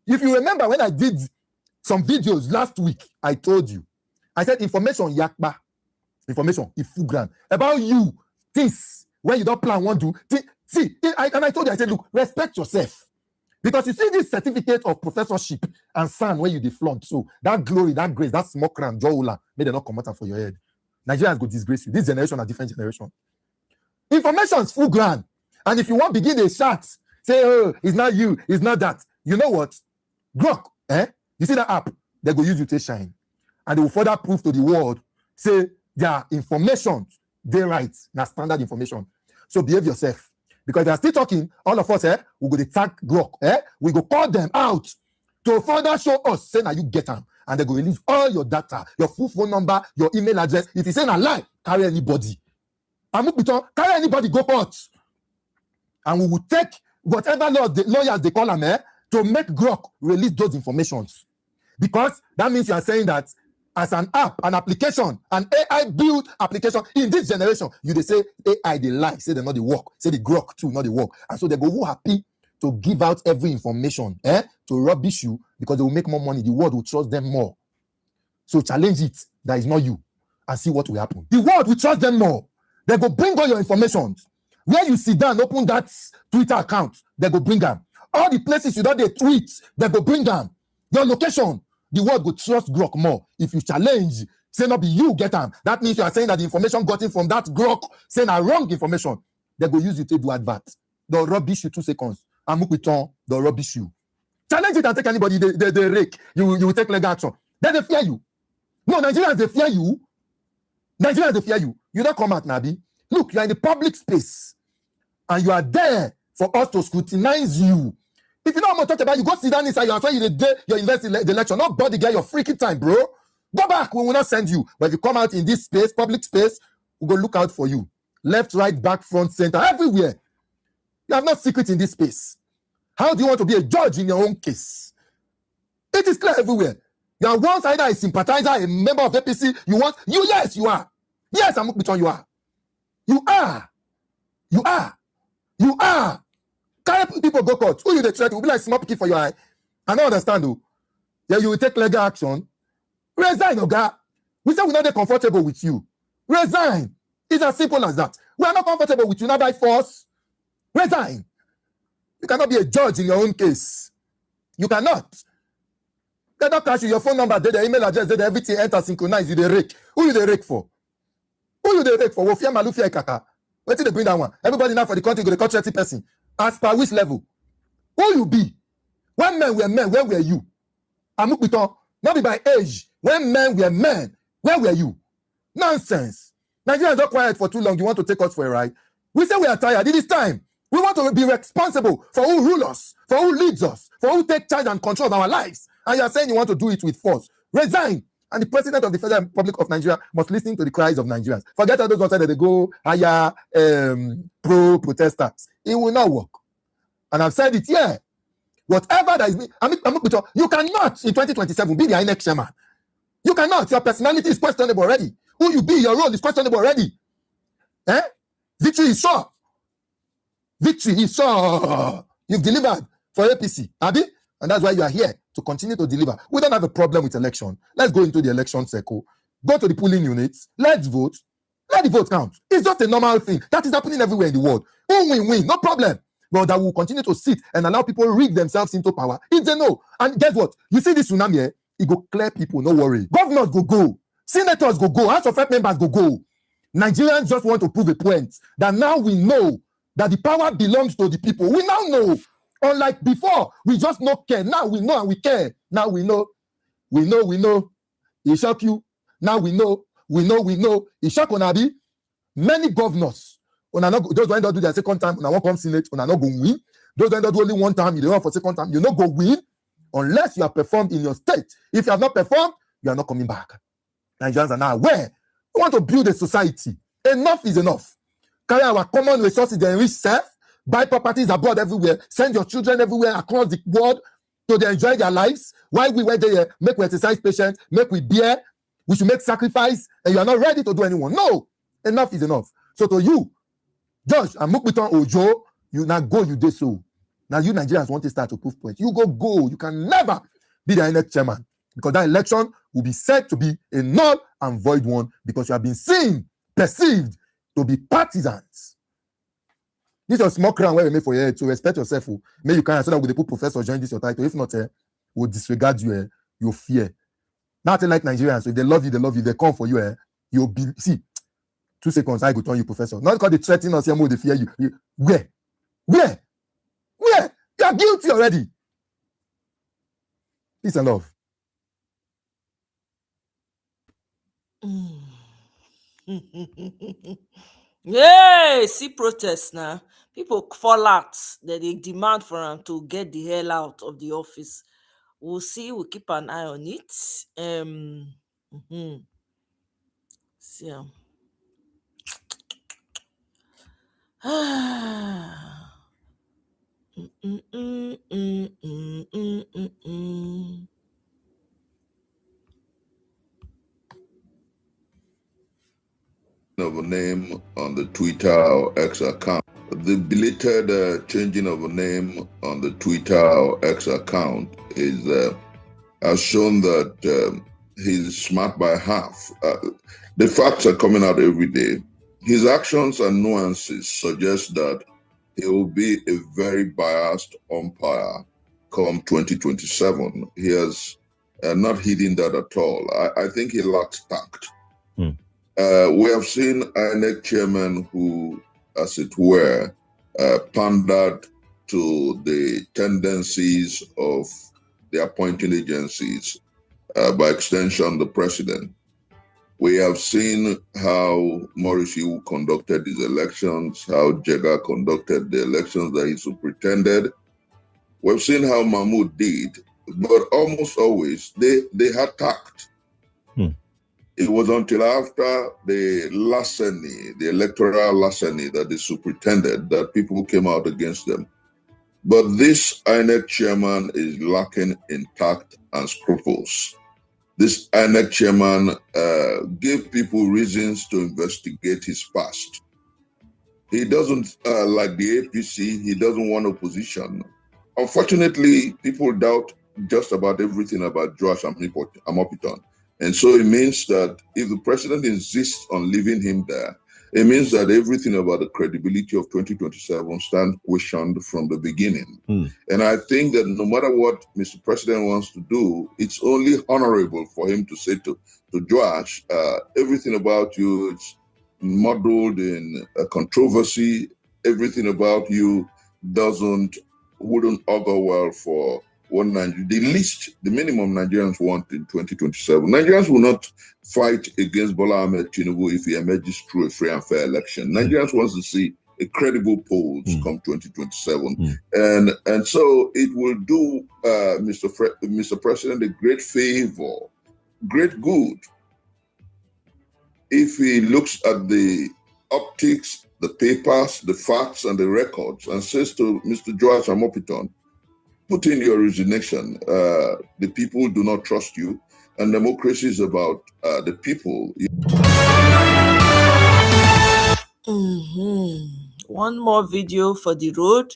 If you remember when I did some videos last week, I told you. I said information yakba. Information ifugram. About you. This when you don't plan one do. See, and I told you, I said, look, respect yourself. Because you see this certificate of professorship and son where you deflaunt. So that glory, that grace, that smoke and jawula, may they not come out for your head. Nigerians go disgrace you. This generation a different generation. Information is full ground. And if you want to begin a chat, say, oh, it's not you, it's not that. You know what? Grok, you see that app? They go use you to shine. And they will further prove to the world, say, their information, they right, now standard information. So behave yourself. Because they are still talking, all of us, we go to tag Grok, we go call them out to further show us, say now you get them. And they go release all your data, your full phone number, your email address. If you say a lie, carry anybody. Carry anybody, go court. And we will take whatever lawyers they call them to make Grok release those informations. Because that means you are saying that as an app, an application, an AI-built application in this generation, you they say AI they lie, say they not the work, say the Grok too not the work. And so they go who happy to give out every information to rubbish you because they will make more money. The world will trust them more. So challenge it, that is not you, and see what will happen. The world will trust them more. They go bring all your information. Where you sit down, open that Twitter account, they go bring them. All the places you don't they tweet, they go bring them. Your location, the world will trust Grok more. If you challenge, say not be you get them. That means you are saying that the information gotten from that Grok, saying a wrong information. They go use it to do advert. They'll rubbish you 2 seconds. And Mukuton, they'll rubbish you. Challenge it and take anybody, they rake. You will take legal action. Then they fear you. No, Nigerians, they fear you. Nigerians, they fear you. You don't come out, Nabi. Look, you are in the public space. And you are there for us to scrutinize you. If you don't want to talk about you, go sit down inside your house, you invest in the election. Not bother get your freaking time, bro. Go back. We will not send you. But if you come out in this space, public space, we'll go look out for you. Left, right, back, front, center, everywhere. You have no secret in this space. How do you want to be a judge in your own case? It is clear everywhere. You are once either a sympathizer, a member of APC. Yes, you are. Yes, I'm between you are. You are. You are. You are. Carry people go court. Who you the threat will be like small picky for your eye. I don't understand though. Yeah, you will take legal action. Resign, Oga. We say we're not comfortable with you. Resign. It's as simple as that. We are not comfortable with you, not by force. Resign. You cannot be a judge in your own case. You cannot. They don't cash you your phone number, the email address, everything enter synchronized. You the rake. Who you the rake for? Who you the rake for? Wofia Malufia Kaka. Where did they bring that one? Everybody now for the country go to 30 person. As per which level? Who you be? When men were men, where were you? Amukbito, not be by age. When men were men, where were you? Nonsense. Nigeria is not quiet for too long. You want to take us for a ride? We say we are tired. It is time. We want to be responsible for who rules us, for who leads us, for who take charge and control of our lives. And you are saying you want to do it with force. Resign. And the president of the Federal Republic of Nigeria must listen to the cries of Nigerians. Forget all those ones that they go higher pro-protesters. It will not work. And I've said it here. Whatever that is, you cannot in 2027 be the INEC chairman. You cannot. Your personality is questionable already. Who you be, your role is questionable already. Victory is sure. Victory is sure. You've delivered for APC, Abi? And that's why you are here, to continue to deliver. We don't have a problem with election. Let's go into the election circle. Go to the polling units. Let's vote. Let the vote count. It's just a normal thing. That is happening everywhere in the world. Who win, no problem. but that will continue to sit and allow people rig themselves into power. It's a no. And guess what? You see this tsunami here? It go clear people, no worry. Governors go. Senators go. House of Rep members go. Nigerians just want to prove a point that now we know that the power belongs to the people. We now know. Unlike before, we just not care. Now we know and we care. Now we know. We know. It shock you. Now we know. It shock Onabi. Many governors, those who don't do their second time, when I come Senate, when I not go win. Those who don't do only one time, you don't run for second time, you not go win unless you have performed in your state. If you have not performed, you are not coming back. Nigerians are now aware. We want to build a society. Enough is enough. Carry our common resources, the enrich self, buy properties abroad everywhere, send your children everywhere across the world so they enjoy their lives. While we were there, make we exercise patience, make we bear, we should make sacrifice, and you are not ready to do anyone. No, enough is enough. So to you, Josh and Mukbiton Ojo, you now go, you did so. Now you Nigerians want to start to prove points. You go. You can never be the INEC chairman because that election will be said to be a null and void one because you have been seen, perceived to be partisans. This is a small crown where we made for you to respect yourself. May you can so that we put professor join this your title. If not, we'll disregard you. Your fear. Nothing like Nigerians. So if they love you, they come for you. You'll be 2 seconds. I go turn you professor. Not because they threaten us, they fear you. Where? You are guilty already. Peace and love. Yay! See protests now. People fall out that they demand for him to get the hell out of the office. We'll see. We'll keep an eye on it. See. Of a name on the Twitter or X account. The belated changing of a name on the Twitter or X account has shown that he's smart by half. The facts are coming out every day. His actions and nuances suggest that he will be a very biased umpire come 2027. He has not hidden that at all. I think he lacks tact. We have seen INEC chairman who, as it were, pandered to the tendencies of the appointing agencies, by extension, the president. We have seen how Maurice Iwu conducted his elections, how Jega conducted the elections that he superintended. We've seen how Mahmoud did, but almost always they had tact. It was until after the larceny, the electoral larceny that they superintended, that people came out against them. But this INEC chairman is lacking in tact and scruples. This INEC chairman gave people reasons to investigate his past. He doesn't, like the APC, he doesn't want opposition. Unfortunately, people doubt just about everything about Josh Amopiton. And so it means that if the president insists on leaving him there, it means that everything about the credibility of 2027 stands questioned from the beginning. And I think that no matter what Mr. President wants to do, it's only honorable for him to say to Josh, everything about you is muddled in a controversy. Everything about you wouldn't augur well for the minimum Nigerians want in 2027. Nigerians will not fight against Bola Ahmed Tinubu if he emerges through a free and fair election. Nigerians want to see a credible polls come 2027. And so it will do Mr. President a great favor, great good, if he looks at the optics, the papers, the facts, and the records, and says to Mr. Joash Amopiton, put in your resignation. The people do not trust you, and democracy is about the people. One more video for the road.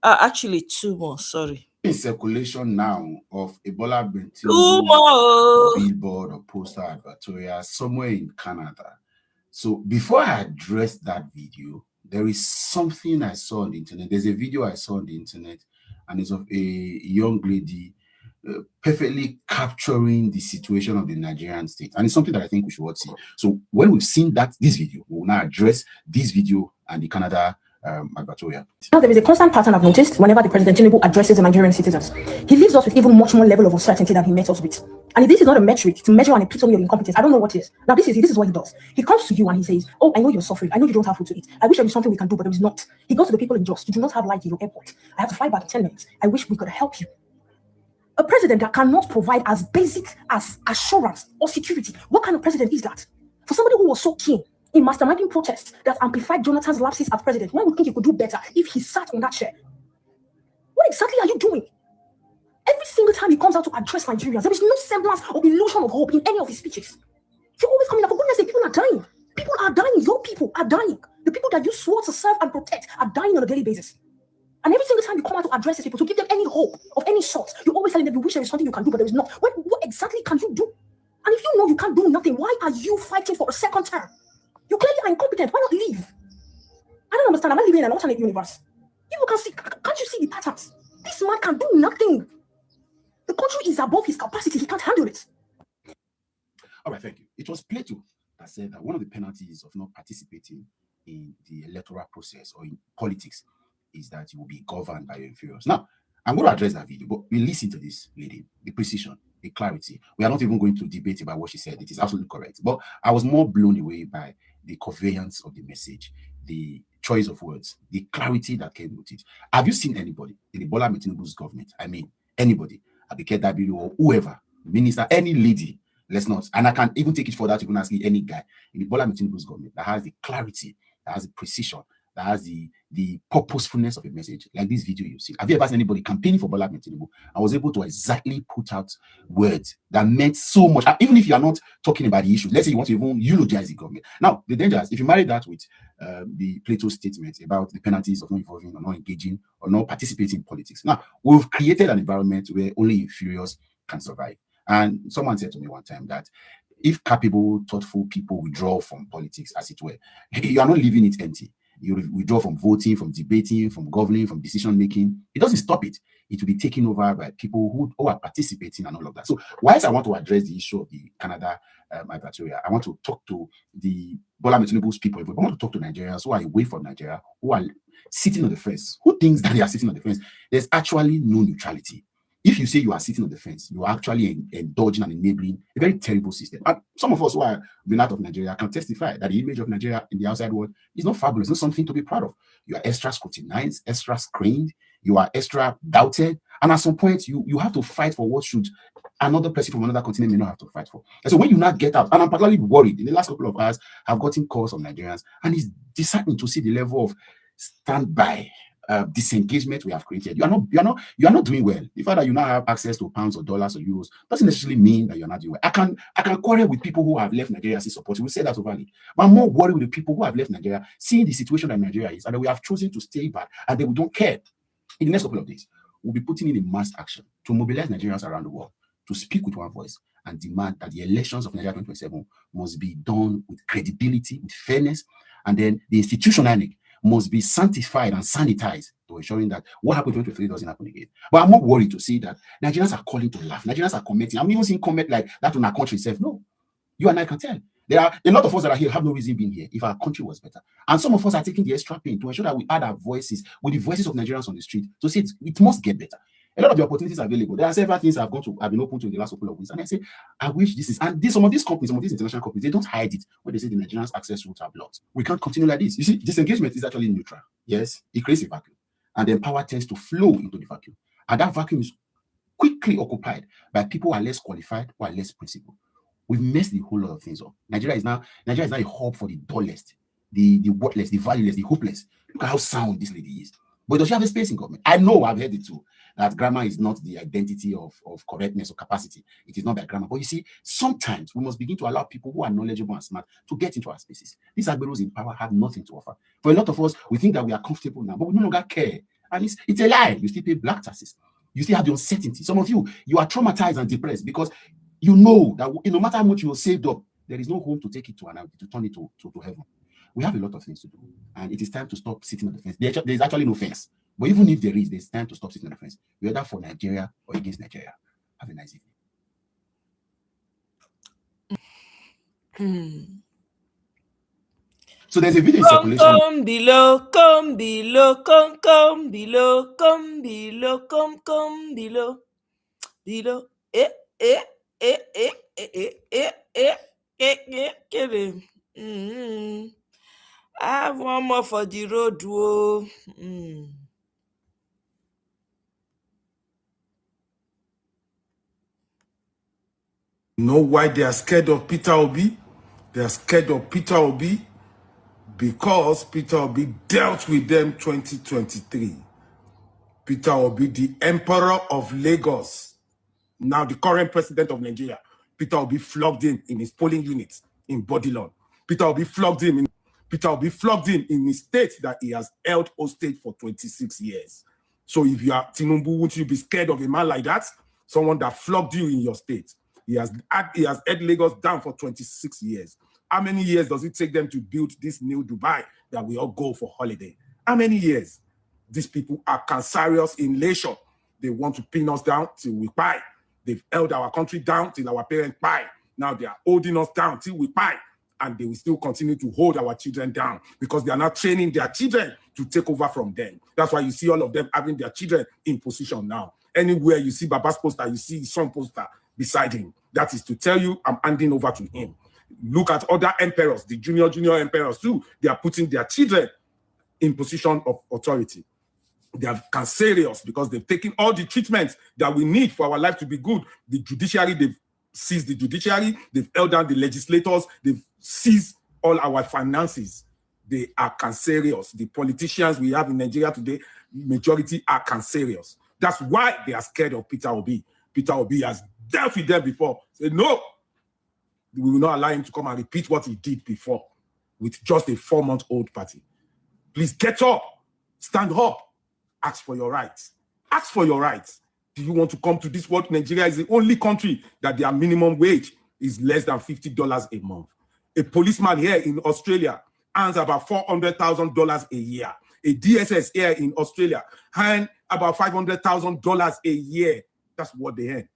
Actually, 2 more, sorry. In circulation now of Ebola Two more. billboard or poster advertorial somewhere in Canada. So before I address that video, there is something I saw on the internet. There's a video I saw on the internet, and it's of a young lady perfectly capturing the situation of the Nigerian state. And it's something that I think we should see. So when we've seen this video, we will now address this video and the Canada advertorial. Now, there is a constant pattern I've noticed whenever the President Tinubu addresses the Nigerian citizens. He leaves us with even much more level of uncertainty than he met us with. And if this is not a metric to measure an epitome of incompetence, I don't know what is. Now, this is what he does. He comes to you and he says, oh, I know you're suffering. I know you don't have food to eat. I wish there was something we can do, but there is not. He goes to the people in Jos. You do not have light in your airport. I have to fly back in 10 minutes. I wish we could help you. A president that cannot provide as basic as assurance or security. What kind of president is that? For somebody who was so keen in masterminding protests that amplified Jonathan's lapses as president, one would think he could do better if he sat on that chair. What exactly are you doing? Every single time he comes out to address Nigerians, there is no semblance or illusion of hope in any of his speeches. You're always coming up, for goodness sake, people are dying. People are dying. Your people are dying. The people that you swore to serve and protect are dying on a daily basis. And every single time you come out to address these people, to give them any hope of any sort, you're always telling them you wish there is something you can do, but there is not. What exactly can you do? And if you know you can't do nothing, why are you fighting for a second term? You clearly are incompetent. Why not leave? I don't understand. Am I living in an alternate universe? People can see. Can't you see the patterns? This man can do nothing. The country is above his capacity. He can't handle it. All right, thank you. It was Plato that said that one of the penalties of not participating in the electoral process or in politics is that you will be governed by your inferiors. Now, I'm going to address that video, but we listen to this lady, the precision, the clarity. We are not even going to debate about what she said. It is absolutely correct. But I was more blown away by the conveyance of the message, the choice of words, the clarity that came with it. Have you seen anybody in the Bola Tinubu's government? I mean, anybody, Abike Dabiru or whoever, minister, any lady, let's not, and I can even take it further to even ask any guy in the Bola Tinubu's government that has the clarity, that has the precision, that has the purposefulness of a message, like this video you've seen. Have you ever seen anybody campaigning for Bola Tinubu? I was able to exactly put out words that meant so much, even if you are not talking about the issue. Let's say you want to even eulogize the government. Now, the danger is if you marry that with the Plato statement about the penalties of not involving or not engaging or not participating in politics. Now, we've created an environment where only inferiors can survive. And someone said to me one time that if capable, thoughtful people withdraw from politics, as it were, you are not leaving it empty. You withdraw from voting, from debating, from governing, from decision making. It doesn't stop it. It will be taken over by people who are participating and all of that. So, whilst I want to address the issue of the Canada advertorial, I want to talk to the Bola Tinubu's people. I want to talk to Nigerians who are away from Nigeria, who are sitting on the fence, who thinks that they are sitting on the fence. There's actually no neutrality. If you say you are sitting on the fence, you are actually indulging and enabling a very terrible system. And some of us who have been out of Nigeria can testify that the image of Nigeria in the outside world is not fabulous, it's not something to be proud of. You are extra scrutinized, extra screened, you are extra doubted, and at some point you have to fight for what should another person from another continent may not have to fight for. And so when you now get out, and I'm particularly worried, in the last couple of hours, I've gotten calls from Nigerians, and it's disheartening to see the level of standby disengagement we have created. You are not doing well. The fact that you now have access to pounds or dollars or euros doesn't necessarily mean that you're not doing well. I can quarrel with people who have left Nigeria as support. We say that overly. But I'm more worried with the people who have left Nigeria, seeing the situation that Nigeria is, and that we have chosen to stay back, and that we don't care. In the next couple of days, we'll be putting in a mass action to mobilize Nigerians around the world to speak with one voice and demand that the elections of Nigeria 2027 must be done with credibility, with fairness, and then the institution INEC must be sanctified and sanitized to ensuring that what happened in 2023 doesn't happen again. But I'm not worried to see that Nigerians are calling to laugh. Nigerians are commenting. I'm even seeing comment like that on our country itself. No, you and I can tell. There are a lot of us that are here have no reason being here if our country was better. And some of us are taking the extra pain to ensure that we add our voices with the voices of Nigerians on the street to say it must get better. A lot of the opportunities are available. There are several things I've been open to in the last couple of weeks. And I say, I wish this is, and some of these companies, some of these international companies, they don't hide it when they say the Nigerians' access routes are blocked. We can't continue like this. You see, disengagement is actually neutral. Yes, it creates a vacuum. And then power tends to flow into the vacuum. And that vacuum is quickly occupied by people who are less qualified, who are less principled. We've messed the whole lot of things up. Nigeria is now a hub for the dullest, the worthless, the valueless, the hopeless. Look at how sound this lady is. But does she have a space in government? I know, I've heard it too, that grammar is not the identity of correctness or capacity. It is not that grammar. But you see, sometimes we must begin to allow people who are knowledgeable and smart to get into our spaces. These Agberos in power have nothing to offer. For a lot of us, we think that we are comfortable now, but we no longer care. And it's a lie. You still pay black taxes. You still have the uncertainty. Some of you are traumatized and depressed because you know that no matter how much you have saved up, there is no home to take it to turn it to heaven. We have a lot of things to do, and it is time to stop sitting on the fence. There's actually no fence, but even if there is, there's time to stop sitting on the fence. We're either for Nigeria or against Nigeria. Have a nice evening. So there's a video in circulation. Come below, come below, come below, come below, come below, below. I have one more for the road. Whoa. You know why they are scared of Peter Obi? They are scared of Peter Obi because Peter Obi dealt with them 2023. Peter Obi, the emperor of Lagos, now the current president of Nigeria. Peter Obi flogged him in his polling unit in Bodilon. Peter Obi flogged him in his state that he has held hostage for 26 years. So if you are Tinubu, wouldn't you be scared of a man like that? Someone that flogged you in your state. He has held Lagos down for 26 years. How many years does it take them to build this new Dubai that we all go for holiday? How many years? These people are cancerous in nature. They want to pin us down till we buy. They've held our country down till our parents buy. Now they are holding us down till we buy. And they will still continue to hold our children down because they are not training their children to take over from them. That's why you see all of them having their children in position now. Anywhere you see Baba's poster, you see his son poster beside him. That is to tell you, I'm handing over to him. Look at other emperors, the junior emperors too. They are putting their children in position of authority. They are cancerous because they've taken all the treatments that we need for our life to be good. The judiciary, they've seized the judiciary, they've held down the legislators, they've seized all our finances. They are cancerous. The politicians we have in Nigeria today, majority are cancerous. That's why they are scared of Peter Obi. Peter Obi has dealt with them before. Say, no, we will not allow him to come and repeat what he did before with just a 4-month-old party. Please get up, stand up, ask for your rights. Ask for your rights. Do you want to come to this world? Nigeria is the only country that their minimum wage is less than $50 a month. A policeman here in Australia earns about $400,000 a year. A DSS here in Australia earns about $500,000 a year. That's what they earn.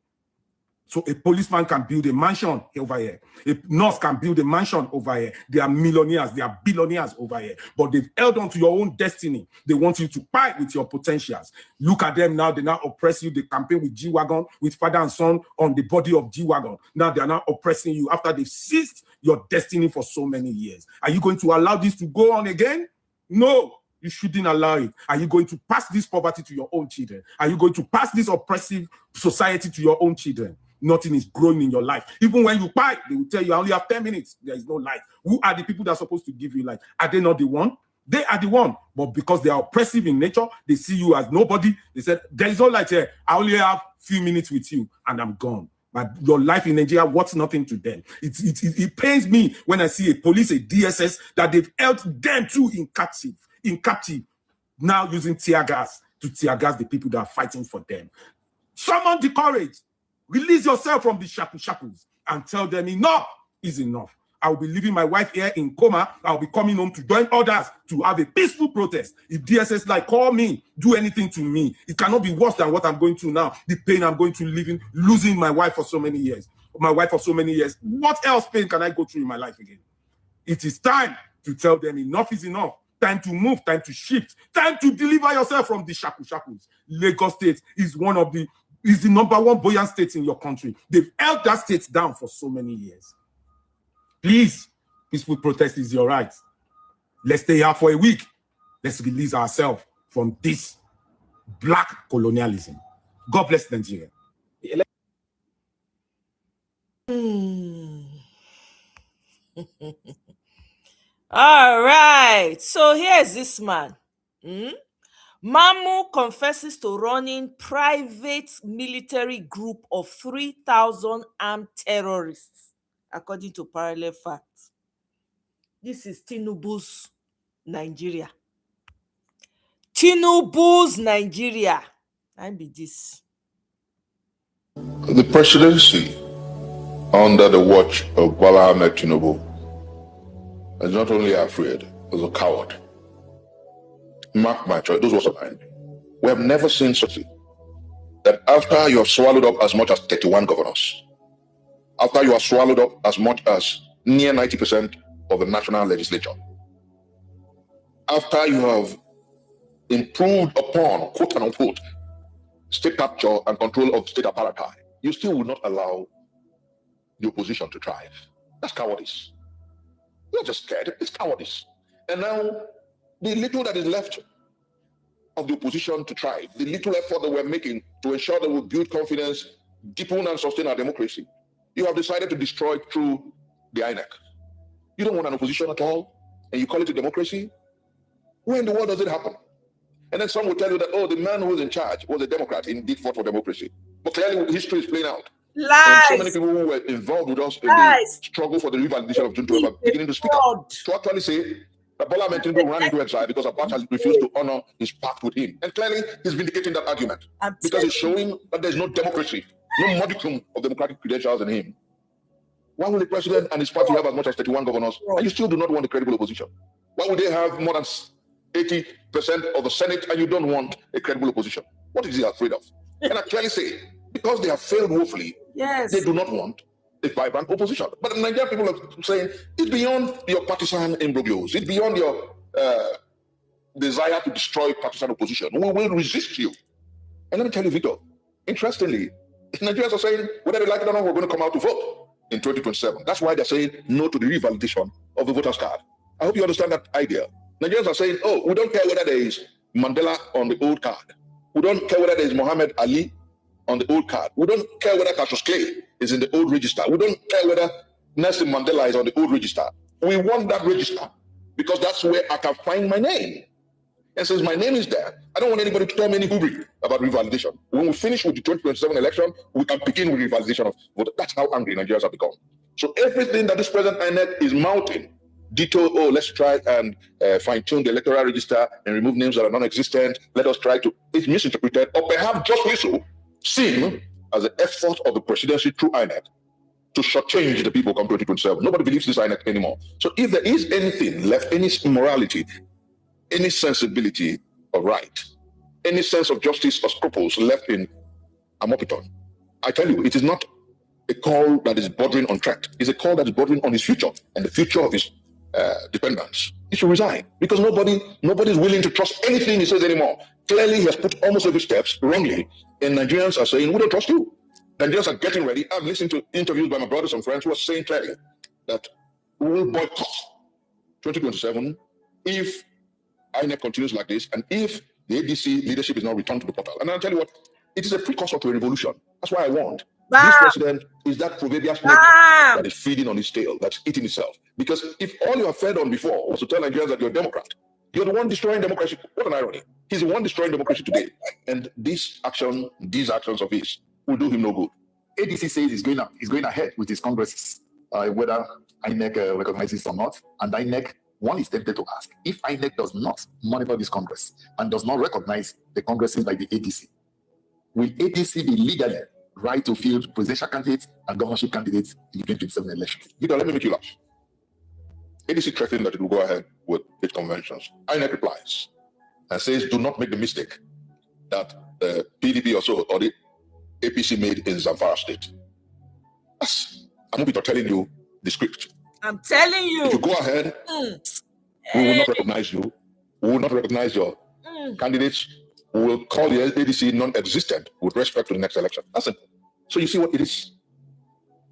So a policeman can build a mansion over here. A nurse can build a mansion over here. They are millionaires. They are billionaires over here. But they've held on to your own destiny. They want you to fight with your potentials. Look at them now. They now oppress you. They campaign with G-Wagon, with father and son on the body of G-Wagon. Now they are now oppressing you after they've seized your destiny for so many years. Are you going to allow this to go on again? No. You shouldn't allow it. Are you going to pass this poverty to your own children? Are you going to pass this oppressive society to your own children? Nothing is growing in your life. Even when you buy, they will tell you, I only have 10 minutes. There is no life. Who are the people that are supposed to give you life? Are they not the one? They are the one. But because they are oppressive in nature, they see you as nobody. They said, there is no light here. I only have a few minutes with you and I'm gone. But your life in Nigeria, what's nothing to them? It pains me when I see a police, a DSS, that they've held them too in captive, now using tear gas to tear gas the people that are fighting for them. Summon the courage. Release yourself from the shackles and tell them enough is enough. I'll be leaving my wife here in coma. I'll be coming home to join others to have a peaceful protest. If DSS like call me, do anything to me, it cannot be worse than what I'm going through now. The pain I'm going through losing my wife for so many years. What else pain can I go through in my life again? It is time to tell them enough is enough. Time to move, time to shift, time to deliver yourself from the shackles. Lagos State is the number one buoyant state in your country. They've held that state down for so many years. Please, peaceful protest is your right. Let's stay here for a week. Let's release ourselves from this black colonialism. God bless Nigeria. All right. So here's this man. Mamu confesses to running private military group of 3,000 armed terrorists, according to Parallel Facts. This is Tinubu's Nigeria. Tinubu's Nigeria. I be this. The presidency under the watch of Bola Ahmed Tinubu is not only afraid, is a coward. Mark my choice, those words of mine. We have never seen something that after you have swallowed up as much as 31 governors, after you have swallowed up as much as near 90% of the national legislature, after you have improved upon, quote and unquote, state capture and control of state apparatus, you still will not allow the opposition to thrive. That's cowardice. You're just scared. It's cowardice. And now, the little that is left of the opposition to thrive, the little effort that we're making to ensure that we build confidence, deepen and sustain our democracy, you have decided to destroy through the INEC. You don't want an opposition at all, and you call it a democracy? Where in the world does it happen? And then some will tell you that, oh, the man who was in charge was a Democrat, indeed fought for democracy. But clearly, history is playing out. Lies. And so many people who were involved with us in the struggle for the revalidation of June 12 are beginning to speak up to actually say that Bola Ahmed Tinubu ran into exile because Abacha refused to honor his pact with him. And clearly, he's vindicating that argument because he's showing that there's no democracy, no modicum of democratic credentials in him. Why would the president and his party have as much as 31 governors, and you still do not want a credible opposition? Why would they have more than 80% of the Senate and you don't want a credible opposition? What is he afraid of? And I clearly say, because they have failed woefully, they do not want a vibrant opposition. But the Nigerian people are saying, it's beyond your partisan imbroglios. It's beyond your desire to destroy partisan opposition. We will resist you. And let me tell you, Victor, interestingly, Nigerians are saying, whether they like it or not, we're going to come out to vote in 2027. That's why they're saying no to the revalidation of the voter's card. I hope you understand that idea. Nigerians are saying, oh, we don't care whether there is Mandela on the old card. We don't care whether there is Muhammad Ali on the old card. We don't care whether Cassius Clay is in the old register. We don't care whether Nelson Mandela is on the old register. We want that register because that's where I can find my name. And since my name is there, I don't want anybody to tell me any hubris about revalidation. When we finish with the 2027 election, we can begin with revalidation of vote. That's how angry Nigerians have become. So everything that this present INEC is mounting, ditto, oh, let's try and fine-tune the electoral register and remove names that are non-existent. Let us try to, it's misinterpreted, or perhaps justly so, seen as an effort of the presidency through INEC to shortchange the people come 2027. Nobody believes this INEC anymore. So if there is anything left, any morality, any sensibility of right, any sense of justice or scruples left in Amopiton, I tell you, it is not a call that is bordering on threat. It's a call that is bordering on his future and the future of his dependents. He should resign because nobody is willing to trust anything he says anymore. Clearly, he has put almost every steps wrongly, and Nigerians are saying, we don't trust you. Nigerians are getting ready. I'm listening to interviews by my brothers and friends who are saying clearly that we will boycott 2027 if INEC continues like this and if the ADC leadership is not returned to the portal. And I'll tell you what, it is a precursor to a revolution. That's why I want. This president is that proverbial snake that is feeding on his tail, that's eating itself. Because if all you have fed on before was to tell Nigerians that you're a Democrat, you're the one destroying democracy. What an irony. He's the one destroying democracy today. And these actions of his will do him no good. ADC says he's going ahead with his congresses, whether INEC recognizes or not. And INEC, one is tempted to ask, if INEC does not monitor this congress and does not recognize the congresses by the ADC, will ADC be legally right to field presidential candidates and governorship candidates in the 2027 election? Victor, let me make you laugh. ADC threatened that it will go ahead with its conventions. INEC replies and says, do not make the mistake that the PDP or the APC made in Zamfara State. I'm telling you the script. I'm telling you. If you go ahead, we will not recognize you. We will not recognize your candidates. We will call the ADC non-existent with respect to the next election. That's it. So you see what it is.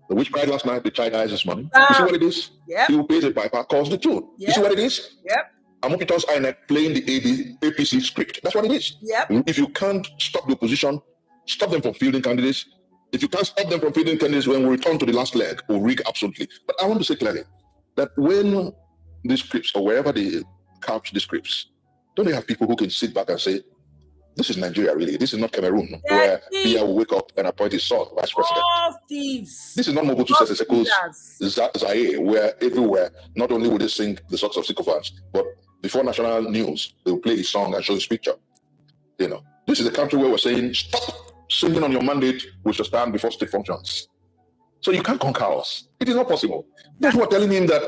The witch cried last night, the child dies this morning. You see what it is? Yep. He who pays a piper calls the tune. Yep. You see what it is? Yep. Amopiton's INEC playing the APC script. That's what it is. Yep. If you can't stop the opposition, stop them from fielding candidates. If you can't stop them from fielding candidates, when we return to the last leg, we'll rig absolutely. But I want to say clearly that when these scripts, or wherever they couch the scripts, don't they have people who can sit back and say, this is Nigeria, really. This is not Cameroon, where Biya will wake up and appoint his son vice president. This is not Mobutu Sese Seko's Zaire, where everywhere, not only will they sing the songs of sycophants, but before national news, they will play his song and show his picture. You know, this is a country where we're saying, stop singing on your mandate, we shall stand before state functions. So you can't conquer us. It is not possible. Those who are telling him that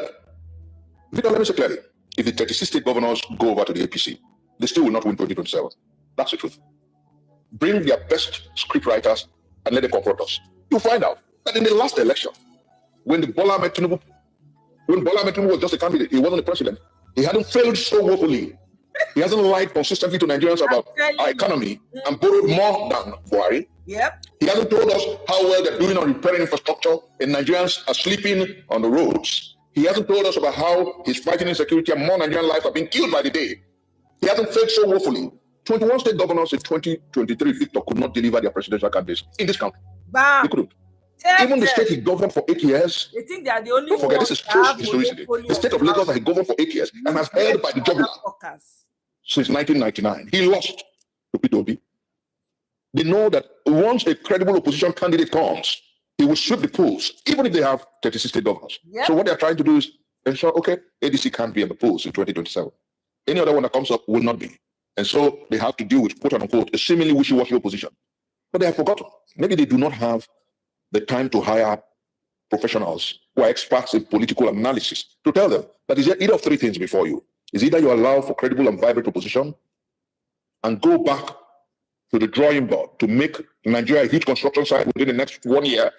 Victor, let me say clearly, if the 36 state governors go over to the APC, they still will not win 2027. That's the truth. Bring their best script writers and let them confront us. You'll find out that in the last election, when Bola Ahmed Tinubu was just a candidate, he wasn't the president. He hadn't failed so woefully. He hasn't lied consistently to Nigerians about our economy and borrowed more than Buhari. Yep. He hasn't told us how well they're doing on repairing infrastructure and Nigerians are sleeping on the roads. He hasn't told us about how he's fighting insecurity and more Nigerian lives are being killed by the day. He hasn't failed so woefully. 21 state governors in 2023, Victor, could not deliver their presidential candidates in this country. They couldn't. Even the state he governed for 8 years. They think they are the only Don't forget, ones this is that true have historicity. monopoly The state of of Lagos power. that he governed for 8 years and has held by the jugular since 1999. He lost to Peter Obi. They know that once a credible opposition candidate comes, he will sweep the polls, even if they have 36 state governors. Yep. So what they're trying to do is ensure, okay, ADC can't be in the polls in 2027. Any other one that comes up will not be. And so they have to deal with, quote unquote, a seemingly wishy-washy opposition. But they have forgotten. Maybe they do not have the time to hire professionals who are experts in political analysis to tell them that is either of three things before you. Is either you allow for credible and vibrant opposition and go back to the drawing board to make Nigeria a huge construction site within the next 1 year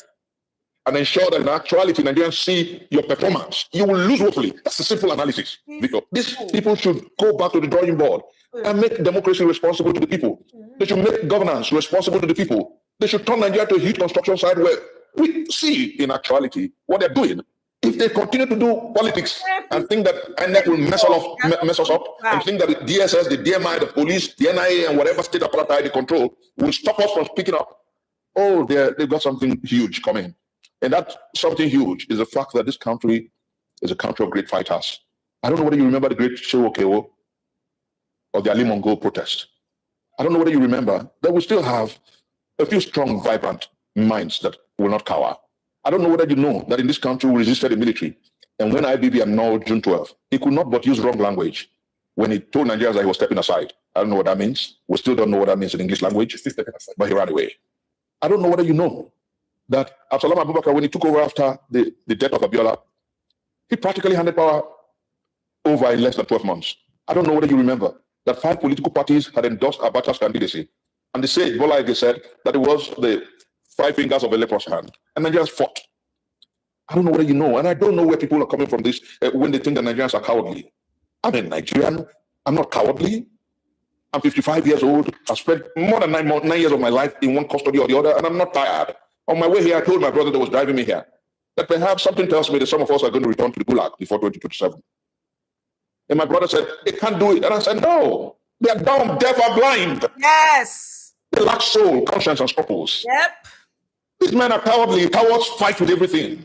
and ensure that in actuality Nigerians see your performance. You will lose woefully. That's a simple analysis. Because these people should go back to the drawing board and make democracy responsible to the people. They should make governance responsible to the people. They should turn Nigeria to a huge construction site where we see in actuality what they're doing. If they continue to do politics and think that INEC will mess us up and think that the DSS, the DMI, the police, the NIA, and whatever state apparatus they control will stop us from speaking up, oh, they've got something huge coming. And that something huge is the fact that this country is a country of great fighters. I don't know whether you remember the great Shirokeo or the Ali Mongo protest. I don't know whether you remember that we still have a few strong, vibrant minds that will not cower. I don't know whether you know that in this country we resisted the military. And when IBB annulled June 12th, he could not but use wrong language when he told Nigerians that he was stepping aside. I don't know what that means. We still don't know what that means in English language, but he ran away. I don't know whether you know that Absalom Abubakar, when he took over after the death of Abiola, he practically handed power over in less than 12 months. I don't know whether you remember that 5 political parties had endorsed Abacha's candidacy. And they said, Bola Ige said that it was the 5 fingers of a leper's hand. And Nigerians fought. I don't know whether you know, and I don't know where people are coming from this when they think that Nigerians are cowardly. I'm a Nigerian. I'm not cowardly. I'm 55 years old. I've spent more than 9 years of my life in one custody or the other, and I'm not tired. On my way here, I told my brother that was driving me here that perhaps something tells me that some of us are going to return to the Gulag before 2027. And my brother said, they can't do it. And I said, no, they are dumb, deaf, and blind. Yes. They lack soul, conscience, and scruples. Yep. These men are cowardly. Cowards fight with everything.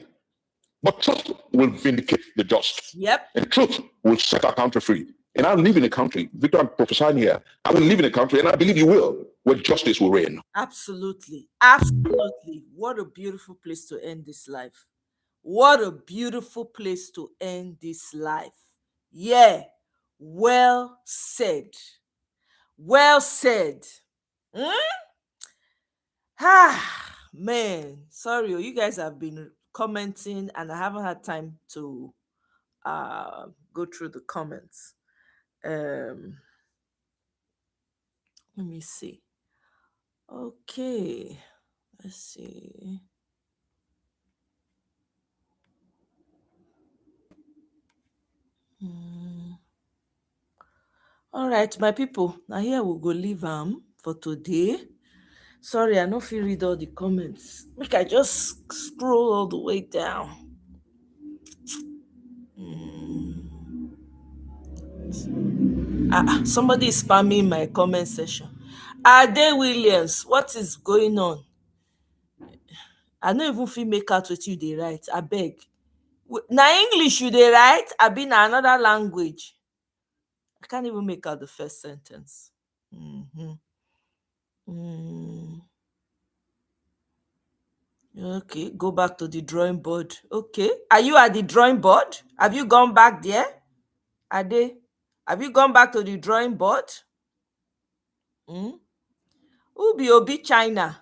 But truth will vindicate the just. Yep. And truth will set our country free. And I live in a country, Victor, I'm prophesying here, I will live in a country, and I believe you will, where justice will reign. Absolutely. Absolutely. What a beautiful place to end this life. What a beautiful place to end this life. Yeah. Well said. Well said. Man, sorry, you guys have been commenting and I haven't had time to go through the comments. Let me see. Okay, let's see. All right, my people. Now here we'll go leave for today. Sorry, I don't feel read all the comments. Make I just scroll all the way down. Somebody is spamming my comment section. Ade Williams, what is going on? I don't even feel make out what you they write. I beg. Now English you they write, I been another language. I can't even make out the first sentence. Okay, go back to the drawing board. Okay, are you at the drawing board? Have you gone back there? Ade, have you gone back to the drawing board? Who be Obi China?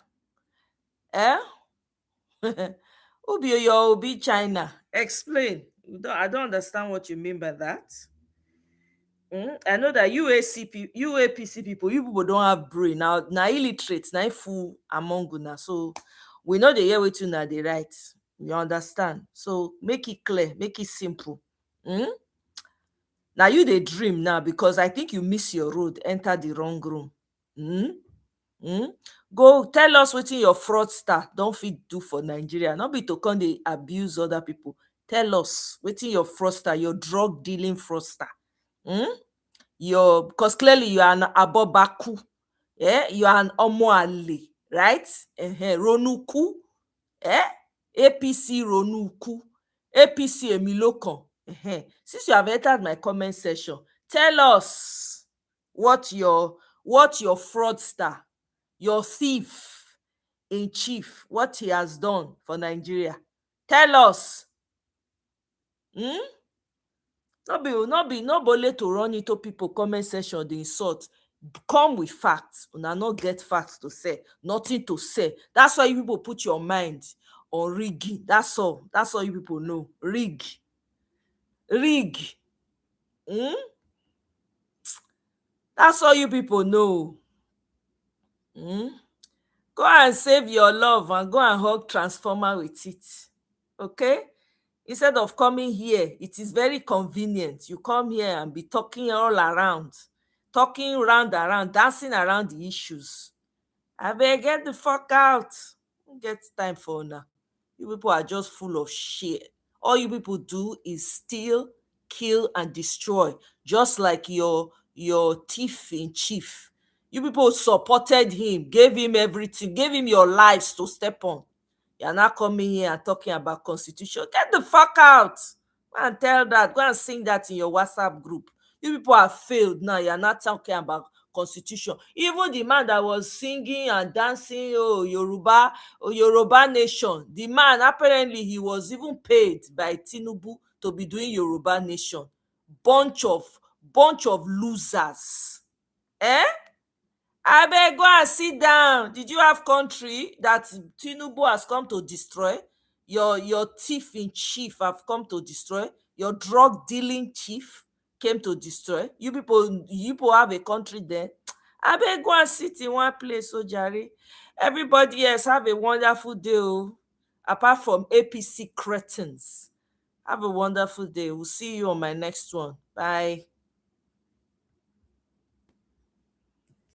Who be your Obi China? Explain. I don't understand what you mean by that. I know that UAPC people, you people don't have brain. Now illiterate, now fool among una. So we know the hear what you they right. You understand? So make it clear, make it simple. Now you they dream now because I think you miss your road, enter the wrong room. Go tell us what your fraudster don't fit do for Nigeria. Not be to come they abuse other people. Tell us what your fraudster, your drug dealing fraudster. Because clearly you are an abobaku, you are an omoale, right? Ronuku, APC Ronuku, APC Emilokan. Since you have entered my comment section, tell us what your fraudster, your thief in chief, what he has done for Nigeria. Tell us. No be to run into people comment section the insult. Come with facts. Una not get facts to say, nothing to say. That's why you people put your mind on rigging. That's all you people know. Rig. That's all you people know. Go and save your love and go and hug transformer with it. Okay? Instead of coming here, it is very convenient. You come here and be talking all around, talking round around, dancing around the issues. I better get the fuck out. Don't get time for now. You people are just full of shit. All you people do is steal, kill, and destroy, just like your thief in chief. You people supported him, gave him everything, gave him your lives to step on. You're not coming here and talking about constitution. Get the fuck out. Go and tell that. Go and sing that in your WhatsApp group. You people have failed now. You're not talking about constitution. Even the man that was singing and dancing, Yoruba nation, the man, apparently he was even paid by Tinubu to be doing Yoruba nation. Bunch of losers. Abeg, go and sit down. Did you have country that Tinubu has come to destroy? Your thief in chief have come to destroy. Your drug dealing chief came to destroy. You people have a country there. Abeg, go and sit in one place, so jare. Everybody else have a wonderful day. Apart from APC cretins. Have a wonderful day. We'll see you on my next one. Bye.